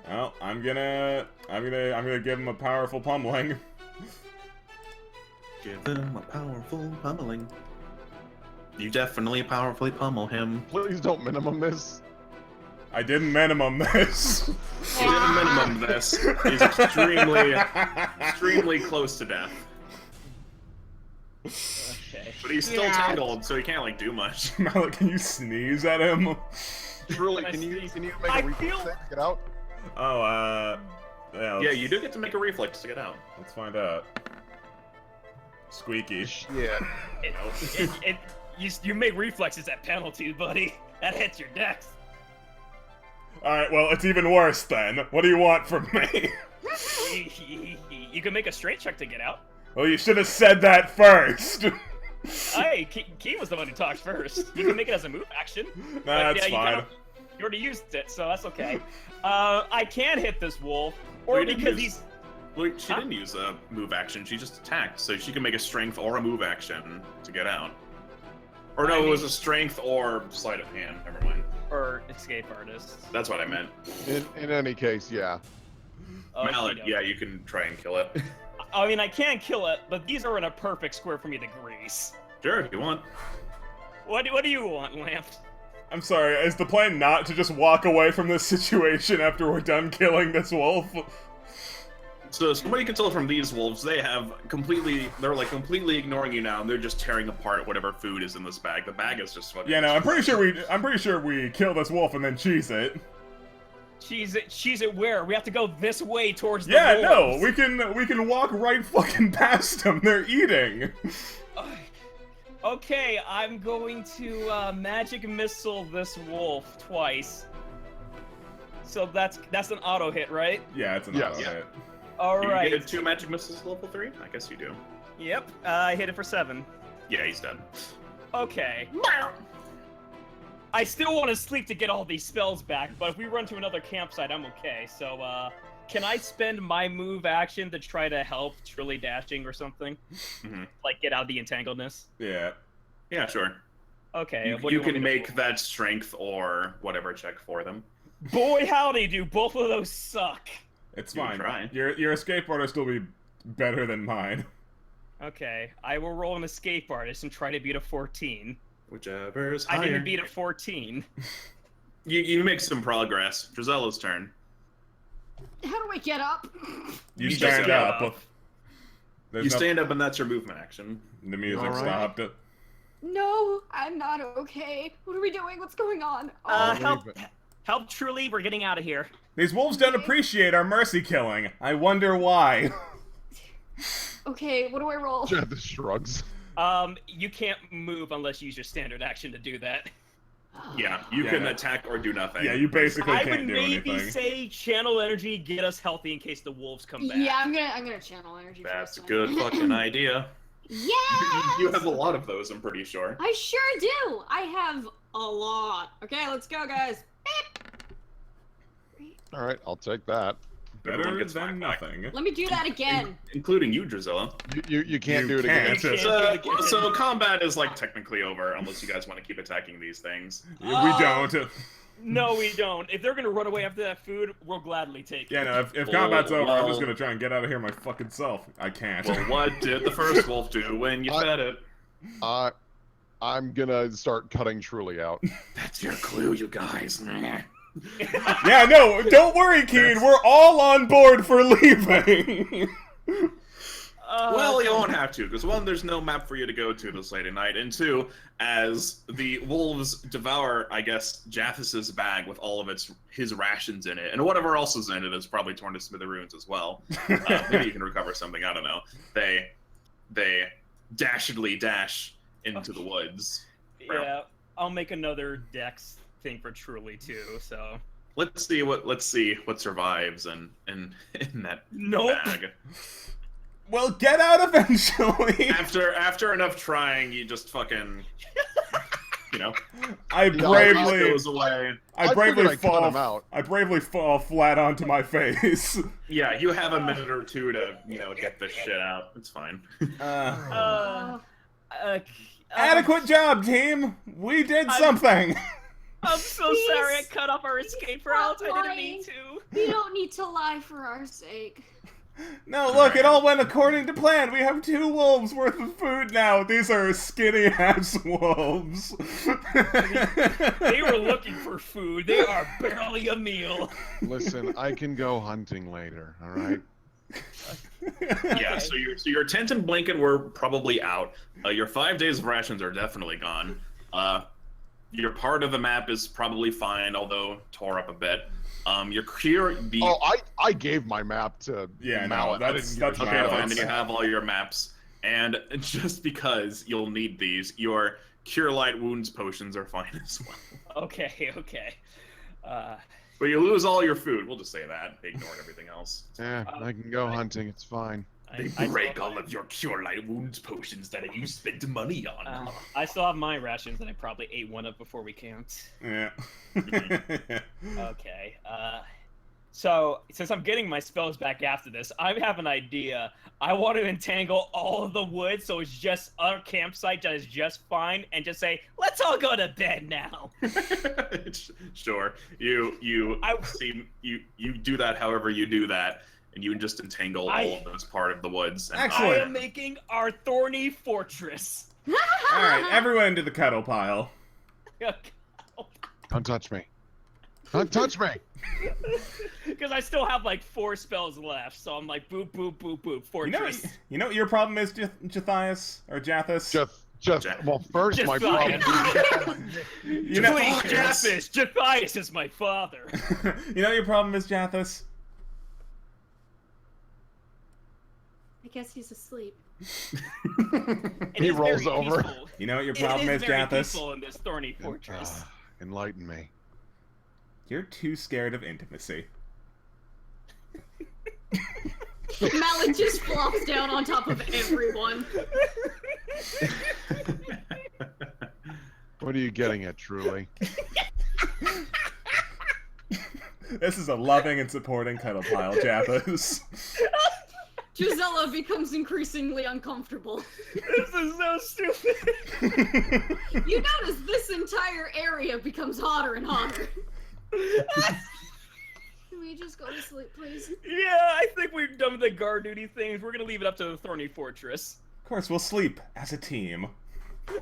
Well, I'm gonna give him a powerful pummeling. Give him a powerful pummeling. You definitely powerfully pummel him. Please don't minimum this. I didn't minimum this. He did a minimum this. He's extremely close to death. Okay. But he's still tangled, so he can't like do much. Mallet, can you sneeze at him? Truly, Can I can you sneeze? make I a reflex feel- save to get out? Oh, Yeah, let's- you do get to make a reflex to get out. Let's find out. Squeaky. Shit. You make reflexes at penalties, buddy. That hits your dex. Alright, well, it's even worse then. What do you want from me? You can make a straight check to get out. Well, you should have said that first. Hey, Keen was the one who talked first. You can make it as a move action. Nah, that's You fine. already used it, so that's okay. I can hit this wolf, or Wait, because use- Well, she didn't use a move action, she just attacked, so she can make a strength or a move action to get out. Or no, I it was mean- a strength or sleight of hand, never mind. or escape artist. That's what I meant. In any case, yeah. Mallet, yeah, you can try and kill it. I mean, I can kill it, but these are in a perfect square for me to grease. Sure, if you want. What do you want, Lamp? I'm sorry, is the plan not to just walk away from this situation after we're done killing this wolf? So what you can tell from these wolves, they're like completely ignoring you now, and they're just tearing apart whatever food is in this bag. The bag is just fucking. Yeah, no, I'm pretty sure we kill this wolf and then cheese it. She's at where? We have to go this way towards the Yeah, no, wolves. we can walk right fucking past them. They're eating. Okay, I'm going to magic missile this wolf twice. So that's an auto hit, right? Yeah, it's an Yes. auto Yeah. hit. All You right. get 2 magic missiles level 3? I guess you do. Yep. I hit it for 7. Yeah, he's dead. Okay. I still want to sleep to get all these spells back, but if we run to another campsite, I'm okay. So, can I spend my move action to try to help Truly Dashing or something? Mhm. Like, get out of the entangledness? Yeah. Yeah, sure. Okay. You, what do you want me can to make roll? that strength or whatever check for them. Boy, howdy do. Both of those suck. It's You can fine. try. Your escape artist will be better than mine. Okay. I will roll an escape artist and try to beat a 14. Whichever's I higher. didn't beat a 14. You make some progress. Drizella's turn. How do I get up? You You stand just get up. up. There's You no- stand up and that's your movement action. The music Alright. stopped. No, I'm not okay. What are we doing? What's going on? I'll Help! leave it. Help, Truly. We're getting out of here. These wolves don't appreciate our mercy killing. I wonder why. Okay, what do I roll? Jath shrugs. You can't move unless you use your standard action to do that. Yeah, you Yeah. can attack or do nothing. Yeah, you basically I can't would do maybe anything. say channel energy, get us healthy in case the wolves come back. Yeah, I'm gonna channel energy That's a first. good fucking idea. Yeah. You have a lot of those, I'm pretty sure. I sure do. I have a lot. Okay, let's go, guys. All right, I'll take that. Everyone Better gets than back. nothing. Let me do that again. Including you, Drizella. You can't You do it again. can't. So combat is like technically over unless you guys want to keep attacking these things. We don't. No, we don't. If they're gonna run away after that food, we'll gladly take it. Yeah, no, if combat's over, I'm just well- gonna try and get out of here my fucking self. I can't. Well, what did the first wolf do when you I- fed it? I'm gonna start cutting Truly out. That's your clue, you guys. Yeah, no, don't worry, Keen. We're all on board for leaving. Well, you won't have to, because one, there's no map for you to go to this late at night, and two, as the wolves devour, I guess, Jathus's bag with all of his rations in it, and whatever else is in it is probably torn to smithereens as well. Maybe you can recover something. I don't know. They dashedly dash into the woods. Yeah, I'll make another dex thing for Truly too. So let's see what survives in that bag. Well, get out eventually. After enough trying, you just fucking, I bravely goes away. I bravely fall flat onto my face. Yeah, you have a minute or two to get this shit out. It's fine. Adequate job, team. We did something. I'm so sorry I cut off our escape route. I didn't mean to. You don't need to lie for our sake. No, look, it all went according to plan. We have 2 wolves worth of food now. These are skinny-ass wolves. They were looking for food. They are barely a meal. Listen, I can go hunting later, all right? Yeah, so your tent and blanket were probably out. Your 5 days of rations are definitely gone. Your part of the map is probably fine, although tore up a bit. Your I gave my map to Mallet. That's okay, fine. Then you have all your maps, and just because you'll need these, your Cure Light Wounds potions are fine as well. Okay. But you lose all your food. We'll just say that, ignoring everything else. Yeah, I can go hunting. It's fine. They break all of your Cure Light Wounds potions that you spent money on. I still have my rations, and I probably ate one up before we camped. Yeah. Okay. So, since I'm getting my spells back after this, I have an idea. I want to entangle all of the wood so it's just a campsite that is just fine, and just say, let's all go to bed now. Sure. You do that however you do that. And you just entangle all of those part of the woods. And Excellent. I am making our thorny fortress. Alright, everyone into the cuddle pile. Don't touch me. Don't touch me! Because I still have like 4 spells left, so I'm like boop, boop, boop, boop, fortress. You know what your problem is, Jathias? Or Jathus? Well, first my problem. Please, Jathias is my father. You know what your problem is, Jathus? I guess he's asleep. He rolls over. Peaceful. You know what your problem is, very Jathus? peaceful in this thorny fortress. Enlighten me. You're too scared of intimacy. Mallet just flops down on top of everyone. What are you getting at, Truly? This is a loving and supporting cuddle pile, Jathus. Gisela becomes increasingly uncomfortable. This is so stupid. You notice this entire area becomes hotter and hotter. Can we just go to sleep, please? Yeah, I think we're done with the guard duty things. We're gonna leave it up to the thorny fortress. Of course, we'll sleep as a team. A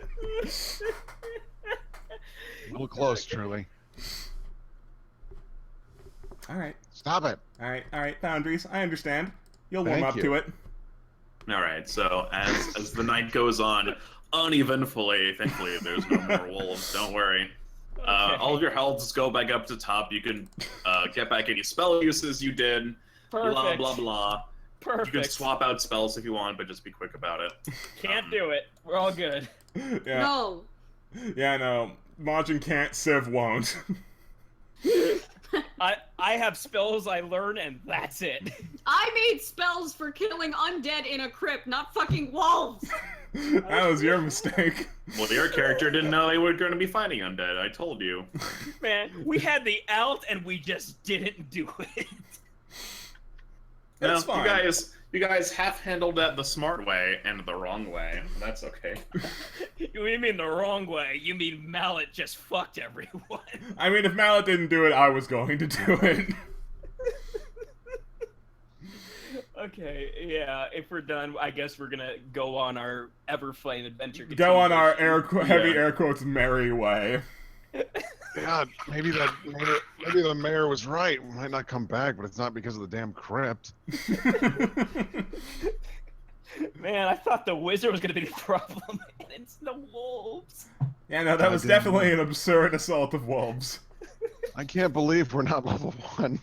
little close, Truly. Alright. Stop it. Alright, boundaries. I understand. You'll warm Thank up you. to it. Alright, so as the night goes on, uneventfully, thankfully there's no more wolves, don't worry. All of your healths go back up to top. You can get back any spell uses you did. Perfect. Blah, blah, blah. Perfect. You can swap out spells if you want, but just be quick about it. Can't do it. We're all good. Yeah. No. Yeah, no. Majin can't, Civ won't. I have spells I learn, and that's it. I made spells for killing undead in a crypt, not fucking wolves. That was your mistake. Well, your character didn't know they were going to be fighting undead. I told you. Man, we had the out, and we just didn't do it. That's No, fine. You guys half-handled that the smart way and the wrong way. That's okay. You mean the wrong way? You mean Mallet just fucked everyone? I mean, if Mallet didn't do it, I was going to do it. Okay, yeah. If we're done, I guess we're gonna go on our Everflame adventure. Go on our heavy air quotes merry way. God, maybe the mayor was right. We might not come back, but it's not because of the damn crypt. Man, I thought the wizard was gonna be the problem, and it's the wolves. Yeah, no, that was definitely an absurd assault of wolves. I can't believe we're not level 1.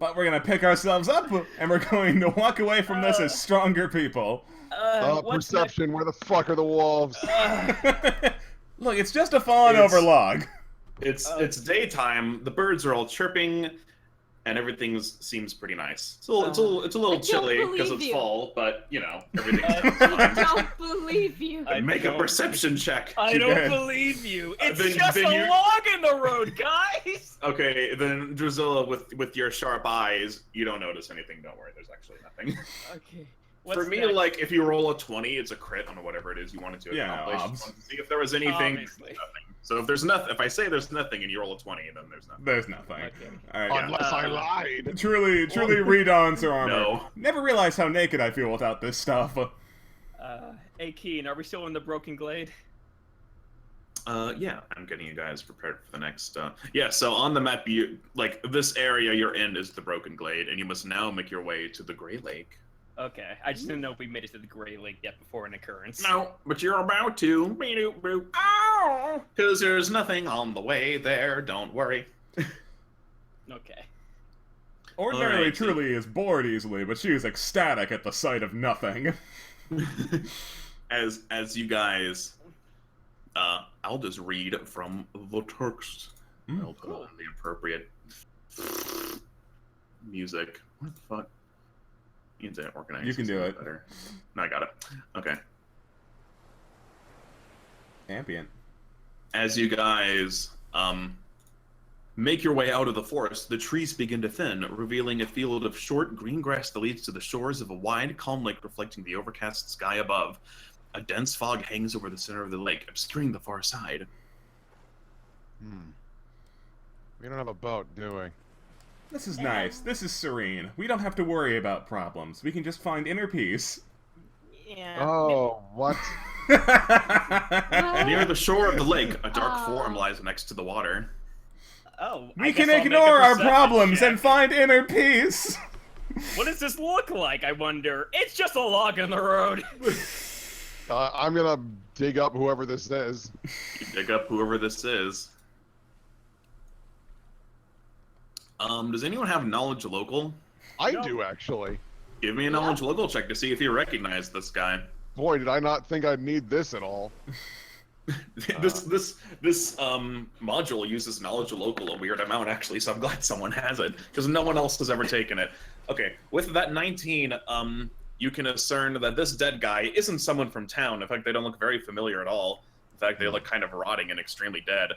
But we're gonna pick ourselves up, and we're going to walk away from this as stronger people. What's Perception, where the fuck are the wolves? Look, it's just a fallen over log. It's daytime. The birds are all chirping, and everything seems pretty nice. It's a little chilly because it's fall, but you know everything's I fine. don't believe you. Make a perception check. I Too don't bad. believe you. It's Then- just then a you- log in the road, guys. Okay, then Drusilla, with your sharp eyes, you don't notice anything. Don't worry, there's actually nothing. Okay. For me, like if you roll a 20, it's a crit on whatever it is you wanted to Yeah, accomplish. obs. To see if there was anything. Obviously. Nothing. So if there's nothing, if I say there's nothing and you roll a 20, then there's nothing. There's nothing. Okay. Alright, yeah. Unless I lied. Truly redons her armor. No. Never realized how naked I feel without this stuff. Hey Keen, are we still in the Broken Glade? Yeah, I'm getting you guys prepared for the next. Yeah, so on the map, this area you're in is the Broken Glade, and you must now make your way to the Gry Lake. Okay, I just didn't know if we made it to the Gray Lake yet before an occurrence. No, but you're about to. Because there's nothing on the way there. Don't worry. Okay. Ordinarily, Alright. Truly is bored easily, but she is ecstatic at the sight of nothing. As you guys, I'll just read from the text. I'll put on the appropriate music. What the fuck? Need to organize. You can this do a it. bit better. No, I got it. Okay. Ambient. As you guys make your way out of the forest, the trees begin to thin, revealing a field of short green grass that leads to the shores of a wide, calm lake reflecting the overcast sky above. A dense fog hangs over the center of the lake, obscuring the far side. We don't have a boat, do we? This is nice. This is serene. We don't have to worry about problems. We can just find inner peace. Yeah. Oh, what? Near the shore of the lake, a dark form lies next to the water. Oh. We can ignore our problems and find inner peace. What does this look like, I wonder? It's just a log in the road. I'm gonna dig up whoever this is. You dig up whoever this is. Does anyone have knowledge local? I do, actually. Give me a knowledge local check to see if you recognize this guy. Boy, did I not think I'd need this at all. This module uses knowledge local a weird amount actually, so I'm glad someone has it because no one else has ever taken it. Okay, with that 19, you can discern that this dead guy isn't someone from town. In fact, they don't look very familiar at all. In fact, they look kind of rotting and extremely dead.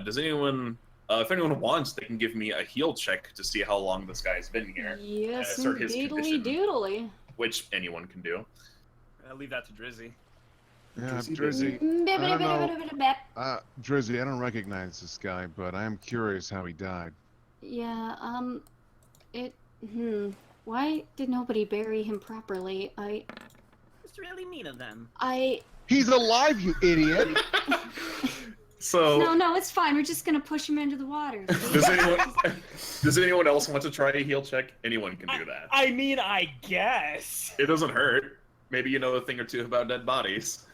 Does anyone, if anyone wants, they can give me a heal check to see how long this guy's been here. Yes, Assert his indeedly condition. doodly. Which anyone can do. I'll leave that to Drizzy. Yeah, Drizzy. Drizzy. Drizzy, I don't recognize this guy, but I am curious how he died. Yeah, why did nobody bury him properly? It's really mean of them. He's alive, you idiot! So No, it's fine. We're just gonna push him into the water. does anyone else want to try a heal check? Anyone can do that. I mean, I guess. It doesn't hurt. Maybe you know a thing or two about dead bodies.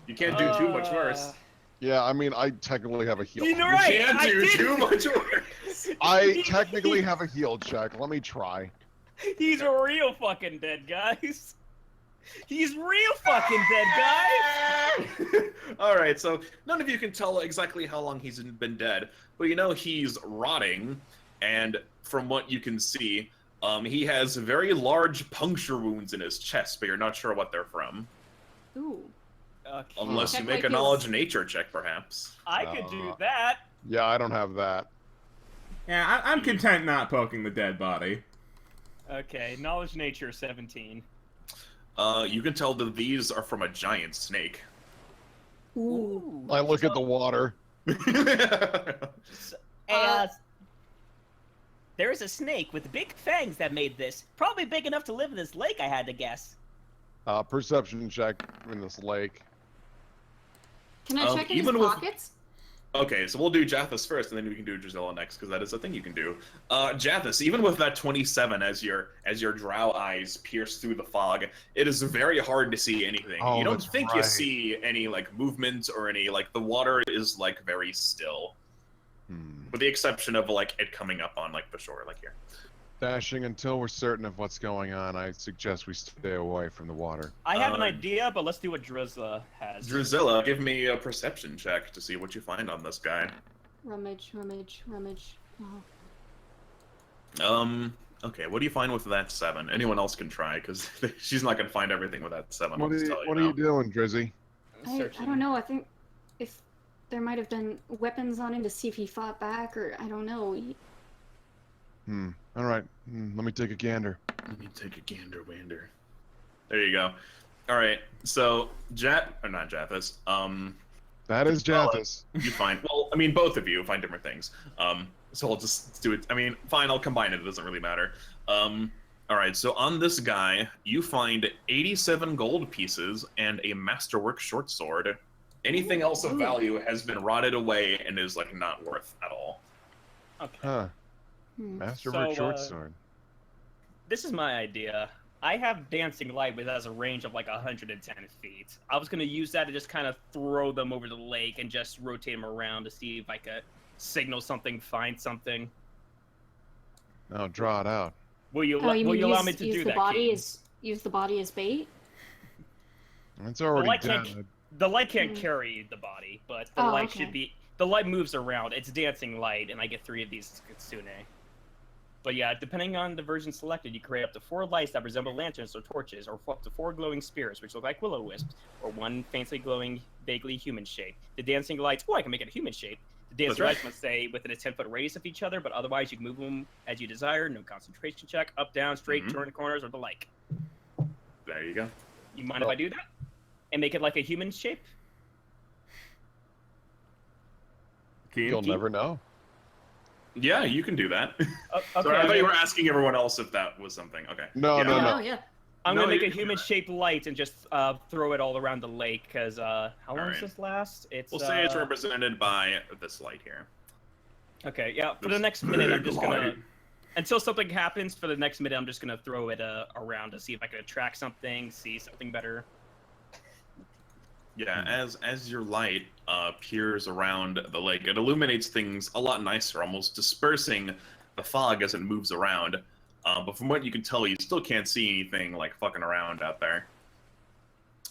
You can't do too much worse. Yeah, I mean, I technically have a heal. You're You right. can't I do did- too much worse. I technically have a heal check. Let me try. He's a real fucking dead, guys. He's real fucking dead, guys. All right, so none of you can tell exactly how long he's been dead, but you know he's rotting, and from what you can see, he has very large puncture wounds in his chest, but you're not sure what they're from. Ooh. Okay. Unless Check you my make a feels. knowledge nature check, perhaps. I could do that. Yeah, I don't have that. Yeah, I'm content not poking the dead body. Okay, knowledge nature 17. You can tell that these are from a giant snake. Ooh. I look at the water. There's a snake with big fangs that made this. Probably big enough to live in this lake, I had to guess. Perception check in this lake. Can I check in his even with- pockets? Okay, so we'll do Jathis first, and then we can do Drizella next, because that is a thing you can do. Jathis, even with that 27 as your drow eyes pierce through the fog, it is very hard to see anything. Oh, You don't that's think you right. see any like movement or any like the water is like very still, with the exception of like it coming up on like the shore, like here. Dashing until we're certain of what's going on. I suggest we stay away from the water. I have an idea, but let's do what Drizella has. Drizella, give me a perception check to see what you find on this guy. Rummage, rummage, rummage. Oh. Okay, what do you find with that 7? Anyone else can try, because she's not gonna find everything with that 7. What are you doing, Drizzy? I don't know. I think if there might have been weapons on him to see if he fought back, or I don't know. All right. Let me take a gander. Let me take a gander, wander. There you go. All right. So not Jathis. That is Jathis. You find. Well, I mean, both of you find different things. So I'll just do it. I mean, fine. I'll combine it. It doesn't really matter. All right. So on this guy, you find 87 gold pieces and a masterwork short sword. Anything else of value has been rotted away and is like not worth at all. Okay. Huh. Masterwork short sword. This is my idea. I have Dancing Light, which has a range of like 110 feet. I was going to use that to just kind of throw them over the lake and just rotate them around to see if I could signal something, find something. No, draw it out. Will you allow me to do that, Use the body as bait? It's already dead. The light can't carry the body, but the light should be... The light moves around. It's Dancing Light, and I get 3 of these Kitsune. But yeah, depending on the version selected, you create up to 4 lights that resemble lanterns or torches, or up to 4 glowing spears, which look like will-o-wisps, or 1 faintly glowing, vaguely human shape. The dancing lights, I can make it a human shape. The dancing lights must stay within a 10-foot radius of each other, but otherwise you can move them as you desire, no concentration check, up, down, straight, turn corners, or the like. There you go. You mind if I do that? And make it like a human shape? You'll never know. Yeah, you can do that. Okay, Sorry, I thought you were asking everyone else if that was something. Okay. No. Yeah. I'm gonna make a human-shaped light and just throw it all around the lake. Because how long does this last? We'll say it's represented by this light here. Okay. Yeah. For the next minute, I'm just gonna. Until something happens, for the next minute, I'm just gonna throw it around to see if I can attract something, see something better. Yeah, as your light peers around the lake, it illuminates things a lot nicer, almost dispersing the fog as it moves around. But from what you can tell, you still can't see anything like fucking around out there.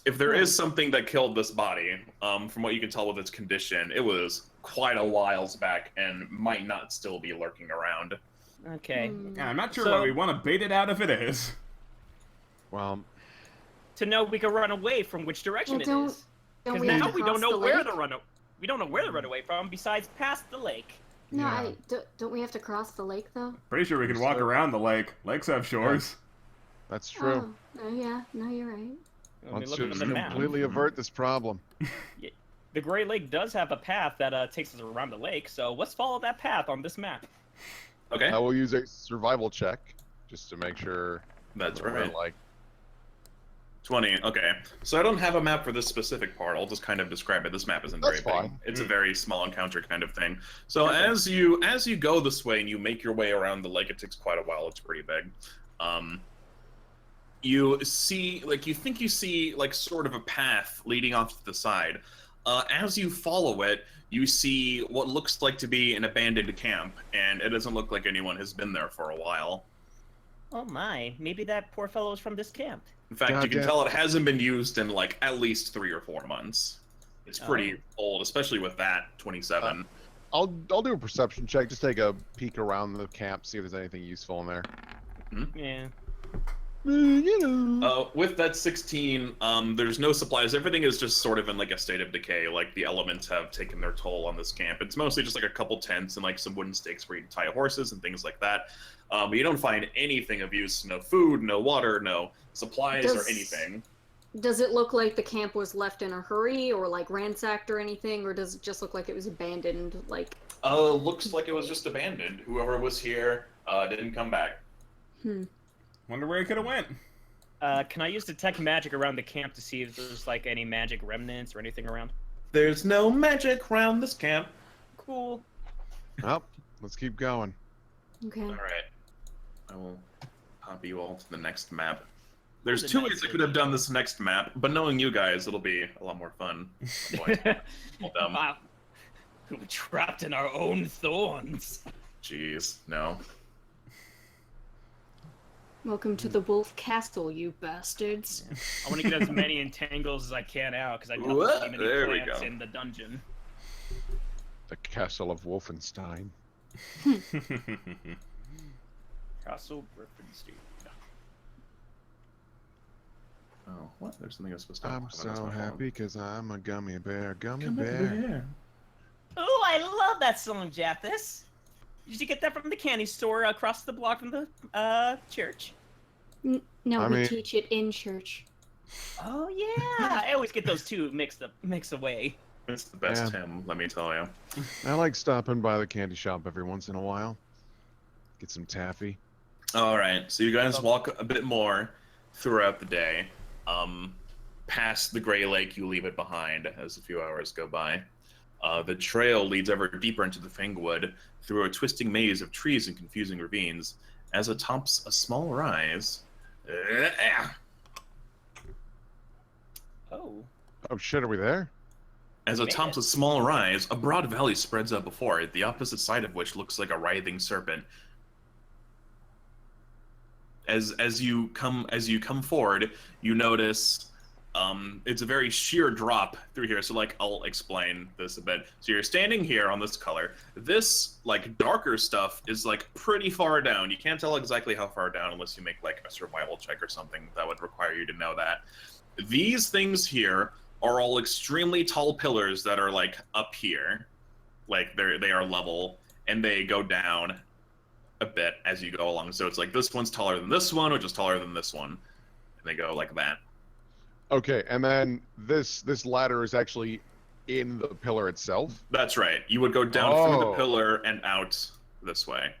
If there is something that killed this body, from what you can tell with its condition, it was quite a whiles back and might not still be lurking around. Okay. Yeah, I'm not sure why we want to bait it out if it is. Well, to know we can run away from which direction it is. Because now we don't know where to run. We don't know where to run away from besides past the lake. No, don't we have to cross the lake though? Pretty sure we can walk around the lake. Lakes have shores. That's true. Oh, yeah. No, you're right. Let's just completely avert this problem. The Gry Lake does have a path that takes us around the lake, so let's follow that path on this map. Okay. I will use a survival check just to make sure. That's right. Like 20. Okay. So I don't have a map for this specific part. I'll just kind of describe it. This map isn't very big. It's a very small encounter kind of thing. So as you go this way and you make your way around the lake, it takes quite a while. It's pretty big. You see, you think you see sort of a path leading off to the side. As you follow it, you see what looks like to be an abandoned camp, and it doesn't look like anyone has been there for a while. Oh my, maybe that poor fellow is from this camp. In fact, you can tell it hasn't been used in at least 3 or 4 months. It's pretty old, especially with that 27. I'll do a perception check. Just take a peek around the camp, see if there's anything useful in there. Yeah. With that 16, there's no supplies. Everything is just sort of in a state of decay. The elements have taken their toll on this camp. It's mostly just a couple tents and some wooden stakes where you tie horses and things like that. But you don't find anything of use. No food, no water, no supplies or anything. Does it look like the camp was left in a hurry or ransacked or anything, or does it just look like it was abandoned? Looks like it was just abandoned. Whoever was here didn't come back. Wonder where he could have went. Can I use detect magic around the camp to see if there's any magic remnants or anything around? There's no magic around this camp. cool. Well, let's keep going. Okay. All right. I will copy you all to the next map. There's That's a two nice ways I could have done this next map, but knowing you guys, it'll be a lot more fun. Well done. Wow. We're trapped in our own thorns. Jeez, no. Welcome to the Wolf Castle, you bastards. I want to get as many entangles as I can out because I don't What? see many There we plants go. in the dungeon. The Castle of Wolfenstein. Castle Griffinstein. Oh, what? There's something I was supposed to I'm talk about. so That's my happy phone. because I'm a gummy bear. Gummy Come bear. over here. Oh, I love that song, Jathis. Did you get that from the candy store across the block from the church? No, I we mean- teach it in church. Oh yeah, I always get those two mixed away. It's the best Yeah. hymn, let me tell you. I like stopping by the candy shop every once in a while. Get some taffy. All right, so you guys walk a bit more throughout the day. Past the Gray Lake, you leave it behind as a few hours go by. The trail leads ever deeper into the Fangwood through a twisting maze of trees and confusing ravines as it tops a small rise. Oh. Oh shit, are we there? As it tops a small rise, a broad valley spreads out before it, the opposite side of which looks like a writhing serpent. As you come forward, you notice it's a very sheer drop through here. So like I'll explain this a bit. So you're standing here on this color. This like darker stuff is like pretty far down. You can't tell exactly how far down unless you make like a survival check or something that would require you to know that. These things here are all extremely tall pillars that are like up here, like they are level, and they go down a bit as you go along. So it's like this one's taller than this one, which is taller than this one, and they go like that. Okay, and then this ladder is actually in the pillar itself. That's right. You would go down through the Oh. pillar and out this way.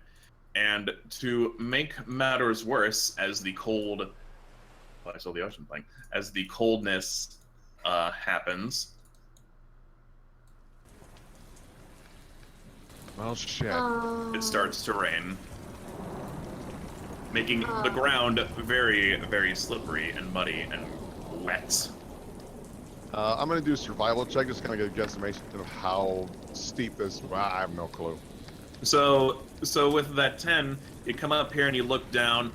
And to make matters worse, as the cold, well, I saw the ocean thing, as the coldness happens, Well, shit. it starts to rain, making the ground very, very slippery and muddy and wet. I'm gonna do a survival check, just kind of get a guesstimation of how steep this. I have no clue. So with that 10, you come up here and you look down.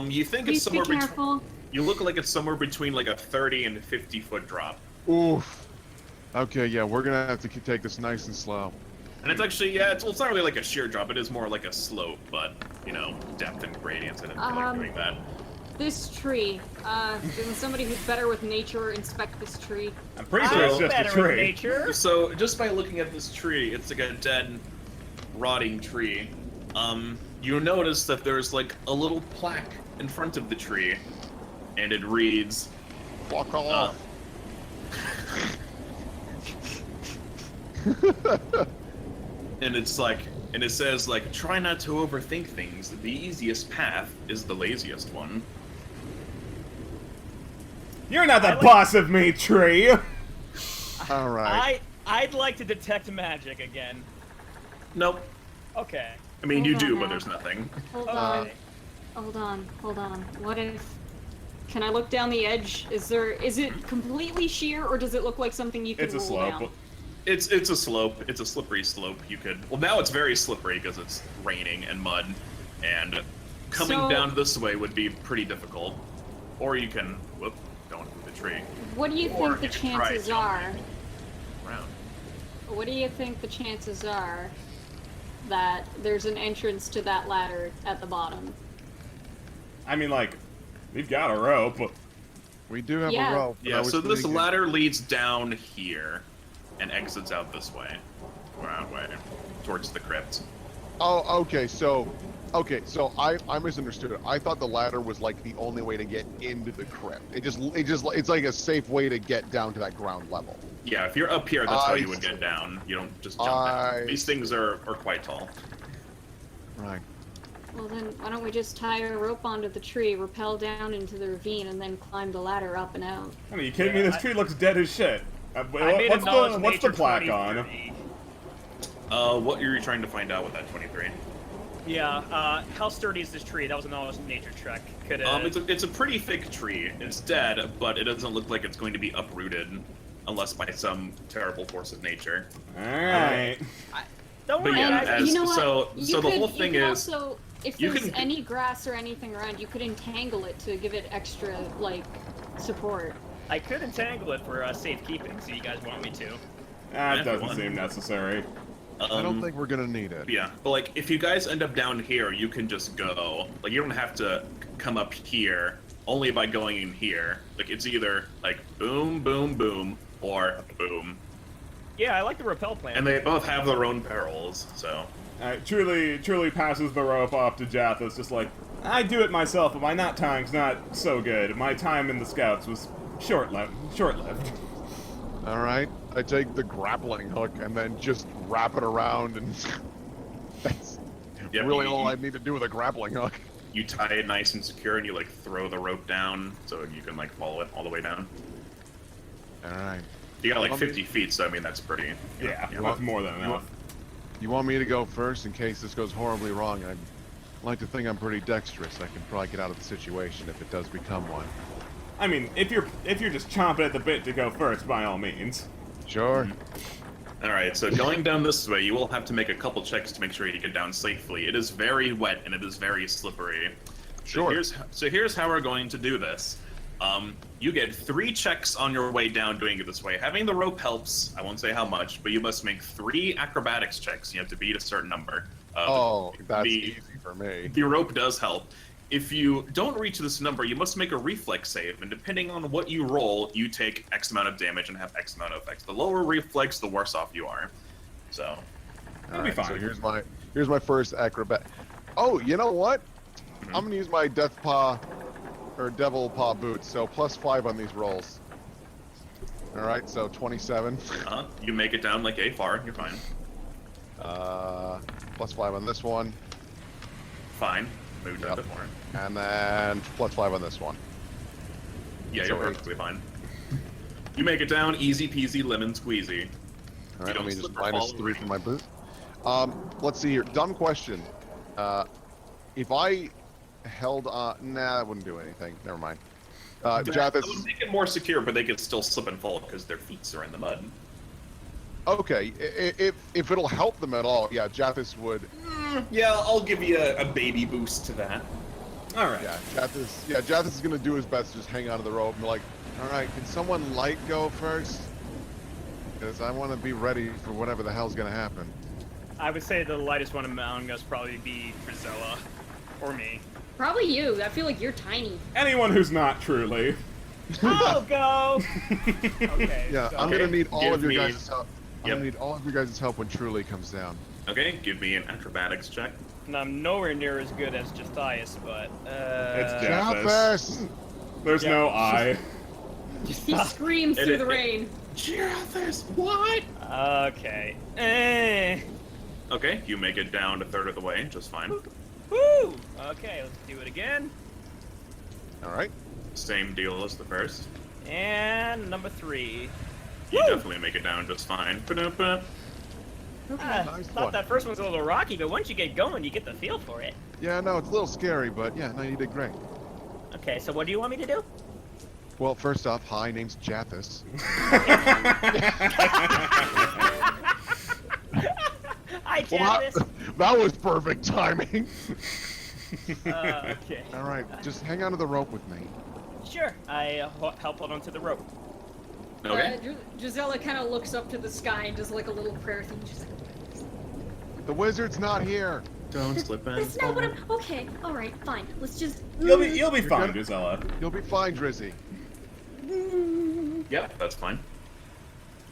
You think Please it's somewhere be between. careful. You look like it's somewhere between like a 30 and 50 foot drop. Oof. Okay, yeah, we're gonna have to take this nice and slow. And it's actually, yeah, it's not really like a sheer drop. It is more like a slope, but, you know, depth and gradients. I didn't feel like doing that. This tree. Can somebody who's better with nature inspect this tree? I'm pretty sure it's I'm just a better with tree. nature. So, just by looking at this tree, it's like a dead, rotting tree. You notice that there's like a little plaque in front of the tree, and it reads, Fuck off. and it's like, and it says like, try not to overthink things. The easiest path is the laziest one. You're not the I like- boss of me, tree. All right. I'd like to detect magic again. Nope. Okay. I mean, you Hold on do, now. but there's nothing. Hold Uh, on. Hold on. What if... Can I look down the edge? Is it completely sheer, or does it look like something you can It's a roll slope. down? It's a slope. It's a slippery slope. You could. Well, now it's very slippery because it's raining and mud, and coming So- down this way would be pretty difficult. Or you can, whoop, go into the tree. What do you Or think the you can try chances jumping are? around. What do you think the chances are that there's an entrance to that ladder at the bottom? I mean, like, we've got a rope. We do have Yeah. a rope. but I Yeah. was So this thinking- ladder leads down here, and exits out this way, around way, towards the crypt. Oh, okay. So I misunderstood it. I thought the ladder was like the only way to get into the crypt. It's like a safe way to get down to that ground level. Yeah. If you're up here, that's how I you would see. get down. You don't just jump I down. These things are quite tall. Right. Well then, why don't we just tie a rope onto the tree, rappel down into the ravine, and then climb the ladder up and out? I mean, you kidding me? Yeah, This tree looks dead as shit. I made a knowledge What's the nature plaque 20 on? theory. What are you trying to find out with that 23? Yeah, how sturdy is this tree? That was a knowledge nature check. Could It's a pretty thick tree. It's dead, but it doesn't look like it's going to be uprooted, unless by some terrible force of nature. Alright. Don't But worry, yeah, guys. as, You know what? so You the could- whole thing you could is, also, if you there's can- any grass or anything around, you could entangle it to give it extra, like, support. I could entangle it for safekeeping, so you guys want me to. That If doesn't you want. seem necessary. I don't think we're gonna need it. Yeah, but like, if you guys end up down here, you can just go. Like, you don't have to come up here only by going in here. Like, it's either like boom, boom, boom, or boom. Yeah, I like the rappel plan. And they both have their own perils, so. Truly passes the rope off to Jathus, just like, I do it myself, but my knot tying's not so good. My time in the scouts was short-lived. All right, I take the grappling hook and then just wrap it around, and that's Yeah, really you- all I need to do with a grappling hook. You tie it nice and secure, and you like throw the rope down so you can like follow it all the way down. All right. You got like Um, 50 feet, so I mean that's pretty. Yeah, you that's more than enough. You want me to go first in case this goes horribly wrong? I'd like to think I'm pretty dexterous. I can probably get out of the situation if it does become one. I mean, if you're just chomping at the bit to go first, by all means. Sure. All right, so going down this way, you will have to make a couple checks to make sure you get down safely. It is very wet and it is very slippery. Sure. So here's how we're going to do this. You get 3 checks on your way down doing it this way. Having the rope helps. I won't say how much, but you must make 3 acrobatics checks. You have to beat a certain number. Oh, that's the- easy for me. The rope does help. If you don't reach this number, you must make a reflex save, and depending on what you roll, you take X amount of damage and have X amount of effects. The lower reflex, the worse off you are. So, That'll be So fine. here's my first acrobat. Oh, you know what? Mhm. I'm gonna use my death paw or devil paw boots. So +5 on these rolls. All right, so 27. you make it down like a far, you're fine. +5 on this one, Fine. Move down a Yep. bit more. and then +5 on this one. Yeah, So you're eight. perfectly fine. You make it down, easy peasy, lemon squeezy. All right, don't let me just slip or fall -3 over. for my boot. Let's see here. Dumb question. If I held on, nah, that wouldn't do anything. Never mind. That Jathus. would make it more secure, but they could still slip and fall because their feet are in the mud. Okay, if it'll help them at all, yeah, Jathus would. Yeah, I'll give you a baby boost to that. All right. Yeah, Jathus is gonna do his best to just hang onto the rope and be like, all right, can someone light go first? Because I want to be ready for whatever the hell's gonna happen. I would say the lightest one among us probably be Drizella. Or me. Probably you. I feel like you're tiny. Anyone who's not truly. I'll go! Okay. Yeah, so- I'm gonna need all give of your me- guys' help. I'm Yep. gonna need all of your guys' help when Truly comes down. Okay, give me an acrobatics check. And I'm nowhere near as good as Jathias, but It's uh, Jathus. There's Yeah. no I. He screams through the rain. Jathus, what? Okay. Eh. Okay, you make it down a third of the way, just fine. Woo! Okay, let's do it again. All right. Same deal as the first. And number 3. You Woo! definitely make it down just fine. Ba-da-ba. Nice Thought one. that first one's a little rocky, but once you get going, you get the feel for it. Yeah, no, it's a little scary, but yeah, no, you did great. Okay, so what do you want me to do? Well, first off, hi, name's Jathus. Hi, Well, Jathus. that was perfect timing. Okay. All right, just hang on to the rope with me. Sure. I help hold onto the rope. Okay. Gisela kind of looks up to the sky and does like a little prayer thing. She's like, The wizard's not here. Don't slip in. that's not what I'm. Okay, all right, fine. Let's just. You'll be fine, good. Gisela. You'll be fine, Drizzy. Yeah, that's fine.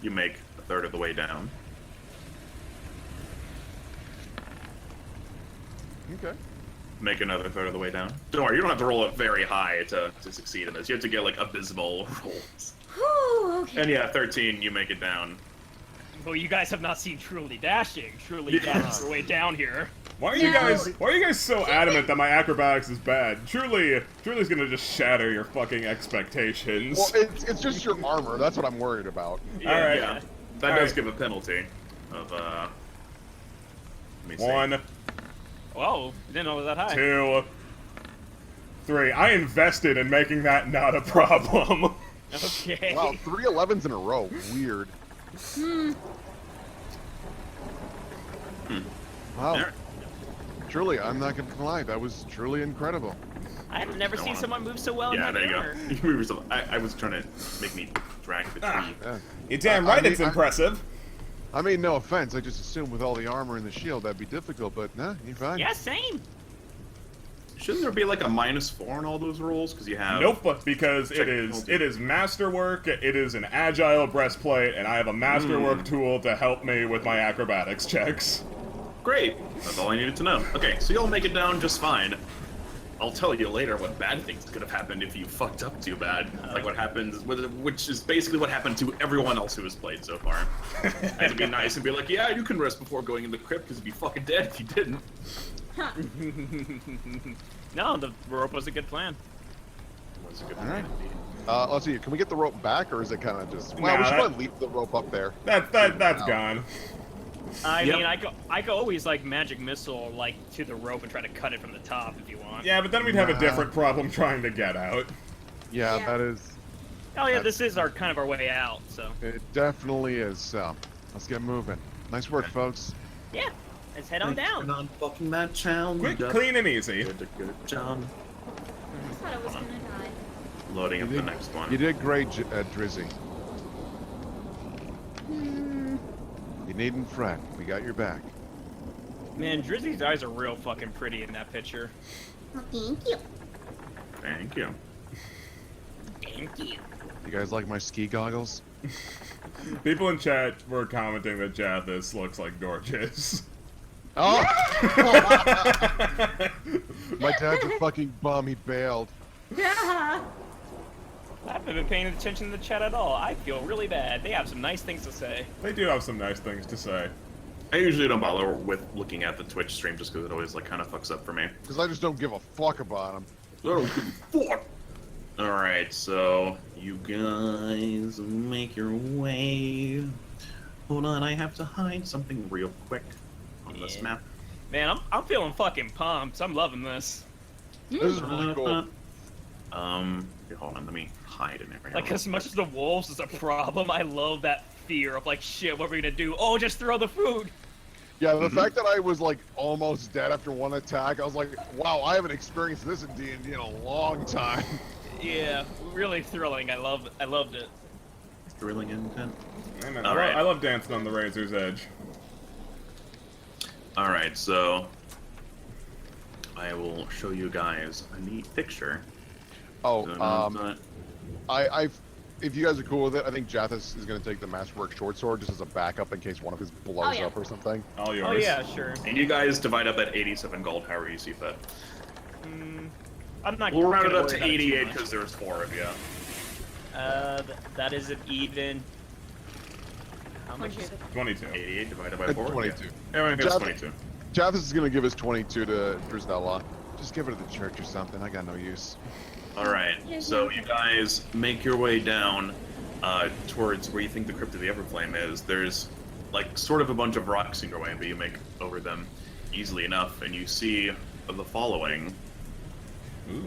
You make a third of the way down. Okay. Make another third of the way down. Don't worry, you don't have to roll it very high to succeed in this. You have to get like abysmal rolls. Whew, okay. And yeah, 13, you make it down. Well, you guys have not seen Truly dashing. Truly Yeah. dashes her way down here. Why are you No. guys so adamant that my acrobatics is bad? Truly's gonna just shatter your fucking expectations. Well, it's just your armor. That's what I'm worried about. Yeah, Alright. yeah. That Alright. does give a penalty of Let me see. 1, Whoa, didn't know it was that high. 2, 3. I invested in making that not a problem. Okay. Wow, 3 11s in a row. Weird. Wow. There. Truly, I'm not gonna lie. That was truly incredible. I've never seen someone move so well Yeah, in there that you manner. go. You move yourself. I was trying to make me drag the tree. Yeah. You're damn I right mean, it's impressive. I mean, no offense. I just assumed with all the armor and the shield that'd be difficult, but nah, you're fine. Yeah, same. Shouldn't there be like a -4 in all those rolls? Because you have. Nope, because it is masterwork, it is an agile breastplate, and I have a masterwork tool to help me with my acrobatics checks. Great. That's all I needed to know. Okay, so you'll make it down just fine. I'll tell you later what bad things could have happened if you fucked up too bad. Like what happens, which is basically what happened to everyone else who has played so far. I had to be nice and be like, yeah, you can rest before going in the crypt because you'd be fucking dead if you didn't. No, the rope was a good plan. Was a good All right. plan indeed. Let's see. Can we get the rope back, or is it kind of just? Well, Nah, we should that- probably leave the rope up there. That's gone. I Yep. mean, I could always like magic missile like to the rope and try to cut it from the top if you want. Yeah, but then we'd have a different problem trying to get out. Yeah, Yeah. that is. Oh yeah, this is our kind of our way out. So It definitely is. So, let's get moving. Nice work, folks. yeah, let's head on down. Not fucking that town. Quick, clean, and easy. Good job. I thought I was gonna die. Loading up You the did- next one. You did great, Drizzy. You needn't fret. We got your back. Man, Drizzy's eyes are real fucking pretty in that picture. Well, thank you. Thank you. Thank you. You guys like my ski goggles? People in chat were commenting that Jathis looks like gorgeous. Oh! My dad's a fucking bum. He bailed. I haven't been paying attention to the chat at all. I feel really bad. They have some nice things to say. They do have some nice things to say. I usually don't bother with looking at the Twitch stream just because it always like kind of fucks up for me. Because I just don't give a fuck about him. Oh, fuck! Alright, so you guys make your way. Hold on, I have to hide something real quick on this Yeah. map. Man, I'm feeling fucking pumped. I'm loving this. This is really cool. Here, hold on, let me hide an area. Like, real as much quick. as the wolves is a problem, I love that fear of like, shit, what are we gonna do? Oh, just throw the food. Yeah, the fact that I was like almost dead after one attack, I was like, wow, I haven't experienced this in D&D in a long time. Yeah, really thrilling. I loved it. Thrilling intent. Hey, man, All right. I love dancing on the razor's edge. Alright, so I will show you guys a neat picture. Oh, Dun-dun-dun. if you guys are cool with it, I think Jathis is going to take the Masterwork short sword just as a backup in case one of his blows Oh, yeah. up or something. All yours. Oh yeah, sure. And you guys divide up at 87 gold however you see fit. I'm not. We'll round it gonna up to worry about it too 88 much. because there's 4 of you. That isn't even. How much is it? 22. 88 divided by It's 4? 22. Yeah. Everyone gets Jath- 22. Jathis is going to give his 22 to Drizella. Just give it to the church or something. I got no use. Alright, so you guys make your way down towards where you think the Crypt of the Everflame is. There's like sort of a bunch of rocks in your way, but you make over them easily enough, and you see the following. Ooh.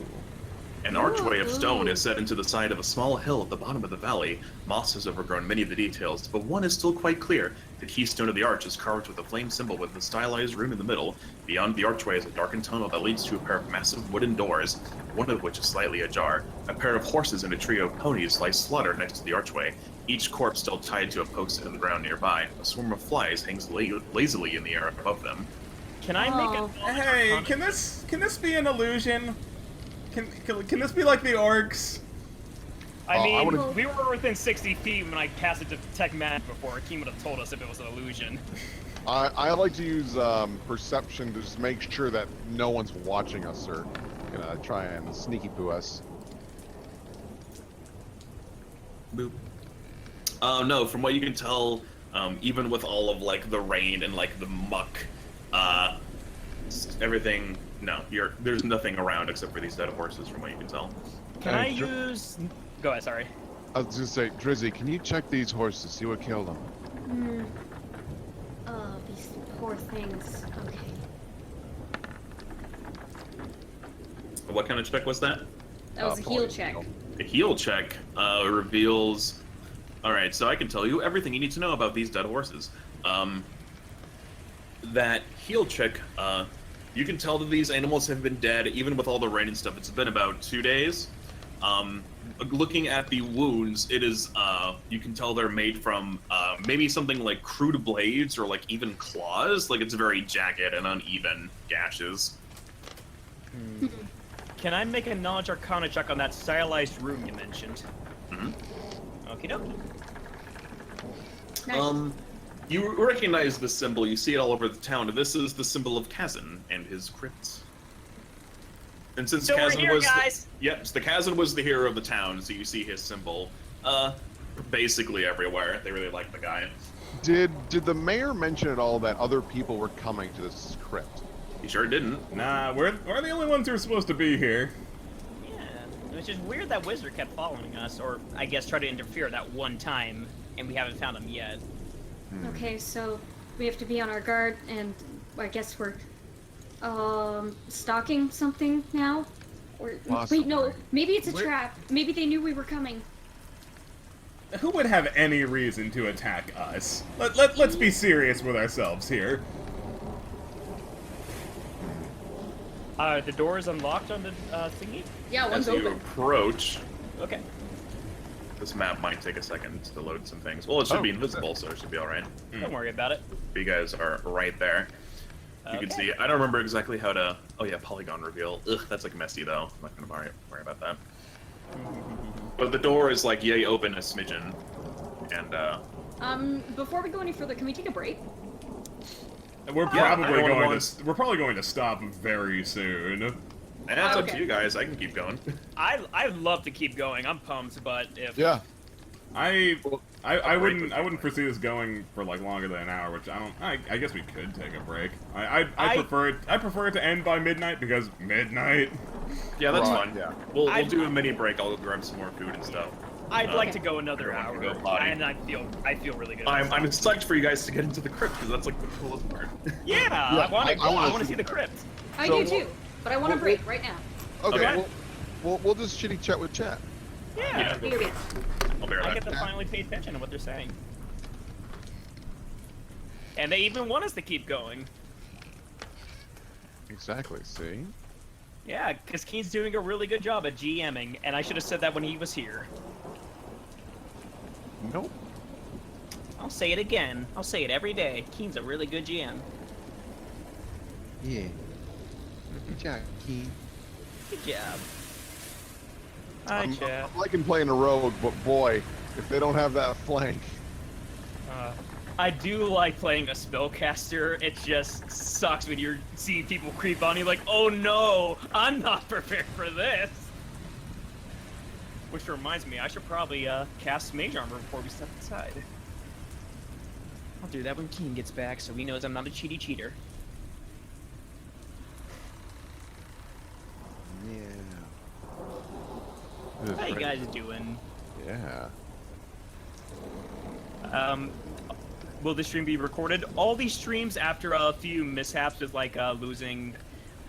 An archway of stone is set into the side of a small hill at the bottom of the valley. Moss has overgrown many of the details, but one is still quite clear. The keystone of the arch is carved with a flame symbol with a stylized rune in the middle. Beyond the archway is a darkened tunnel that leads to a pair of massive wooden doors, one of which is slightly ajar. A pair of horses and a trio of ponies lie slaughtered next to the archway, each corpse still tied to a post in the ground nearby. A swarm of flies hangs lazily in the air above them. Can I make Oh. a? Hey, can this be an illusion? Can this be like the orcs? I I mean, would've- we were within 60 feet when I cast it to detect magic before. Akeem would have told us if it was an illusion. I like to use perception to just make sure that no one's watching us or gonna try and sneaky poo us. Boop. No, from what you can tell, even with all of like the rain and like the muck, everything. No, there's nothing around except for these dead horses, from what you can tell. Can I Hey, Dr- use? Go ahead. Sorry. I was gonna say, Drizzy, can you check these horses, see what killed them? These horses. things. Okay. What kind of check was that? That was a heal check. A heal check reveals. All right, so I can tell you everything you need to know about these dead horses. That heal check, you can tell that these animals have been dead, even with all the rain and stuff. It's been about 2 days. Looking at the wounds, it is, you can tell they're made from maybe something like crude blades or like even claws. Like it's very jagged and uneven gashes. Can I make a knowledge arcana check on that stylized rune you mentioned? Mhm. Okie dokie. Nice. You recognize this symbol. You see it all over the town. This is the symbol of Cassen and his crypts. And since So we're Cassen here, was guys. the Cassen was the hero of the town, so you see his symbol basically everywhere. They really like the guy. Did the mayor mention at all that other people were coming to this crypt? He sure didn't. Nah, we're the only ones who are supposed to be here. Yeah, which is weird that Wizard kept following us, or I guess tried to interfere that one time, and we haven't found him yet. Okay, so we have to be on our guard, and I guess we're stalking something now. Or wait, no, maybe it's a trap. Maybe they knew we were coming. Who would have any reason to attack us? Let's be serious with ourselves here. The door is unlocked on the thingy? Yeah, As one's you open. approach, Okay. this map might take a second to load some things. Well, it should Oh, be invisible, so it should be all right. Don't worry about it. You guys are right there. You can Okay. see. I don't remember exactly how to. Oh yeah, polygon reveal. Ugh, that's like messy though. I'm not gonna worry about that. But the door is like yay open a smidgen, and Before we go any further, can we take a break? We're Yeah, probably everyone going wants- to we're probably going to stop very soon. and that's up to Okay. you guys. I can keep going. I'd love to keep going. I'm pumped, but if Yeah. I break wouldn't would- wouldn't foresee this going for like longer than an hour, which I guess we could take a break. I I- prefer it to end by midnight because midnight. Yeah, that's Right, fine. yeah. We'll I- do a mini break. I'll go grab some more food and stuff. I'd like Okay. to go another Everyone hour, can go potty. and I feel really good. I'm psyched for you guys to get into the crypt because that's like the coolest part. Yeah, Yeah, I want to. I wanna I want to see see the that. crypt. I So do too, but I want a what- break right now. Okay. Okay. We'll just shitty chat with chat. Yeah, Yeah. BRB. I'll be right I back. get to finally pay attention to what they're saying. And they even want us to keep going. Exactly. See. Yeah, because Keen's doing a really good job at GMing, and I should have said that when he was here. Nope. I'll say it again. I'll say it every day. Keen's a really good GM. Yeah. Good job, Keen. Good job. Hi, chat. I'm liking playing a rogue, but boy, if they don't have that flank. I do like playing a spellcaster. It just sucks when you're seeing people creep on you like, oh no, I'm not prepared for this. Which reminds me, I should probably cast Mage Armor before we step inside. I'll do that when Keen gets back so he knows I'm not a cheater. Yeah. How you guys doing? Yeah. Will this stream be recorded? All these streams, after a few mishaps with like losing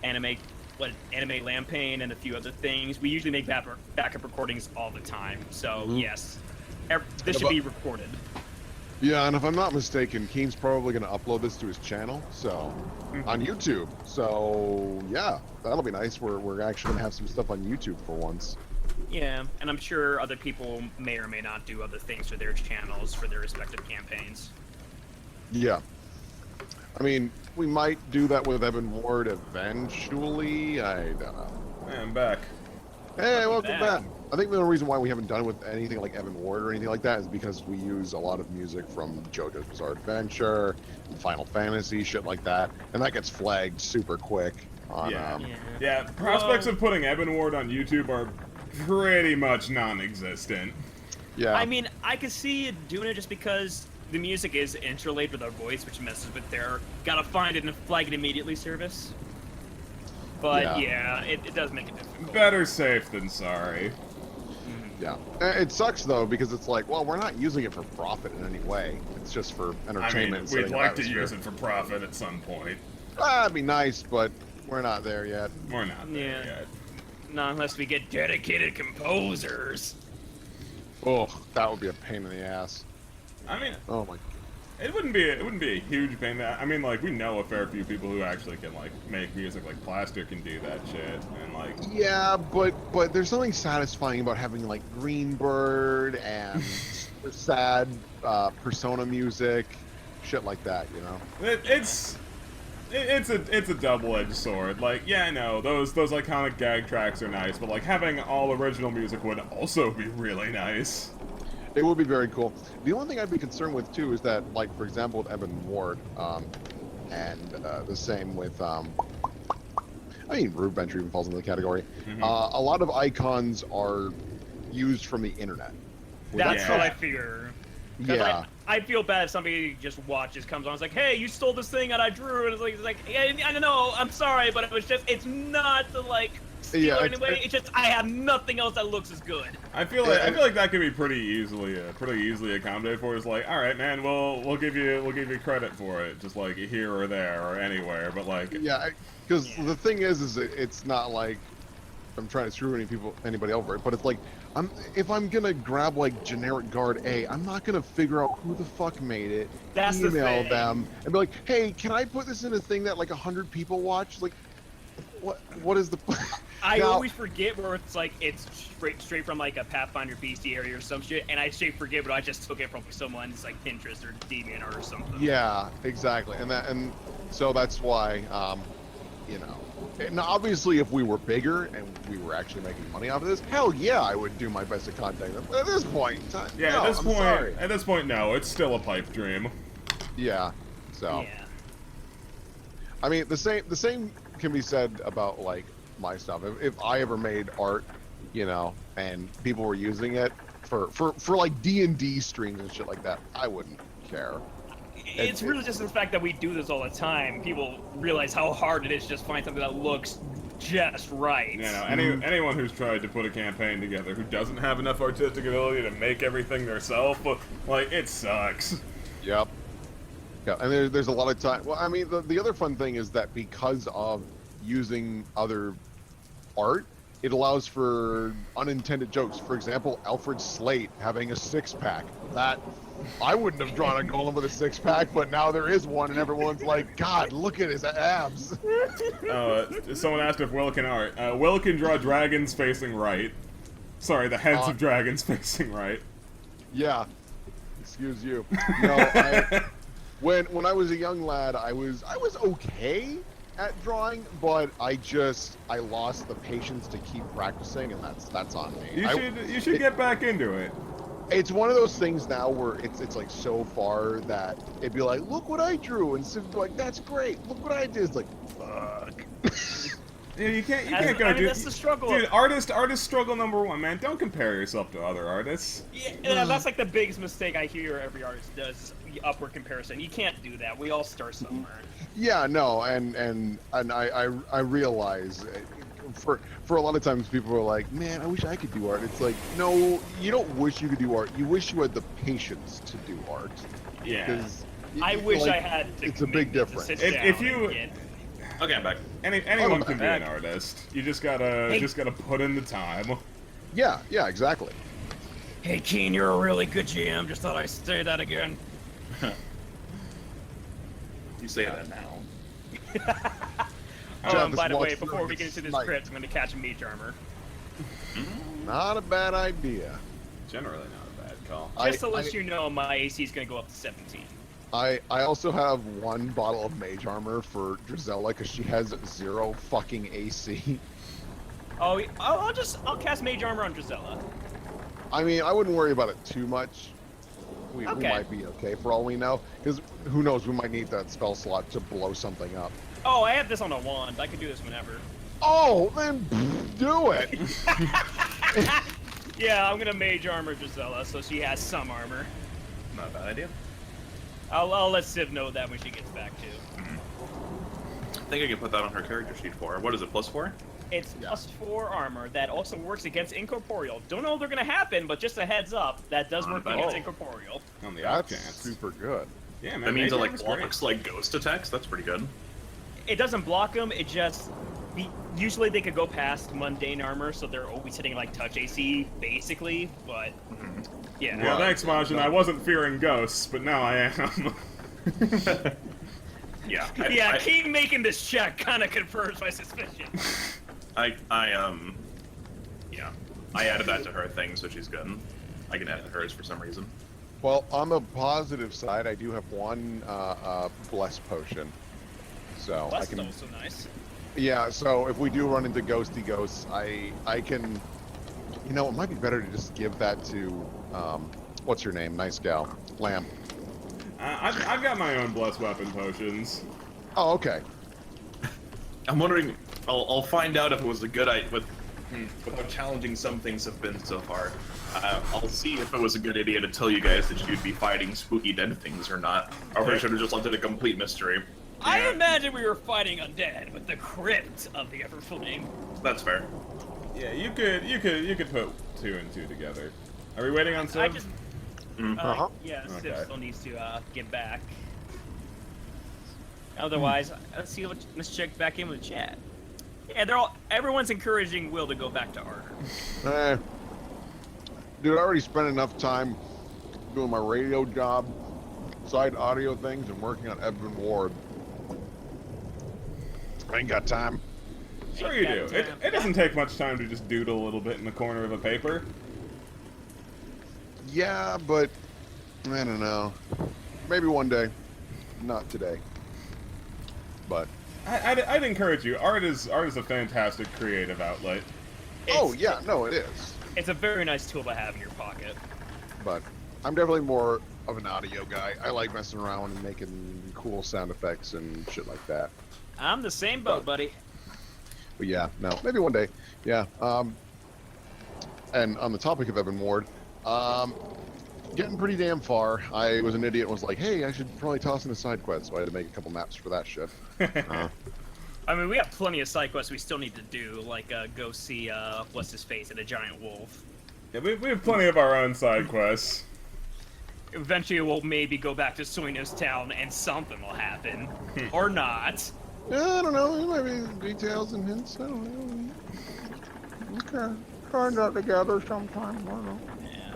anime Lampain and a few other things, we usually make backup recordings all the time. So yes, this should be recorded. Yeah, and if I'm not mistaken, Keen's probably going to upload this to his channel, so on YouTube. So yeah, that'll be nice. We're actually going to have some stuff on YouTube for once. Yeah, and I'm sure other people may or may not do other things for their channels for their respective campaigns. Yeah. I mean, we might do that with Evan Ward eventually. I don't know. Hey, I'm back. Hey, welcome back. back. I think the only reason why we haven't done it with anything like Evan Ward or anything like that is because we use a lot of music from JoJo's Bizarre Adventure, and Final Fantasy, shit like that, and that gets flagged super quick. On, Yeah, prospects of putting Evan Ward on YouTube are pretty much non-existent. yeah. I mean, I could see it doing it just because the music is interlaid with our voice, which messes with their gotta find it and flag it immediately service. But yeah, it does make it difficult. Better safe than sorry. Yeah. It sucks though because it's like, well, we're not using it for profit in any way. It's just for I entertainment. mean, we'd like to use it for profit at some point. That'd be nice, but we're not there yet. We're not there yet. Not unless we get dedicated composers. Oh, that would be a pain in the ass. I mean, oh my. It wouldn't be a huge pain. I mean, like, we know a fair few people who actually can like make music. Like Plaster can do that shit, and like. Yeah, but there's something satisfying about having like Greenbird and sad Persona music, shit like that. You know. It's a double-edged sword. Like, yeah, I know those iconic gag tracks are nice, but like having all original music would also be really nice. It would be very cool. The only thing I'd be concerned with too is that, like, for example, with Evan Ward, and the same with, I mean, Rube Venture even falls into the category. Mm-hmm. A lot of icons are used from the internet. That's what I figure. Yeah. I feel bad if somebody just watches, comes on, it's like, hey, you stole this thing that I drew, and it's like I don't know, I'm sorry, but it's not to like steal it anyway. It's just I have nothing else that looks as good. I feel like that could be pretty easily accommodated for. It's like, all right, man, we'll give you credit for it, just like here or there or anywhere, but like. Yeah, because the thing is it's not like I'm trying to screw anybody over it, but it's like if I'm gonna grab like generic guard A, I'm not gonna figure out who the fuck made it, That's email the thing. them, and be like, hey, can I put this in a thing that like 100 people watch? Like, what is the? I always forget where it's like it's straight from like a Pathfinder bestiary or some shit, and I straight forget, but I just took it from someone's like Pinterest or DeviantArt or something. Yeah, exactly, and so that's why, you know. And obviously, if we were bigger and we were actually making money off of this, hell yeah, I would do my best to contact them. But at this point, yeah, no, at this point, no, it's still a pipe dream. Yeah. So. Yeah. I mean, the same can be said about like my stuff. If I ever made art, you know, and people were using it for like D&D streams and shit like that, I wouldn't care. It's really just the fact that we do this all the time. People realize how hard it is to just find something that looks just right. You know, anyone who's tried to put a campaign together who doesn't have enough artistic ability to make everything themselves, like, it sucks. Yep. Yeah, and there's a lot of time. Well, I mean, the other fun thing is that because of using other art, it allows for unintended jokes. For example, Alfred Slate having a six-pack. That I wouldn't have drawn a golem with a six-pack, but now there is one, and everyone's like, God, look at his abs. Someone asked if Will can art. Will can draw dragons facing right. Sorry, the heads of dragons facing right. Yeah. Excuse you. No, when I was a young lad, I was okay at drawing, but I lost the patience to keep practicing, and that's on me. You should get back into it. It's one of those things now where it's like so far that it'd be like, look what I drew, and Civ's like, that's great. Look what I did. It's like, fuck. Yeah, you can't go. Dude, that's the struggle. Dude, artist struggle number one, man. Don't compare yourself to other artists. Yeah, that's like the biggest mistake I hear every artist does. Upward comparison. You can't do that. We all start somewhere. Yeah, no, and I realize for a lot of times people are like, man, I wish I could do art. It's like, no, you don't wish you could do art. You wish you had the patience to do art. Yeah. I wish I had. It's a big difference. If you. Okay, I'm back. Anyone can be an artist. You just gotta put in the time. Yeah, exactly. Hey, Keen, you're a really good GM. Just thought I'd say that again. You say that now. By the way, before we get into this crypt, I'm going to catch a mage armor. Not a bad idea. Generally not a bad call. Just to let you know, my AC is going to go up to 17. I also have one bottle of mage armor for Drizella because she has 0 fucking AC. Oh, I'll cast mage armor on Drizella. I mean, I wouldn't worry about it too much. We might be okay for all we know, because who knows, we might need that spell slot to blow something up. Oh, I have this on a wand. I can do this whenever. Oh, then do it! Yeah, I'm gonna mage armor Drizella, so she has some armor. Not a bad idea. I'll let Civ know that when she gets back too. I think I can put that on her character sheet for her. What is it, +4? It's +4 armor that also works against incorporeal. Don't know if they're gonna happen, but just a heads up, that does work against incorporeal. On the off That's chance. super good. Yeah, man. That means it Mage like armor's great. blocks like ghost attacks. That's pretty good. It doesn't block them. It just usually they could go past mundane armor, so they're always hitting like touch AC basically. But yeah. Yeah, thanks, Majin. I wasn't fearing ghosts, but now I am. Yeah. Yeah, keep making this check kind of confirms my suspicion. I added that to her thing, so she's good. I can add it to hers for some reason. Well, on the positive side, I do have one bless potion. So That's I can. also nice. Yeah. So if we do run into ghosty ghosts, I can. You know, it might be better to just give that to what's your name? Nice gal, Lamb. I've got my own blessed weapon potions. Oh, okay. I'm wondering. I'll find out if it was a good idea with how challenging some things have been so far. I'll see if it was a good idea to tell you guys that you'd be fighting spooky dead things or not, or if I should have just left it a complete mystery. I imagine we were fighting undead with the crypt of the Everflame. That's fair. Yeah, you could put 2 and 2 together. Are we waiting on I Civ? just yeah, Civ Okay. still needs to get back. Otherwise, let's see. Let's check back in with chat. Yeah, everyone's encouraging Will to go back to Arter. Dude, I already spent enough time doing my radio job, side audio things, and working on Evan Ward. I ain't got time. Sure you do. It doesn't take much time to just doodle a little bit in the corner of a paper. Yeah, but I don't know. Maybe one day. Not today. But I'd encourage you. Art is a fantastic creative outlet. oh yeah, no, it is. It's a very nice tool to have in your pocket. But I'm definitely more of an audio guy. I like messing around and making cool sound effects and shit like that. I'm the same boat, buddy. But yeah, no, maybe one day. Yeah. And on the topic of Evan Ward, getting pretty damn far. I was an idiot and was like, hey, I should probably toss in a side quest, so I had to make a couple maps for that shit. I mean, we have plenty of side quests we still need to do, like go see what's his face and a giant wolf. Yeah, we have plenty of our own side quests. Eventually, we'll maybe go back to Suino's town and something will happen, or not. Yeah, I don't know. There might be details and hints. I don't know. Okay. Find that together sometime. I don't know. Yeah.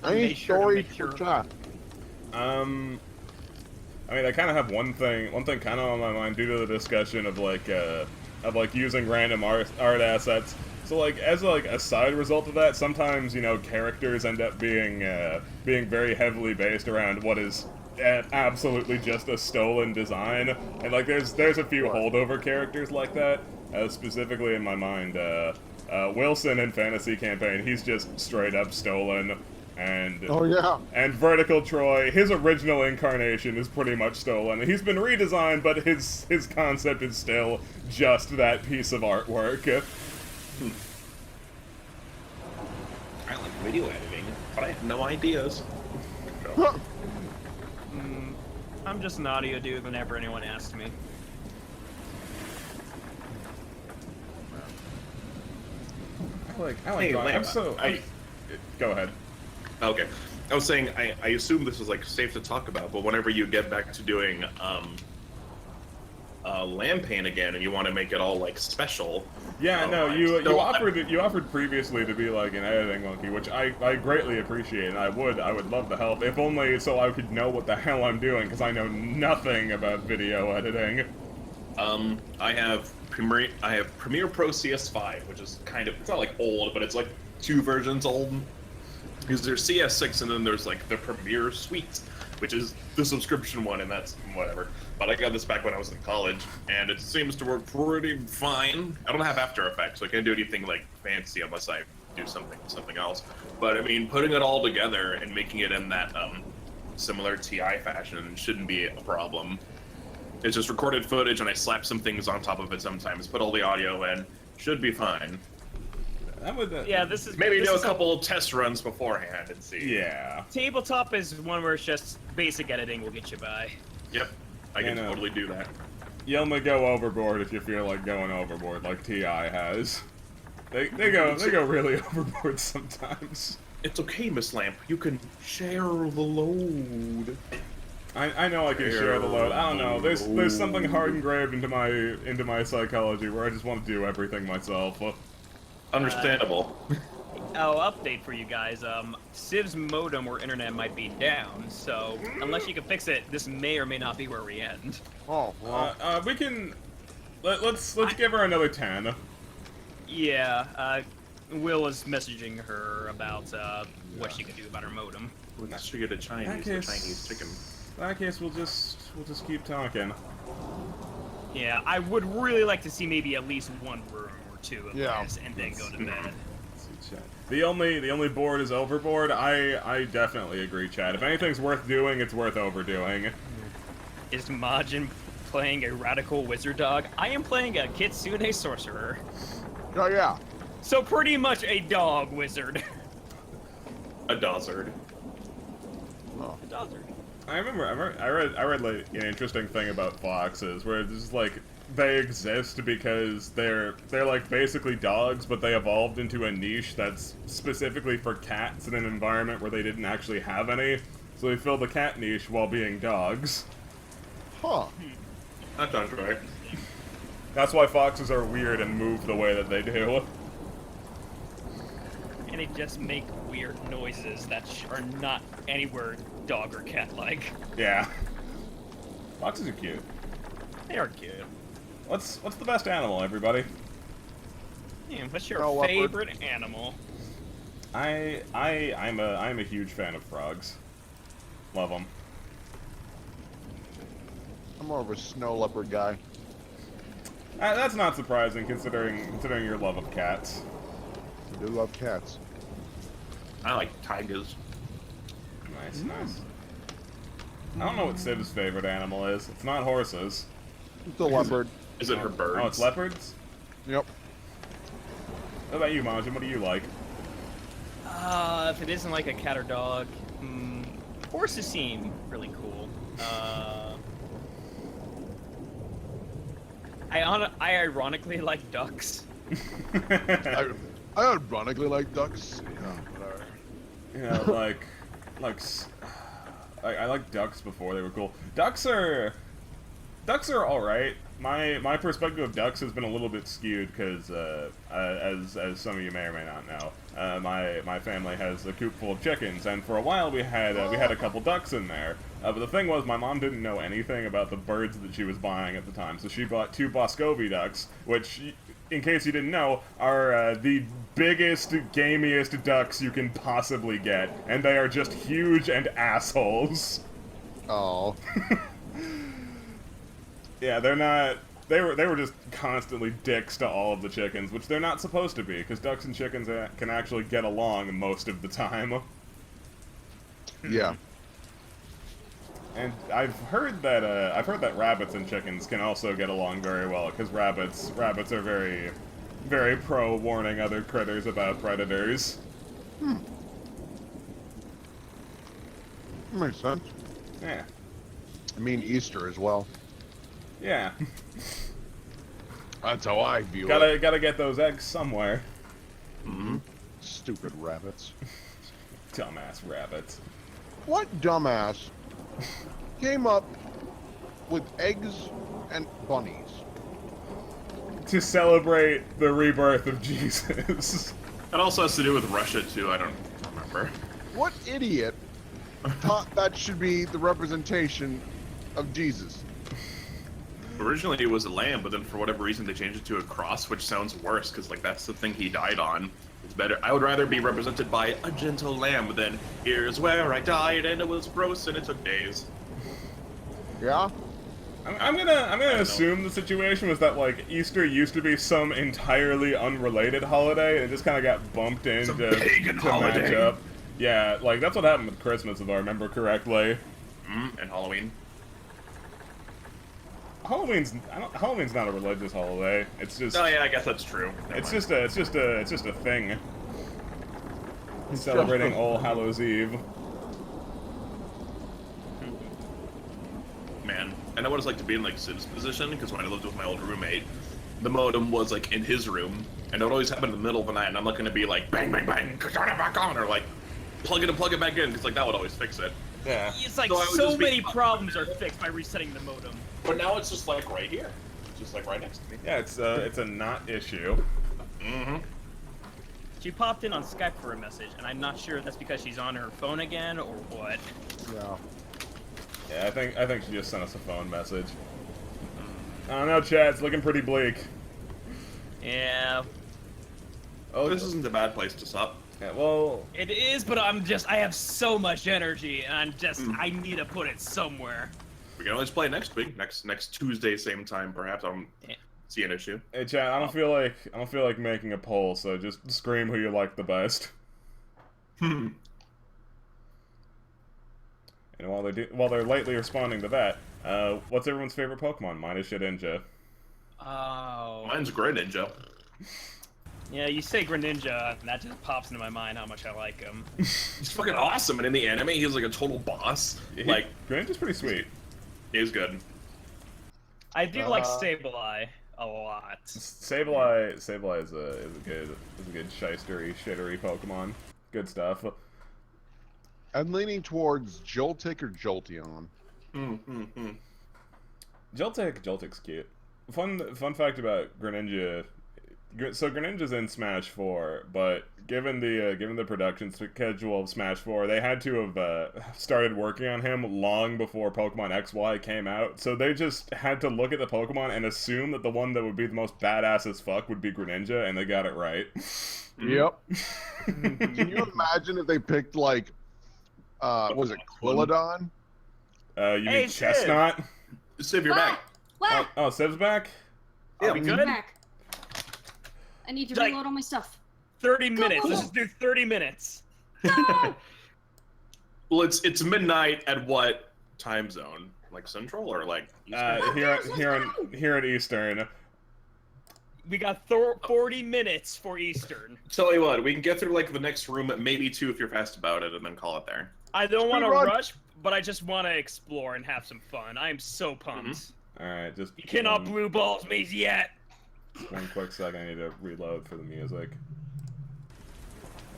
I need stories for chat. I mean, I kind of have one thing kind of on my mind due to the discussion of using random art assets. So like as like a side result of that, sometimes characters end up being very heavily based around what is absolutely just a stolen design, and like there's a few holdover characters like that. Specifically in my mind, Wilson in Fantasy Campaign, he's just straight up stolen. And oh yeah, and Vertical Troy, his original incarnation is pretty much stolen. He's been redesigned, but his concept is still just that piece of artwork. I like video editing, but I have no ideas. I'm just an audio dude whenever anyone asks me. I like go ahead. Okay. I was saying, I assume this is like safe to talk about, but whenever you get back to doing land paint again and you want to make it all like special. Yeah, no, you offered previously to be like an editing monkey, which I greatly appreciate, and I would love the help, if only so I could know what the hell I'm doing, because I know nothing about video editing. I have Premiere Pro CS5, which is it's not like old, but it's like 2 versions old. Because there's CS6 and then there's like the Premiere Suite, which is the subscription one, and that's whatever. But I got this back when I was in college, and it seems to work pretty fine. I don't have After Effects, so I can't do anything like fancy unless I do something else. But I mean, putting it all together and making it in that similar TI fashion shouldn't be a problem. It's just recorded footage, and I slap some things on top of it sometimes, put all the audio in, should be fine. Yeah, this is maybe do a couple test runs beforehand and see. Yeah. Tabletop is one where it's just basic editing will get you by. Yep, I can totally do that. you only go overboard if you feel like going overboard, like T.I. has. They go really overboard sometimes. It's okay, Miss Lamp. You can share the load. I know I can share the load. I don't know. There's something hard engraved into my psychology where I just want to do everything myself. Understandable. Update for you guys. Civ's modem or internet might be down, so unless you can fix it, this may or may not be where we end. Oh, well. We can. Let's give her another 10. Yeah. Will was messaging her about what she could do about her modem. Let's get a Chinese, the Chinese chicken. In that case, we'll just keep talking. Yeah, I would really like to see maybe at least one room or two of Yeah. this, and then go to bed. The only board is overboard. I definitely agree, Chad. If anything's worth doing, it's worth overdoing. Is Majin playing a radical wizard dog? I am playing a Kitsune sorcerer. Oh, yeah. So pretty much a dog wizard. A Dozard. Oh. A dozard. I read like an interesting thing about foxes where it's just like they exist because they're like basically dogs, but they evolved into a niche that's specifically for cats in an environment where they didn't actually have any. So they filled the cat niche while being dogs. Huh. That sounds right. That's why foxes are weird and move the way that they do. And they just make weird noises that are not anywhere dog or cat-like. Yeah. Foxes are cute. They are cute. What's the best animal, everybody? Yeah, what's your Leopard. favorite animal? I'm a huge fan of frogs. Love them. I'm more of a snow leopard guy. That's not surprising considering your love of cats. I do love cats. I like tigers. Nice. I don't know what Civ's favorite animal is. It's not horses. It's a leopard. Is it her birds? Oh, it's leopards? Yep. What about you, Majin? What do you like? If it isn't like a cat or dog, horses seem really cool. I ironically like ducks. I ironically like ducks. Yeah, whatever. I like ducks before they were cool. Ducks are all right. My perspective of ducks has been a little bit skewed because, as some of you may or may not know, my family has a coop full of chickens, and for a while we had a couple ducks in there. But the thing was, my mom didn't know anything about the birds that she was buying at the time, so she bought 2 Boscovy ducks, which, in case you didn't know, are the biggest, gamiest ducks you can possibly get, and they are just huge and assholes. Oh. Yeah, they're not. They were just constantly dicks to all of the chickens, which they're not supposed to be, because ducks and chickens can actually get along most of the time. Yeah. And I've heard that rabbits and chickens can also get along very well, because rabbits are very, very pro warning other critters about predators. Makes sense. Yeah. I mean Easter as well. Yeah. That's how I view it. Gotta get those eggs somewhere. Mm-hmm. Stupid rabbits. Dumbass rabbits. What dumbass came up with eggs and bunnies? To celebrate the rebirth of Jesus. That also has to do with Russia too. I don't remember. What idiot thought that should be the representation of Jesus? Originally it was a lamb, but then for whatever reason they changed it to a cross, which sounds worse because like that's the thing he died on. It's better. I would rather be represented by a gentle lamb than here's where I died and it was gross and it took days. Yeah? I'm gonna assume the situation was that like Easter used to be some entirely unrelated holiday and it just kind of got bumped in It's a to pagan match holiday. up. Yeah, like that's what happened with Christmas, if I remember correctly. And Halloween. Halloween's not a religious holiday. It's just Oh yeah, I guess that's true. Never it's mind. just a thing. Celebrating All Hallows Eve. Man, and know what it's like to be in like Sib's position, because when I lived with my old roommate, the modem was like in his room, and it would always happen in the middle of the night, and I'm not gonna be like bang bang bang, turn it back on, or like plug it and plug it back in, because like that would always fix it. Yeah. It's like So I would so just be- many problems are fixed by resetting the modem. But now it's just like right here, it's just like right next to me. Yeah, it's a not issue. Mm-hmm. She popped in on Skype for a message, and I'm not sure if that's because she's on her phone again or what. Yeah. Yeah, I think she just sent us a phone message. I don't know, chat. It's looking pretty bleak. Yeah, Oh, This isn't a bad place to stop. yeah, well, it is, but I have so much energy, and I need to put it somewhere. We can always play next week, next Tuesday, same time, perhaps. I don't see an issue. hey, chat. I don't feel like making a poll, so just scream who you like the best. Hmm. And while they're lately responding to that, what's everyone's favorite Pokemon? Mine is Shedinja. Oh. Mine's Greninja. Yeah, you say Greninja, and that just pops into my mind how much I like him. He's fucking awesome, and in the anime, he's like a total boss. Like, Greninja's pretty sweet. he's good. I do like Sableye a lot. Sableye is a good shystery, shittery Pokemon. Good stuff. I'm leaning towards Joltik or Jolteon. Joltik's cute. Fun fact about Greninja. So Greninja's in Smash 4, but given the production schedule of Smash 4, they had to have started working on him long before Pokemon XY came out. So they just had to look at the Pokemon and assume that the one that would be the most badass as fuck would be Greninja, and they got it right. Yep. Can you imagine if they picked like, what was it, Quilladon? You Hey, mean Sid. Chestnut? Sib, you're back. What? Oh, Sib's back? Are we I'm good? back. I need to Like- reload all my stuff. 30 minutes. go. Let's just do 30 minutes. Well, it's midnight at what time zone? Like Central or like Eastern? Here at Eastern. We got 40 minutes for Eastern. Tell you what, we can get through like the next room, maybe two if you're fast about it, and then call it there. I don't want to run. rush, but I just want to explore and have some fun. I am so pumped. All right, just You cannot blue balls me yet. one quick second. I need to reload for the music.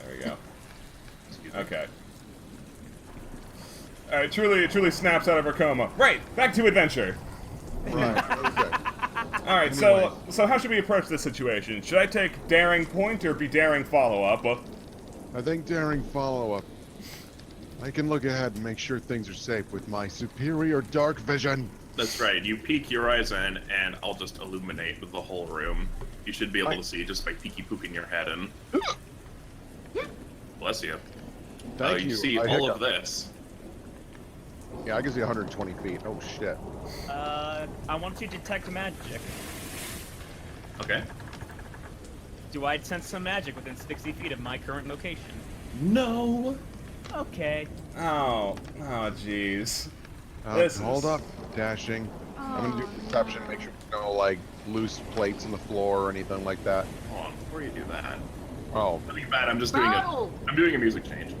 There we go. Okay. All right, truly snaps out of her coma. Right, back to adventure. Right. Okay. All right, so how should we approach this situation? Should I take daring point or be daring follow up? I think daring follow-up. I can look ahead and make sure things are safe with my superior dark vision. That's right. You peek your eyes in, and I'll just illuminate the whole room. You should be able to see just by peeky pooking your head in. Bless you. Thank you you. see I all of hiccup. this. Yeah, I can see 120 feet. Oh shit. I want to detect magic. Okay. Do I sense some magic within 60 feet of my current location? No. Okay. Oh, jeez. This Hold is- up, dashing. I'm gonna do perception, make sure there's no like loose plates on the floor or anything like that. Hold on. Before you do that, Oh, nothing bad. I'm just doing it. Bro! I'm doing a music change.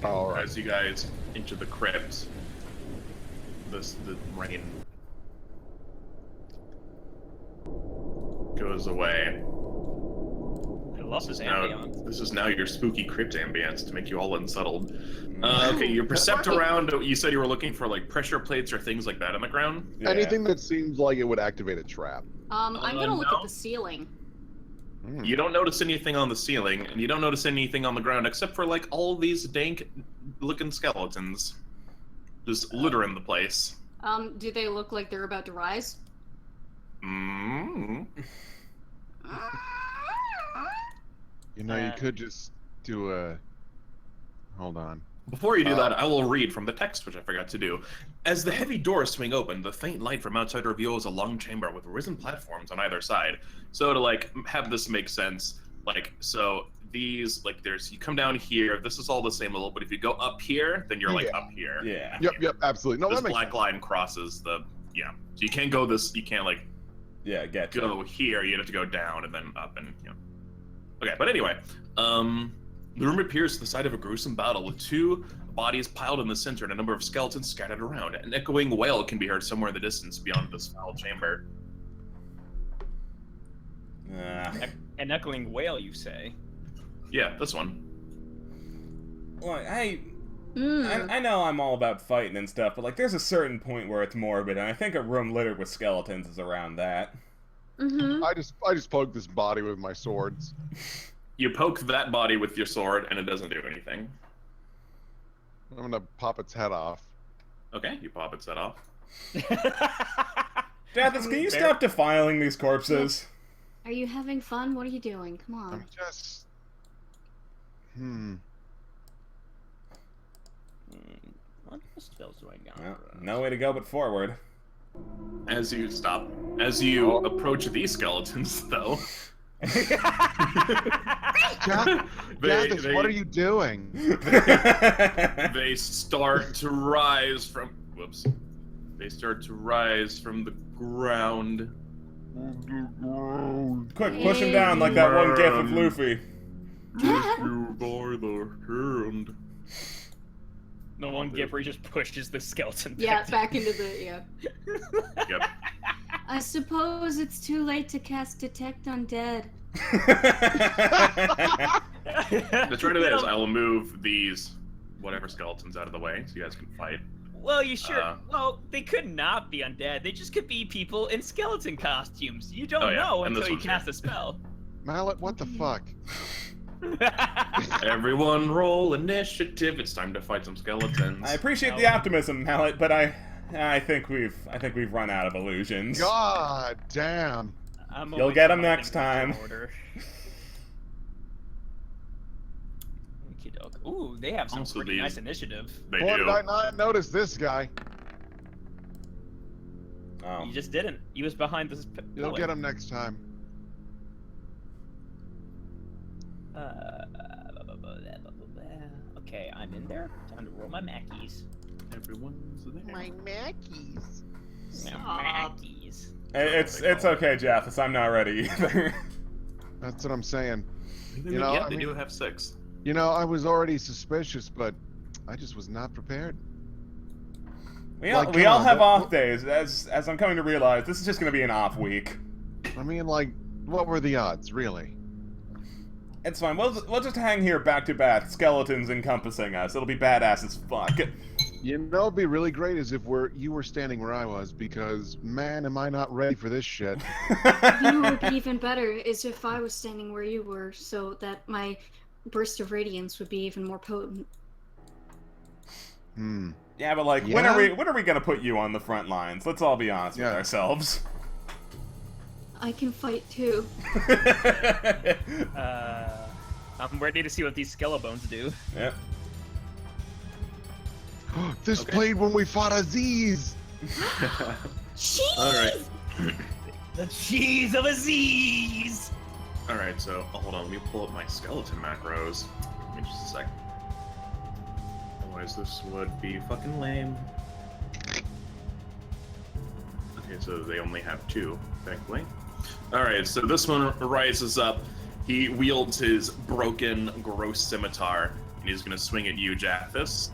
all right. As you guys enter the crypt, the rain goes away. I lost his Now, ambiance. this is now your spooky crypt ambience to make you all unsettled. Okay, you percept around. You said you were looking for like pressure plates or things like that on the ground. Yeah. Anything that seems like it would activate a trap. I'm gonna look no. at the ceiling. Hmm. You don't notice anything on the ceiling, and you don't notice anything on the ground except for like all these dank-looking skeletons, just littering the place. Do they look like they're about to rise? Mm-hmm. You know, you could just do a. Hold on. Before you do that, I will read from the text, which I forgot to do. As the heavy doors swing open, the faint light from outside reveals a long chamber with risen platforms on either side. So to like have this make sense, like so these like there's you come down here, this is all the same level, but if you go up here, then you're like Yeah. up here. Yeah. Yep, absolutely. No, This that makes black sense. line crosses the So you can't go this. You can't like Yeah, get you. go here. You have to go down and then up and Okay, but anyway, the room appears to the site of a gruesome battle with two bodies piled in the center and a number of skeletons scattered around. An echoing wail can be heard somewhere in the distance beyond this foul chamber. An echoing wail, you say? Yeah, this one. Look, I know I'm all about fighting and stuff, but like, there's a certain point where it's morbid, and I think a room littered with skeletons is around that. Mm-hmm. I just poked this body with my swords. You poke that body with your sword, and it doesn't do anything. I'm gonna pop its head off. Okay, you pop its head off. Dathis, can you stop defiling these corpses? Are you having fun? What are you doing? Come on. I'm just... What spells do I got? Well, no way to go but forward. As you approach these skeletons, though... Dathis, what are you doing? They start to rise from... Whoops. They start to rise from the ground. Quick, push him down like that one gif of Luffy. Lift you by the hand. The one gif where he just pushes the skeleton Back into the Yep. I suppose it's too late to cast Detect Undead. The truth is, I will move these whatever skeletons out of the way so you guys can fight. Well, you sure? Well, they could not be undead. They just could be people in skeleton costumes. You don't know and until you this cast one's a spell. Mallet, what the fuck? Everyone roll initiative. It's time to fight some skeletons. I appreciate the optimism, Mallet, but I think we've run out of illusions. God damn. You'll get them next time. Ooh, they have some Also pretty these- nice initiative. They Boy, do. did I not notice this guy. Oh. You just didn't. He was behind this. You'll get him next time. Okay, I'm in there. Time to roll my Mackies. Everyone's there. My Mackies. My Mackies. It's okay, Jathis. I'm not ready either. That's what I'm saying. You know, yeah, they do have 6. You know, I was already suspicious, but I just was not prepared. We all have off days. As I'm coming to realize, this is just going to be an off week. I mean, like, what were the odds, really? It's fine. We'll just hang here back to back, skeletons encompassing us. It'll be badass as fuck. You know, it'd be really great is if you were standing where I was, because man, am I not ready for this shit. You know what would be even better is if I was standing where you were, so that my burst of radiance would be even more potent. Yeah, but like, when are we gonna put you on the front lines? Let's all be honest with ourselves. I can fight too. I'm ready to see what these skelebones do. Yep. This played when we fought Aziz! Cheese! Alright. The cheese of Aziz! Alright, so hold on, let me pull up my skeleton macros. Give me just a sec. Otherwise this would be fucking lame. Okay, so they only have 2, thankfully. Alright, so this one rises up. He wields his broken, gross scimitar, and he's gonna swing at you, Jathis.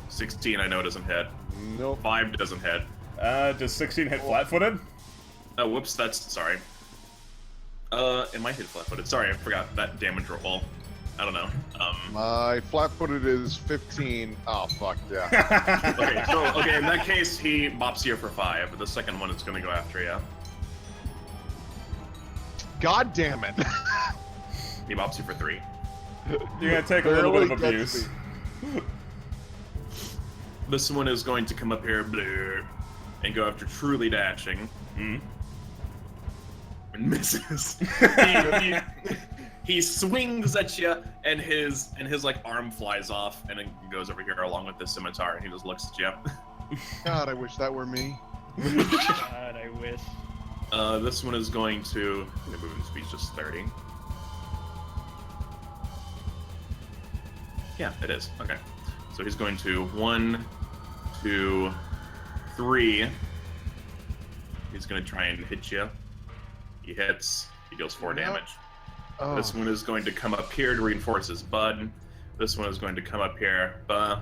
16 I know doesn't hit. Nope. 5 doesn't hit. Does 16 hit flat-footed? Oh, whoops, sorry. It might hit flat-footed. Sorry, I forgot that damage roll. I don't know. My flat-footed is 15. Oh, fuck, yeah. Okay, in that case, he bops you for 5, but the second one is gonna go after you. God damn it. He bops you for 3. You're gonna take a little bit of Barely abuse. gets me. This one is going to come up here, bleh, and go after Truly Dashing. And misses. He swings at you, and his like arm flies off, and it goes over here along with the scimitar, and he just looks at you. God, I wish that were me. God, I wish. This one is going to... The movement speed's just 30. Yeah, it is. Okay. So he's going to 1, 2, 3. He's going to try and hit you. He hits. He deals 4 damage. Oh. This one is going to come up here to reinforce his bud. This one is going to come up here. I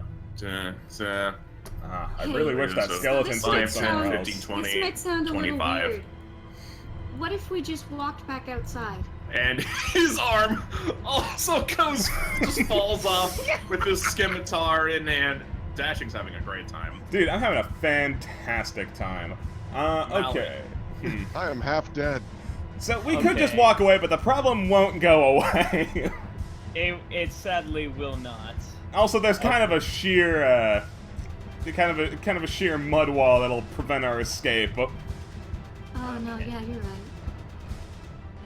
really wish that So skeleton this stayed might somewhere sound- else. 15, 20, This might sound a little 25. weird. What if we just walked back outside? And his arm also just falls off with his scimitar in hand. Dashing's having a great time. Dude, I'm having a fantastic time. Okay. I am half dead. So we could just Okay. walk away, but the problem won't go away. It sadly will not. Also, there's kind of a sheer, kind of a sheer mud wall that'll prevent our escape. But Oh no, yeah, you're right.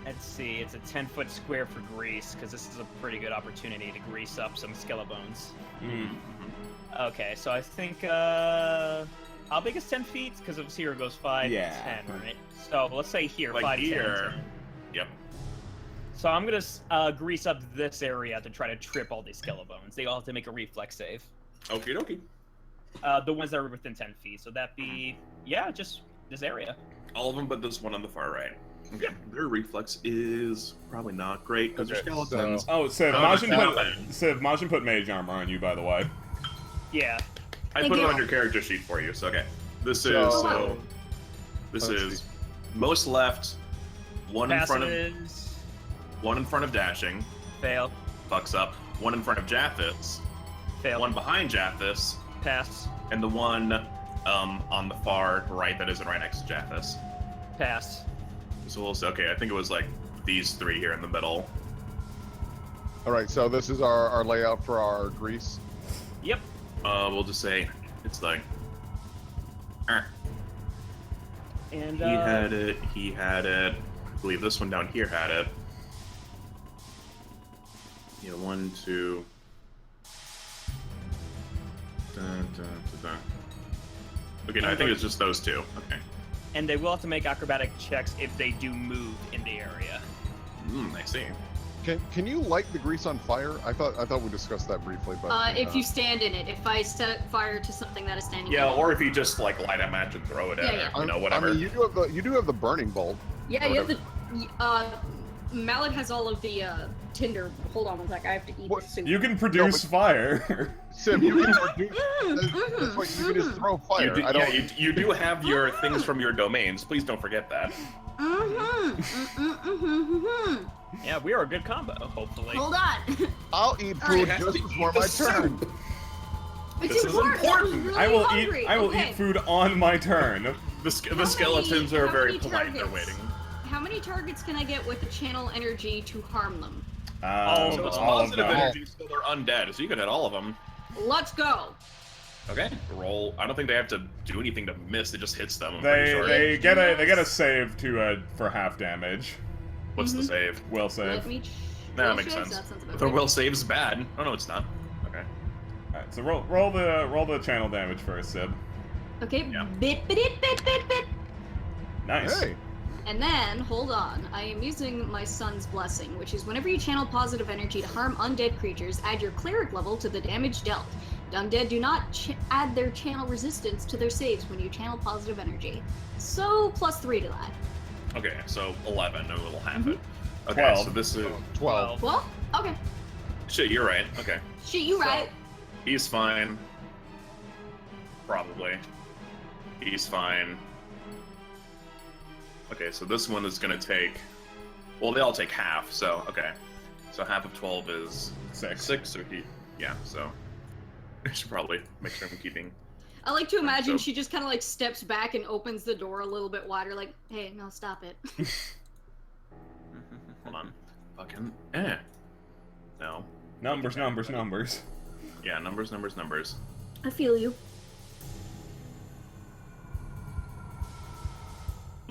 Let's see, it's a 10-foot square for grease, because this is a pretty good opportunity to grease up some skelebones. Okay, so I think, how big is 10 feet? Because if here it goes 5, Yeah. 10, right? So let's say here, Like 5, 10, here. 10. Yep. So I'm gonna grease up this area to try to trip all these skelebones. They all have to make a reflex save. Okie dokie. The ones that are within 10 feet. So that'd be, yeah, just this area. All of them but this one on the far right. Okay. Their reflex is probably not great because they're Okay, skeletons. oh, so Oh, Majin put mage armor on you, by the way. Yeah. I Thank put it you. on your character sheet for you, so okay. This is So- this Let's is most left, one in front of Dashing, Fail. fucks up, one in front of Japhis, Fail. one behind Japhis, Pass. and the one on the far right that isn't right next to Japhis. Pass. So we'll say, okay, I think it was like these three here in the middle. All right, so this is our layout for our grease. Yep. We'll just say it's like And he had it. I believe this one down here had it. Yeah, 1, 2. Dun, dun, dun, dun. Okay, no, I think it's just those two. Okay. and they will have to make acrobatic checks if they do move in the area. I see. Can you light the grease on fire? I thought we discussed that briefly, but If you stand in it, if I set fire to something that is standing Yeah, in it. or if you just like light a match and throw it at Yeah, her, you know, whatever. I mean, you do have the burning bulb. Yeah, you have the. Mallet has all of the tinder. Hold on one sec. I have to eat What? soup. You can produce fire. Sim, you can reduce. That's what you can just throw fire. You do, I don't. yeah, you do have your things from your domains. Please don't forget that. Yeah, we are a good combo, hopefully. Hold on. I'll eat food just before my turn. It's This is important. I was important. really I will hungry. eat. I will Okay. eat food on my turn. The skeletons are how very many polite. They're targets? waiting. How many targets can I get with the channel energy to harm them? So it's all of positive them. energy, so they're undead. So you can hit all of them. Let's go. Okay. Roll. I don't think they have to do anything to miss. It just hits them. I'm pretty sure. They get a save to for half damage. What's the save? Will save. Let me. Nah, that will makes save? sense. That sounds about The right. will save's bad. Oh no, it's not. Okay. Alright, so roll the channel damage first, Sib. Okay. Yeah. Bit bit it bit bit bit. Nice. Hey, And then, hold on, I am using my son's blessing, which is whenever you channel positive energy to harm undead creatures, add your cleric level to the damage dealt. The undead do not add their channel resistance to their saves when you channel positive energy. So, +3 to that. Okay, so 11. No, we'll half it. Okay, 12. so this is 12. Well, okay. shit. You're right. Okay. Shit, you right. He's fine. Probably. He's fine. Okay, so this one is gonna take. Well, they all take half. So okay. So half of 12 is 6 or he. Yeah. So I should probably make sure I'm keeping. I like to imagine So- she just kind of like steps back and opens the door a little bit wider, like, hey, no, stop it. Hold on. Fucking. No. Numbers. Yeah. Numbers. I feel you.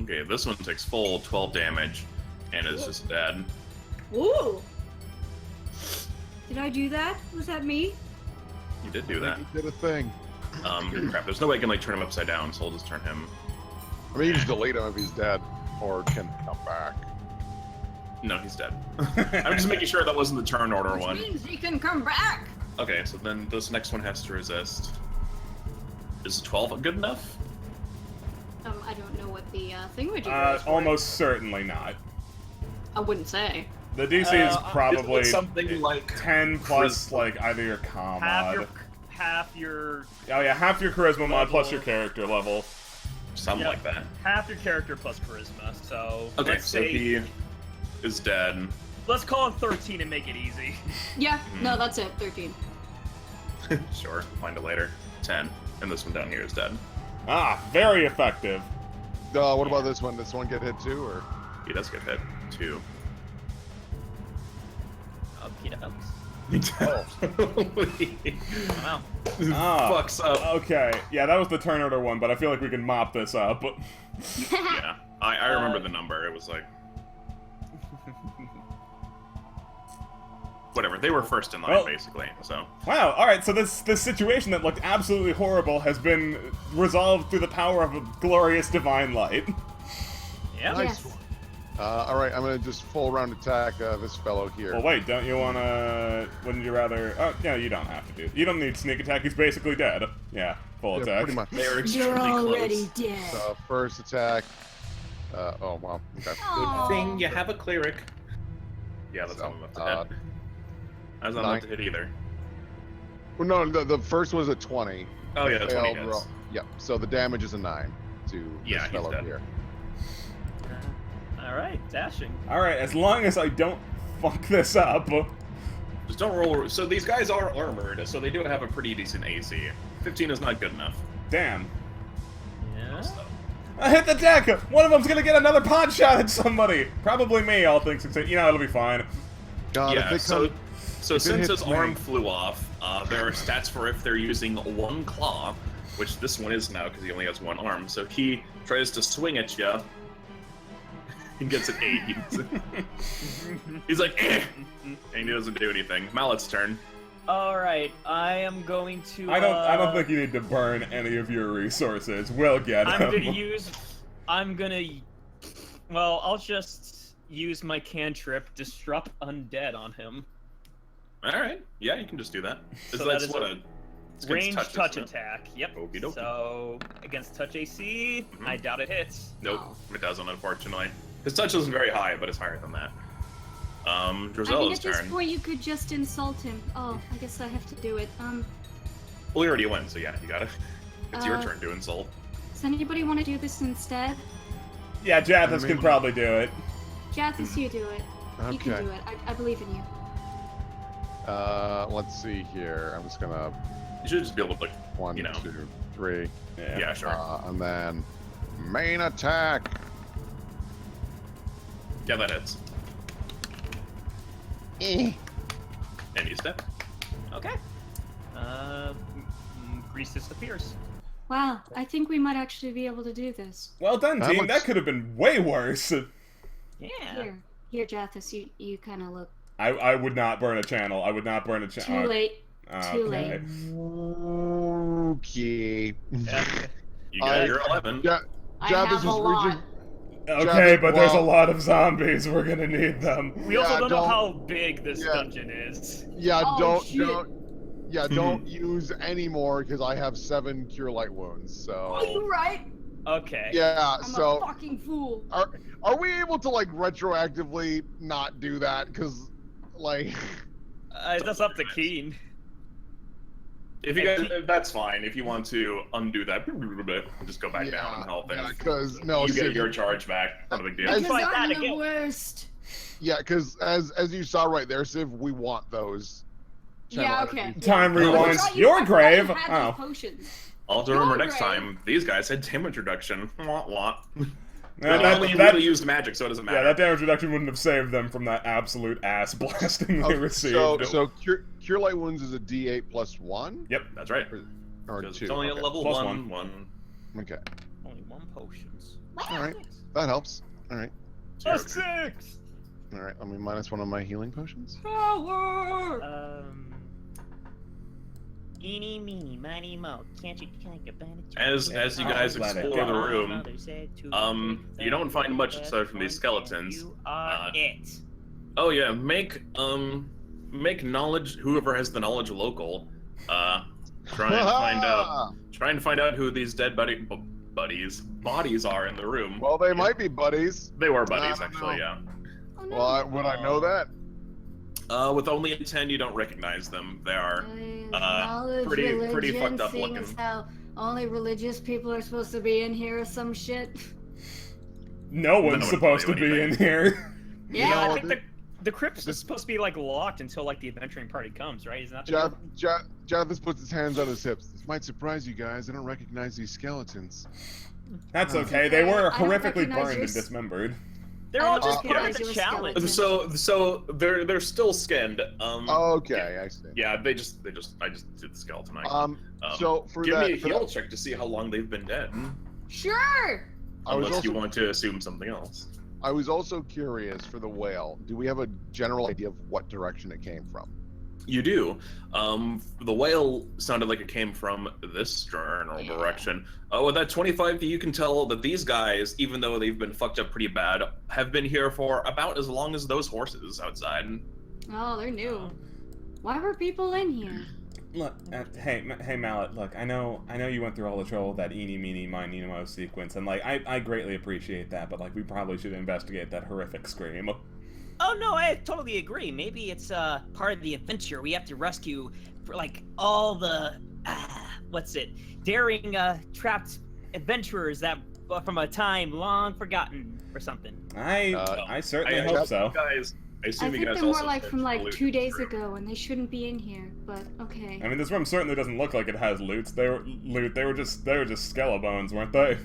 Okay, this one takes full 12 damage and is just dead. Ooh! Did I do that? Was that me? You did do that. You did a thing. Crap. There's no way I can like turn him upside down, so I'll just turn him. I mean, you just delete him if he's dead, or can come back. No, he's dead. I'm just making sure that wasn't the turn order Which one. means he can come back! Okay, so then this next one has to resist. Is 12 good enough? I don't know what the thingamajigger is for it. Almost certainly not. I wouldn't say. The DC is probably something like 10 plus, charisma. like, either your comm mod. half your Oh yeah, half your charisma mod plus level. your character level. something Yep. like that. half your character plus charisma. So Okay, let's so say, he is dead. let's call it 13 and make it easy. Yeah, no, that's it. 13. Sure, find it later. 10, and this one down here is dead. Ah, very effective. What about this one? Does this one get hit too, or? He does get hit. 2. Wow. Ah, Fucks up. Okay, yeah, that was the turn order one, but I feel like we can mop this up. Yeah, I remember the number. It was like whatever. They were first in line, Well- basically. So Wow, alright, so this situation that looked absolutely horrible has been resolved through the power of a glorious divine light. Yeah. Nice. Yes. All right, I'm gonna just full round attack this fellow here. Well, wait, don't you wanna... Wouldn't you rather... Oh, yeah, you don't have to do... You don't need sneak attack, he's basically dead. Yeah, full Yeah, attack. pretty much. they are You're extremely already close. dead. First attack. Oh wow. Okay. Aw. Thing, you have a cleric. Yeah, that's So, not enough to hit. That's not 9. enough to hit either. Well, no, the first was a 20. Oh yeah, that's 20 Failed hits. roll. Yep. So the damage is a 9 to Yeah, this he's fellow dead. here. All right, dashing. Alright, as long as I don't fuck this up... Just don't roll. So these guys are armored, so they do have a pretty decent AC. 15 is not good enough. Damn. Yeah. So. I hit the deck! One of them's gonna get another pot shot at somebody! Probably me, all things considered. You know, it'll be fine. God, Yeah, if they so come, since hit his me. arm flew off, there are stats for if they're using one claw, which this one is now because he only has one arm. So he tries to swing at you. He gets an 8. He's like, eh! And he doesn't do anything. Mallet's turn. All right, I am going to. I don't think you need to burn any of your resources. We'll get I'm them. gonna use. I'm gonna. Well, I'll just use my cantrip, disrupt undead on him. All right. Yeah, you can just do that. So That's that is what a it's against Range touch isn't it? attack. Yep. Okie dokie. So against touch AC, I doubt it hits. Nope, Oh. it doesn't, unfortunately. His touch isn't very high, but it's higher than that. I mean, Drizella's at this turn. point, you could just insult him. Oh, I guess I have to do it. Well, he already went, so yeah, you got it. It's your Uh, turn to insult. Does anybody want to do this instead? Yeah, Jathis I can mean- probably do it. Jathis, you do it. You can Okay. do it. I believe in you. Let's see here. I'm just gonna You should just be able to, 1, You know. 2, 3. yeah, sure. And then main attack. Yeah, that hits. And you step. Okay. Grease disappears. Wow, I think we might actually be able to do this. Well done, How team. much- That could have been way worse. Yeah. Here, Jathis, you kind of look I would not burn a channel. I would not burn a channel. too late. Too Okay. late. Okay. You got your 11. Ja- I Jathis have is a lot. reaching. Okay, Jathis, but there's a well- lot of zombies. We're gonna need them. We also Yeah, don't know don't- how big this yeah. dungeon is. Yeah, Oh, shit. don't use any more because I have 7 cure light wounds. So Oh, you right. Okay. yeah, I'm so a fucking fool. are we able to like retroactively not do that? Because like That's up to Keen. If you guys, that's fine. If you want to undo that, just go back yeah, down and help. yeah, And because no, you get Civ, your charge back. Not a big deal. As- Because fight I'm that the again. worst. yeah, because as you saw right there, Civ, we want those. Yeah, channel okay. energies. Time I rewinds. thought Your I thought grave. you had those Oh. potions. I'll have to remember You're next right. time. These guys had damage reduction. Wah, wah. Yeah, They only really used magic, so it doesn't matter. yeah, that damage reduction wouldn't have saved them from that absolute ass blasting they Okay, received. so cure light wounds is a D8 plus 1 Yep. That's right. or 2. Because it's only a okay. level Plus 1. Okay, Only 1 potions. all right, that helps. All right, A 6! all right. Let me minus 1 of my healing potions. Power. Eeny, meeny, miny, mo. Can't you take a bandage? As you guys let it explore go. the room, you don't find much aside from these skeletons. You are it. Oh yeah, make knowledge. Whoever has the knowledge local, try and find out who these dead bodies are in the room. Well, they might be buddies. They were buddies, I don't actually. know. Yeah. Oh, no. Well, would I know that? With only a 10, you don't recognize them. They are Knowledge, pretty religion, fucked up seeing looking. as how only religious people are supposed to be in here or some shit. No one one's will supposed tell to you be in anything. here. Yeah, know, I think the crypt is supposed to be like locked until like the adventuring party comes, right? Isn't that the Jathis puts his hands on his hips. This might surprise you guys. I don't recognize these skeletons. That's Oh. okay. They were I don't horrifically recognize burned your and dismembered. They're I all don't just part of recognize the your challenge. skeleton. So they're still skinned. Okay, I see. Yeah, I just did the skeleton icon. So for give that, me a for heal that- check to see how long they've been dead. Sure! I was Unless you also- want to assume something else. I was also curious for the whale. Do we have a general idea of what direction it came from? You do. The whale sounded like it came from this general direction. With that 25, you can tell that these guys, even though they've been fucked up pretty bad, have been here for about as long as those horses outside. Oh, they're new. Why were people in here? Look, hey Mallet. Look, I know you went through all the trouble with that eeny meeny miny mo sequence, and like I greatly appreciate that, but like we probably should investigate that horrific scream. Oh no, I totally agree. Maybe it's part of the adventure. We have to rescue like all the daring trapped adventurers that from a time long forgotten or something. I certainly hope so. Guys, I I assume think you guys they're more also like from like finished 2 days the loot. ago, and they shouldn't be in here. But okay. I mean, this room certainly doesn't look like it has loot. They were just skeleton, weren't they?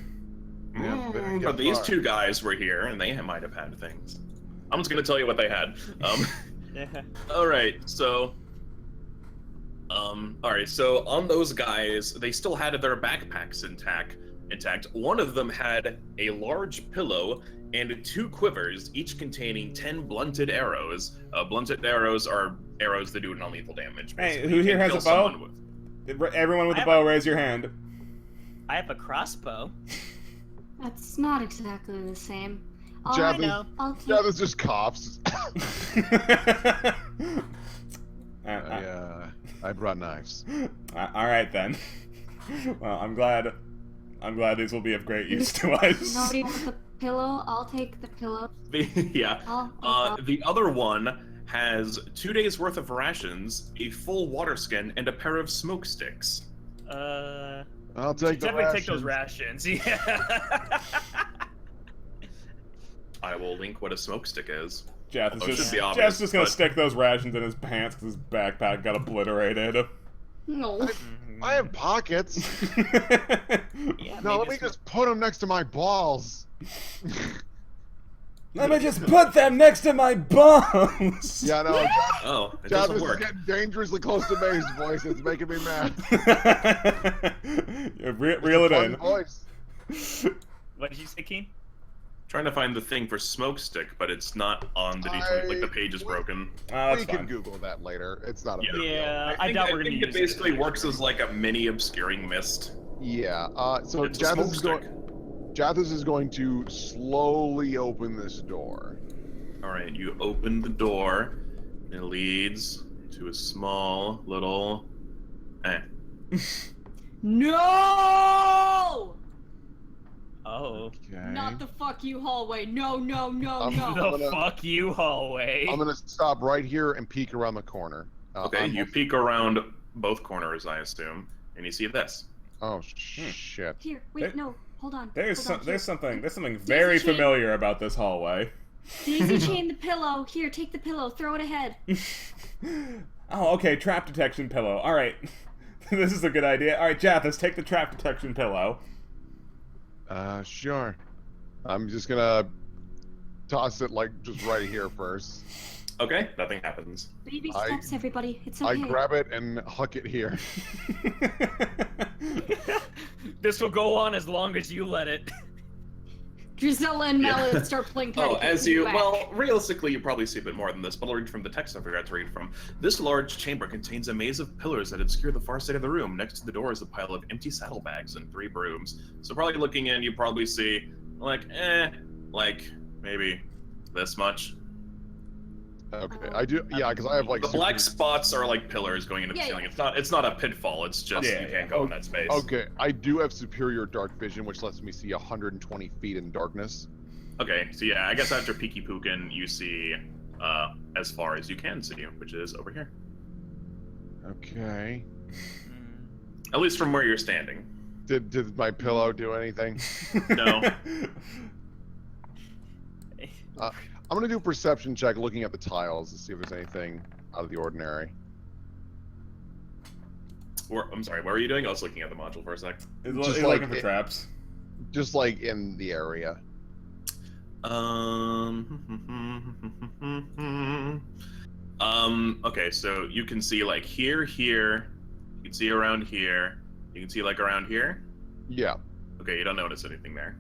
But these two guys were here, and they might have had things. I'm just gonna tell you what they had. All right, so on those guys, they still had their backpacks intact. One of them had a large pillow and 2 quivers, each containing 10 blunted arrows. Blunted arrows are arrows that do non-lethal damage. Hey, basically. who You here can has kill a bow? someone with- Everyone with I a have bow, raise your hand. I have a crossbow. That's not exactly the same. I know. I'll take Jathis just coughs. I brought knives. All right then. Well, I'm glad these will be of great use to us. Nobody wants the pillow. I'll take the pillow. Yeah. I'll The other one has 2 days worth of rations, a full water skin, and a pair of smoke sticks. I'll take the Definitely take those rations. rations. Yeah. I will link what a smoke stick is. Jeff is Although it just, should be obvious, Jeff's just gonna but- stick those rations in his pants because his backpack got obliterated. No. I have pockets. Yeah, No, maybe let me it's- just put them next to my balls. Let me just put them next to my bones. Yeah, no. Oh, it Jathis doesn't is work. getting dangerously close to May's voice. It's making me mad. Reel it Fun in. voice. What did you say, Keen? Trying to find the thing for smoke stick, but it's not on the like the page is broken. That's We can fine. Google that later. It's not a Yeah. big deal. Yeah, I doubt we're gonna think use it basically it. works as like a mini obscuring mist. Yeah. So It's a smoke Jathis is going to slowly open this door. All right, you open the door. It leads to a small little. No! Oh. Okay. Not the fuck you hallway. No, no, no, I'm no. The gonna- fuck you hallway. I'm gonna stop right here and peek around the corner. Okay, you peek around both corners, I assume, and you see this. Oh shit! Here, wait, There- no, hold on. There's hold on, there's here. something very chain. familiar about this hallway. Daisy chain the pillow. Here, take the pillow. Throw it ahead. Oh, okay, trap detection pillow. All right, this is a good idea. All right, Jathis, take the trap detection pillow. Sure. I'm just gonna toss it like just right here first. Okay, nothing happens. Baby I- steps, everybody. It's I okay. grab it and huck it here. This will go on as long as you let it. Gisela and Mallet start playing Oh, tag as team you back. well, realistically, you probably see a bit more than this, but I'll read from the text I forgot to read from. This large chamber contains a maze of pillars that obscure the far side of the room. Next to the door is a pile of empty saddlebags and 3 brooms. So probably looking in, you probably see like maybe this much. Okay, I do. Yeah, because I have like The black spots are like pillars going into the Yeah, ceiling. yeah. It's not a pitfall. It's just Yeah, you yeah. can't go in that space. Okay, I do have superior dark vision, which lets me see 120 feet in darkness. Okay, so yeah, I guess after Peeky Pookin, you see as far as you can see, which is over here. Okay. At least from where you're standing. Did my pillow do anything? No. I'm gonna do a perception check looking at the tiles to see if there's anything out of the ordinary. I'm sorry, what were you doing? I was looking at the module for a sec. He's Just looking like for traps. Just like in the area. Okay, so you can see like here, you can see around here, you can see like around here. Yeah. Okay, you don't notice anything there.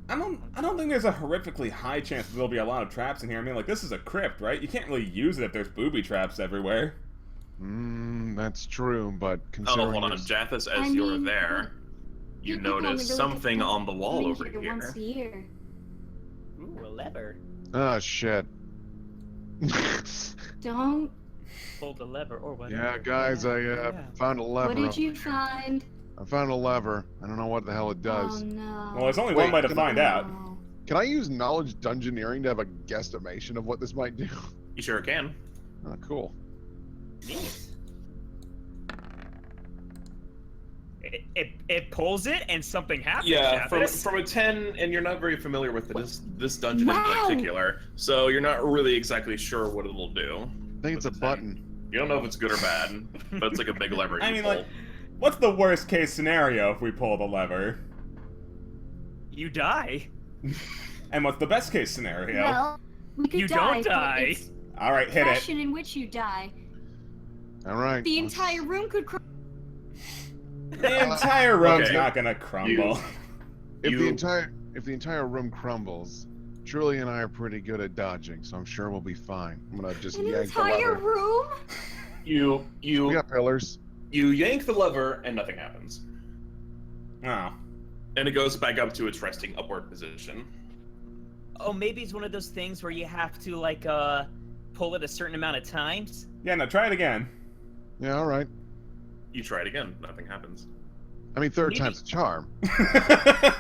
I don't think there's a horrifically high chance that there'll be a lot of traps in here. I mean, like, this is a crypt, right? You can't really use it if there's booby traps everywhere. That's true, but Oh, considering hold on, there's- Jathis, as I you're mean, there, you people only notice really something come on the wall in over here here. once a year. Ooh, a lever. Ah, shit. Don't. Pull the lever or whatever. Yeah, guys, I Yeah. found a lever. What did over you here. find? I found a lever. I don't know what the hell it does. Oh no. Well, there's only Wait, one way to can find out. No. Can I use knowledge dungeoneering to have a guesstimation of what this might do? You sure can. Oh, cool. Neat. It pulls it and something happens. Yeah, Jathis. from a 10, and you're not very familiar with this dungeon in Wow. particular, so you're not really exactly sure what it'll do. I think it's a With the 10. button. You don't know if it's good or bad, but it's like a big lever. I you mean, pull. like, what's the worst case scenario if we pull the lever? You die. And what's the best case scenario? Well, we could You die, don't but die. it's All right, the hit it. fashion in which you die. All right. The let's- entire room could crash. The entire room's Okay. not gonna crumble. If You- the entire room crumbles, Truly and I are pretty good at dodging, so I'm sure we'll be fine. I'm gonna just An yank the entire lever. room? You We got pillars. you yank the lever and nothing happens, Oh. and it goes back up to its resting upward position. Oh, maybe it's one of those things where you have to like pull it a certain amount of times. Yeah, no, try it again. Yeah, all right. You try it again, nothing happens. I mean, third Maybe- time's a charm.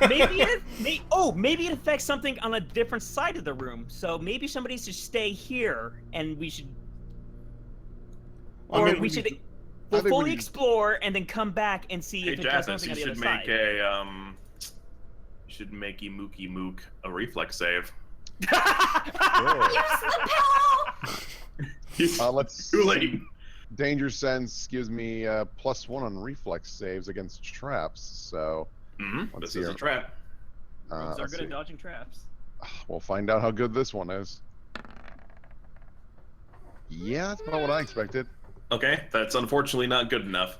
Maybe maybe it affects something on a different side of the room. So maybe somebody should stay here, and we should, Well, I or mean, we should. I We'll think we fully need- explore and then come back and see Hey, if it does Jathis, something you on the other should side. make you should make Mookie Mook a reflex save. Use the pillow! Let's Too late. Danger sense gives me +1 on reflex saves against traps. So Mm-hmm. Let's This see is a here. trap. Rogues are let's good see. at dodging traps. We'll find out how good this one is. Yeah, that's about what I expected. Okay, that's unfortunately not good enough.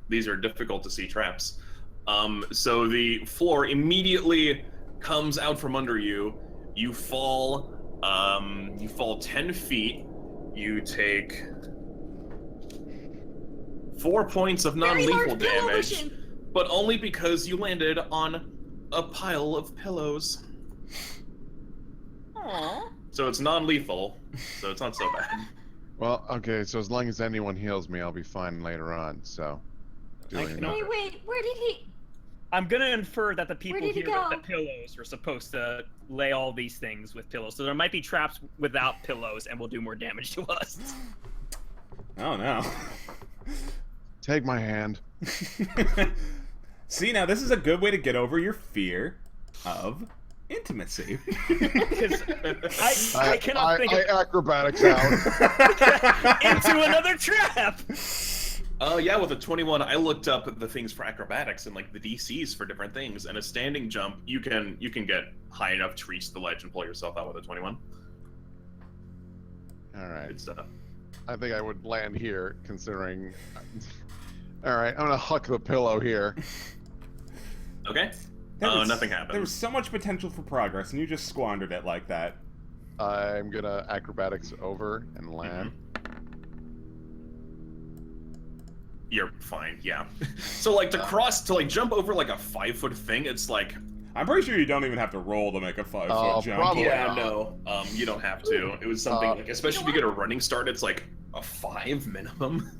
These are difficult to see traps. So the floor immediately comes out from under you. You fall 10 feet. You take 4 points of Very non-lethal large pillow damage, cushion. but only because you landed on a pile of pillows. Aww. So it's non-lethal, so it's not so bad. Well, okay, so as long as anyone heals me, I'll be fine later on. So, duly can noted. Wait, where did he? I'm gonna infer that the people did he here with the go? pillows are supposed to lay all these things with pillows. So there might be traps without pillows and will do more damage to us. Oh no. Take my hand. See, now this is a good way to get over your fear of intimacy. Because I cannot think I of acrobatics out. into another trap. Yeah, with a 21, I looked up the things for acrobatics and like the DCs for different things. And a standing jump, you can get high enough to reach the ledge and pull yourself out with a 21. All right. It's I think I would land here, considering. All right, I'm gonna huck the pillow here. okay. There was- Nothing happened. There was so much potential for progress, and you just squandered it like that. I'm gonna acrobatics over and land. You're fine, yeah. So like to jump over like a 5-foot thing, it's like I'm pretty sure you don't even have to roll to make a 5-foot Oh, jump. probably. yeah, no, you don't have to. It was something like, especially if you You get a running start, it's like a 5 minimum,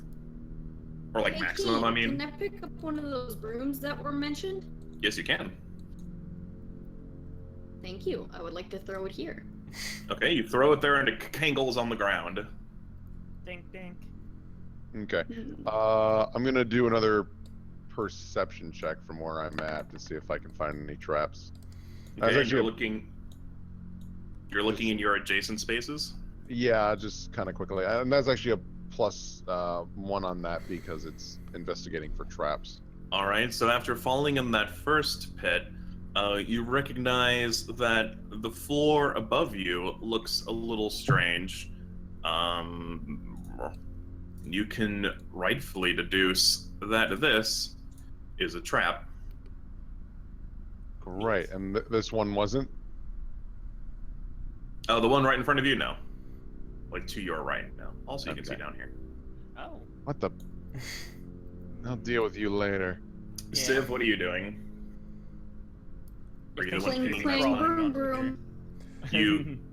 or like Hey, maximum. I Keen, mean, Can I pick up one of those brooms that were mentioned? yes, you can. Yes, you can. You can. Thank you. You Thank you. I would like to throw it here. Okay, you throw it there and it kangles on the ground. Dink dink. Okay. I'm gonna do another perception check from where I'm at to see if I can find any traps. Okay, you're looking in your adjacent spaces? Yeah, just kind of quickly. And that's actually a plus 1 on that because it's investigating for traps. Alright, so after falling in that first pit, you recognize that the floor above you looks a little strange. You can rightfully deduce that this is a trap. Great, and this one wasn't? Oh, the one right in front of you? No. Like to your right now. Also, you can see down here. Oh. What the? I'll deal with you later. Yeah. Civ, what are you doing? Are you the one Cling, hitting cling, that broom, button? broom.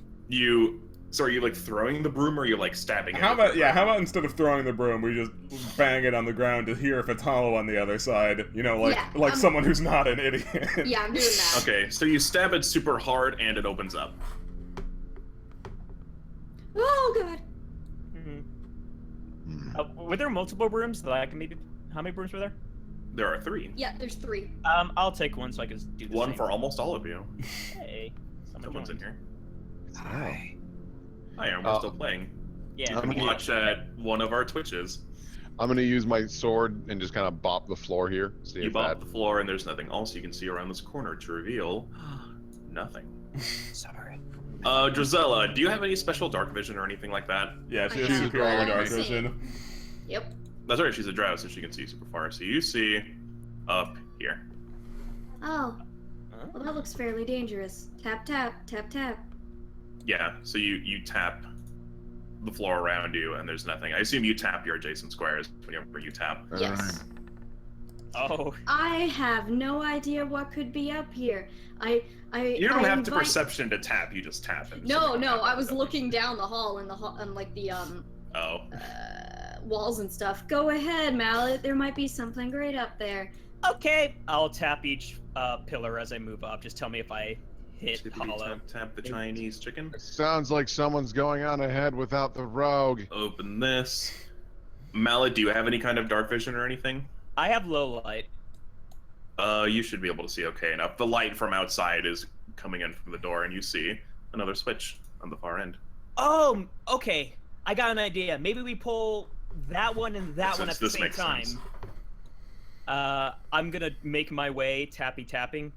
So are you like throwing the broom or are you like stabbing it? How with the about, yeah, how broom? about instead of throwing the broom, we just bang it on the ground to hear if it's hollow on the other side? You know, like someone who's not an idiot. Yeah, I'm doing that. Okay, so you stab it super hard and it opens up. Oh god. Were there multiple brooms that I can maybe? How many brooms were there? There are 3. Yeah, there's 3. I'll take one so I can do the One same. for almost all of you. Hey, Someone's in here. Hi. Hi, and we're still playing. Yeah. I'm Watch at one of our Twitches. I'm gonna use my sword and just kind of bop the floor here. See You if bop that. the floor and there's nothing else you can see around this corner to reveal nothing. Sorry. Drizella, do you have any special dark vision or anything like that? Yeah, she I has have superior all dark the same. vision. Yep. That's right, she's a drow, so she can see super far. So you see up here. Oh, well, that looks fairly dangerous. Tap, tap, tap, tap. Yeah, so you tap the floor around you and there's nothing. I assume you tap your adjacent squares whenever you tap. Yes. Oh. I have no idea what could be up here. You don't have to invite- perception to tap, you just tap and No, something no, happens. I was looking down the hall and like the Oh. walls and stuff. Go ahead, Mallet. There might be something great up there. Okay. I'll tap each pillar as I move up. Just tell me if I hit Tippity hollow. tap the Chinese chicken. It sounds like someone's going on ahead without the rogue. Open this. Mallet, do you have any kind of dark vision or anything? I have low light. You should be able to see okay enough. The light from outside is coming in from the door, and you see another switch on the far end. Oh, okay. I got an idea. Maybe we pull that one and that one at the This same makes time. sense. I'm gonna make my way tapping.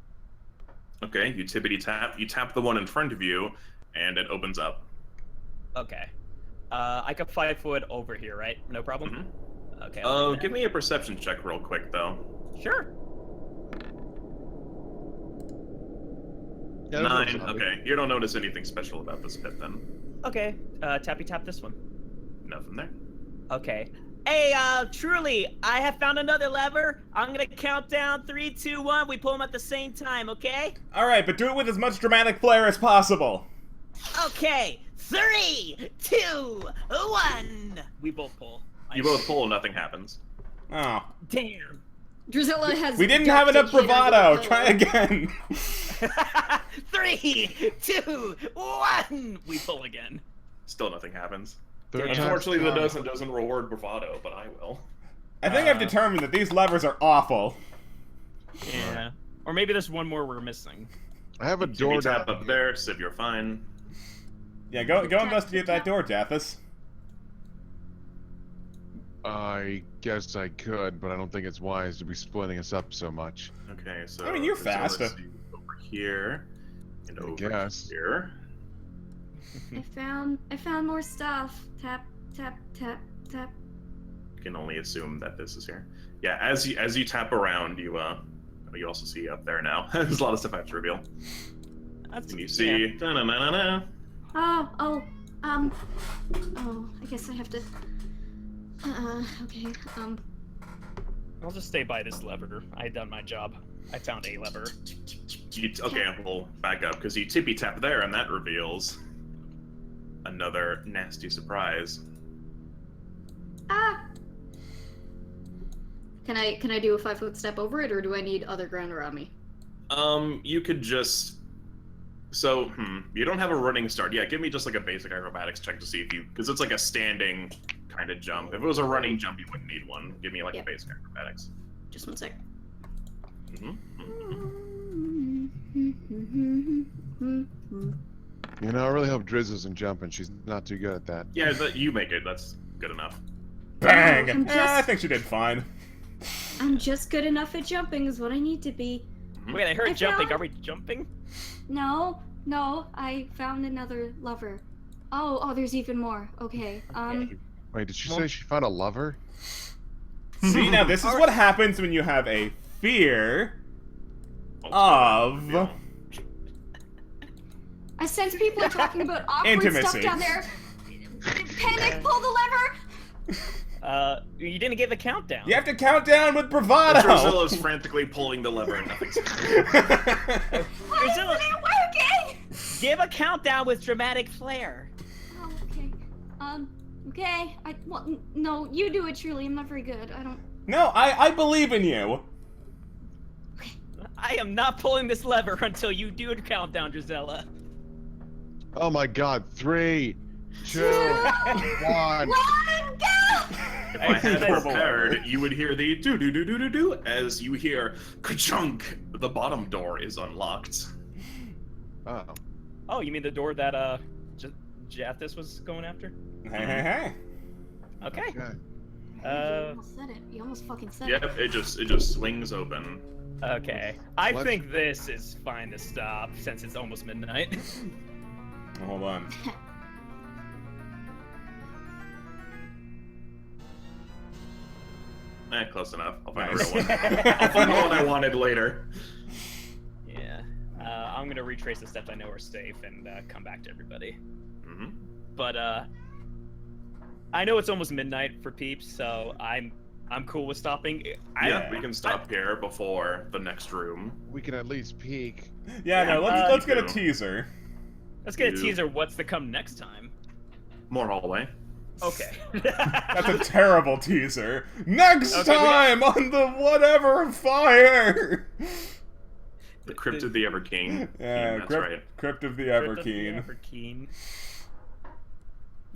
Okay, you tippity tap. You tap the one in front of you, and it opens up. Okay. I could 5 foot over here, right? No problem? Mhm. Okay. Oh, give me a perception check real quick, though. Sure. Yeah, 9. Okay, you don't notice anything special about this pit, then. Okay. Tappy tap this one. Nothing there. Okay. Hey, truly, I have found another lever. I'm gonna count down 3, 2, 1. We pull them at the same time, okay? Alright, but do it with as much dramatic flair as possible. Okay. 3, 2, 1. We both pull. You both pull, nothing happens. Oh. Damn. Drizella has. We didn't have enough duct tape hidden bravado. under the Try pillow. again. 3, 2, 1. We pull again. Still nothing happens. Third time's Unfortunately, the charm. doesn't reward bravado, but I will. I think I've determined that these levers are awful. Yeah. Or maybe there's one more we're missing. I have a Tippy door tap down up here. there, Civ, you're fine. Yeah, go investigate that door, Jathis. I guess I could, but I don't think it's wise to be splitting us up so much. Okay, so I mean, you're so fast. let's see, over here and I over guess. here. I found more stuff. Tap, tap, tap, tap. You can only assume that this is here. Yeah, as you tap around, you also see up there now. There's a lot of stuff I have to reveal. That's, And you see, da-na-na-na-na. Oh, I guess I have to. Okay. I'll just stay by this lever. I done my job. I found a lever. Okay, we'll back up because you tippy tap there, and that reveals another nasty surprise. Ah! Can I do a 5 foot step over it, or do I need other ground around me? You could just So, you don't have a running start. Yeah, give me just like a basic acrobatics check to see if you, because it's like a standing kind of jump. If it was a running jump, you wouldn't need one. Give me like a basic acrobatics. Just one sec. You know, I really hope Driz isn't jumping. She's not too good at that. Yeah, you make it. That's good enough. Bang! I think she did fine. I'm just good enough at jumping is what I need to be. Wait, I heard I jumping. found- Are we jumping? No, I found another lover. Oh, there's even more. Okay. Wait, did she say she found a lover? See, now this is what happens when you have a fear of I sense people are talking about awkward intimacy. stuff down there. Panic, pull the lever. You didn't give a countdown. You have to count down with bravado. Druzilla's frantically pulling the lever and nothing's happening. Why isn't it working? Give a countdown with dramatic flair. Oh, okay. Okay. No, you do it, truly. I'm not very good. I don't. No, I believe in you. I am not pulling this lever until you do a countdown, Drizella. Oh my god, 3, 2, 1. Run, go! If I had prepared, you would hear the do-do-do-do-do-do as you hear ka-chunk. The bottom door is unlocked. Oh. Oh, you mean the door that Jathis was going after? Hey. Okay. Okay. You almost said it. You almost fucking said Yep, it. it just swings open. Okay. I Let's- think this is fine to stop since it's almost midnight. Hold on. Close enough. I'll find Nice. the real one. I'll find the one I wanted later. Yeah. I'm gonna retrace the steps I know are safe and come back to everybody. Mm-hmm. But I know it's almost midnight for peeps, so I'm cool with stopping. Yeah, we can stop here before the next room. We can at least peek. Yeah, no, Yeah, let's get a you. teaser. Let's get a You- teaser. What's to come next time? More hallway. Okay. That's a terrible teaser. Next Okay, time on the whatever fire. The Crypt of the Everking. Yeah, That's Crypt, right. Crypt of the Crypt of the Everkeen. Everkeen.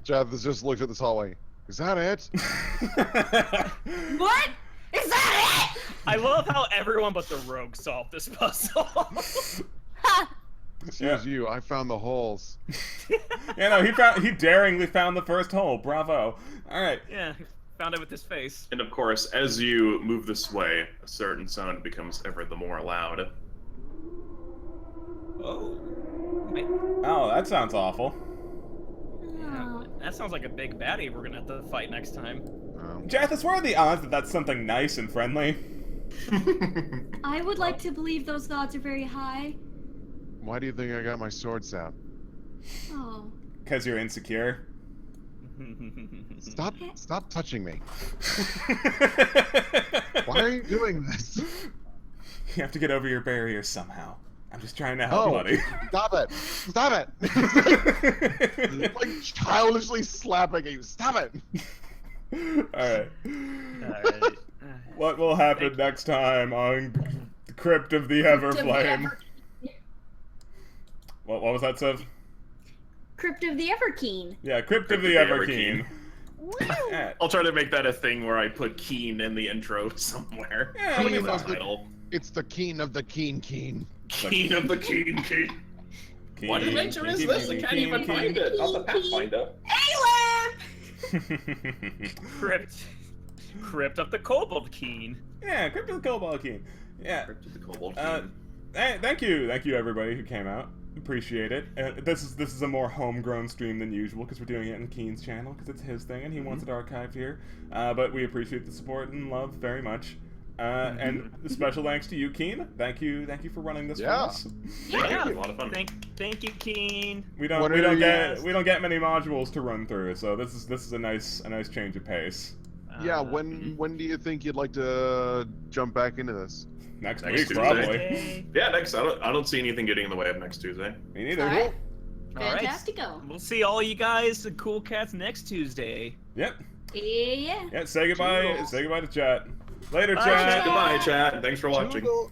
Jathis just looked at this hallway. Is that it? What? Is that it? I love how everyone but the rogue solved this puzzle. Ha! Excuse you, I found the holes. Yeah, no, he daringly found the first hole. Bravo. All right. Yeah, found it with his face. And of course, as you move this way, a certain sound becomes ever the more loud. Oh. Wait, Oh, that sounds awful. Oh. that sounds like a big baddie we're gonna have to fight next time. Jathis, what are the odds that that's something nice and friendly? I would like to believe those odds are very high. Why do you think I got my swords out? Oh. Because you're insecure. Stop touching me. Why are you doing this? You have to get over your barriers somehow. I'm just trying to help, buddy. Stop it! Stop it! Like childishly slapping you. Stop it! Alright. Alright. What will happen next time on the Crypt of the Everflame? What was that, Sev? Crypt of the Everkeen. Yeah, Crypt of the Everkeen. Yeah, I'll try to make that a thing where I put Keen in the intro somewhere. Yeah, Put we in the must- title. It's the keen of the keen. Keen of the Keen. What Keen, adventure is Keen, this? I Keen, can't Keen, even Keen. find it. Not the Pathfinder. Crypt of the Kobold Keen. Yeah, Crypt of the Cobalt Keen. Yeah. Crypt of the Kobold Uh, Keen. Thank you everybody who came out. Appreciate it. This is a more homegrown stream than usual because we're doing it in Keen's channel because it's his thing and he wants it archived here. But we appreciate the support and love very much. And special thanks to you, Keen. Thank you for running this for Yeah. us. Yeah, a lot of fun. Thank you, Keen. We don't get many modules to run through, so this is a nice change of pace. Yeah, when do you think you'd like to jump back into this? Next Next week, Tuesday. probably. Yeah, next. I don't see anything getting in the way of next Tuesday. Me neither. Alright. All right. Fantastico. We'll see all you guys, the cool cats, next Tuesday. Yep. Yeah. Yeah. Say goodbye. Toodles. Say goodbye to chat. Later, Bye, chat. chat. Goodbye, chat. Thanks for watching. Toodle-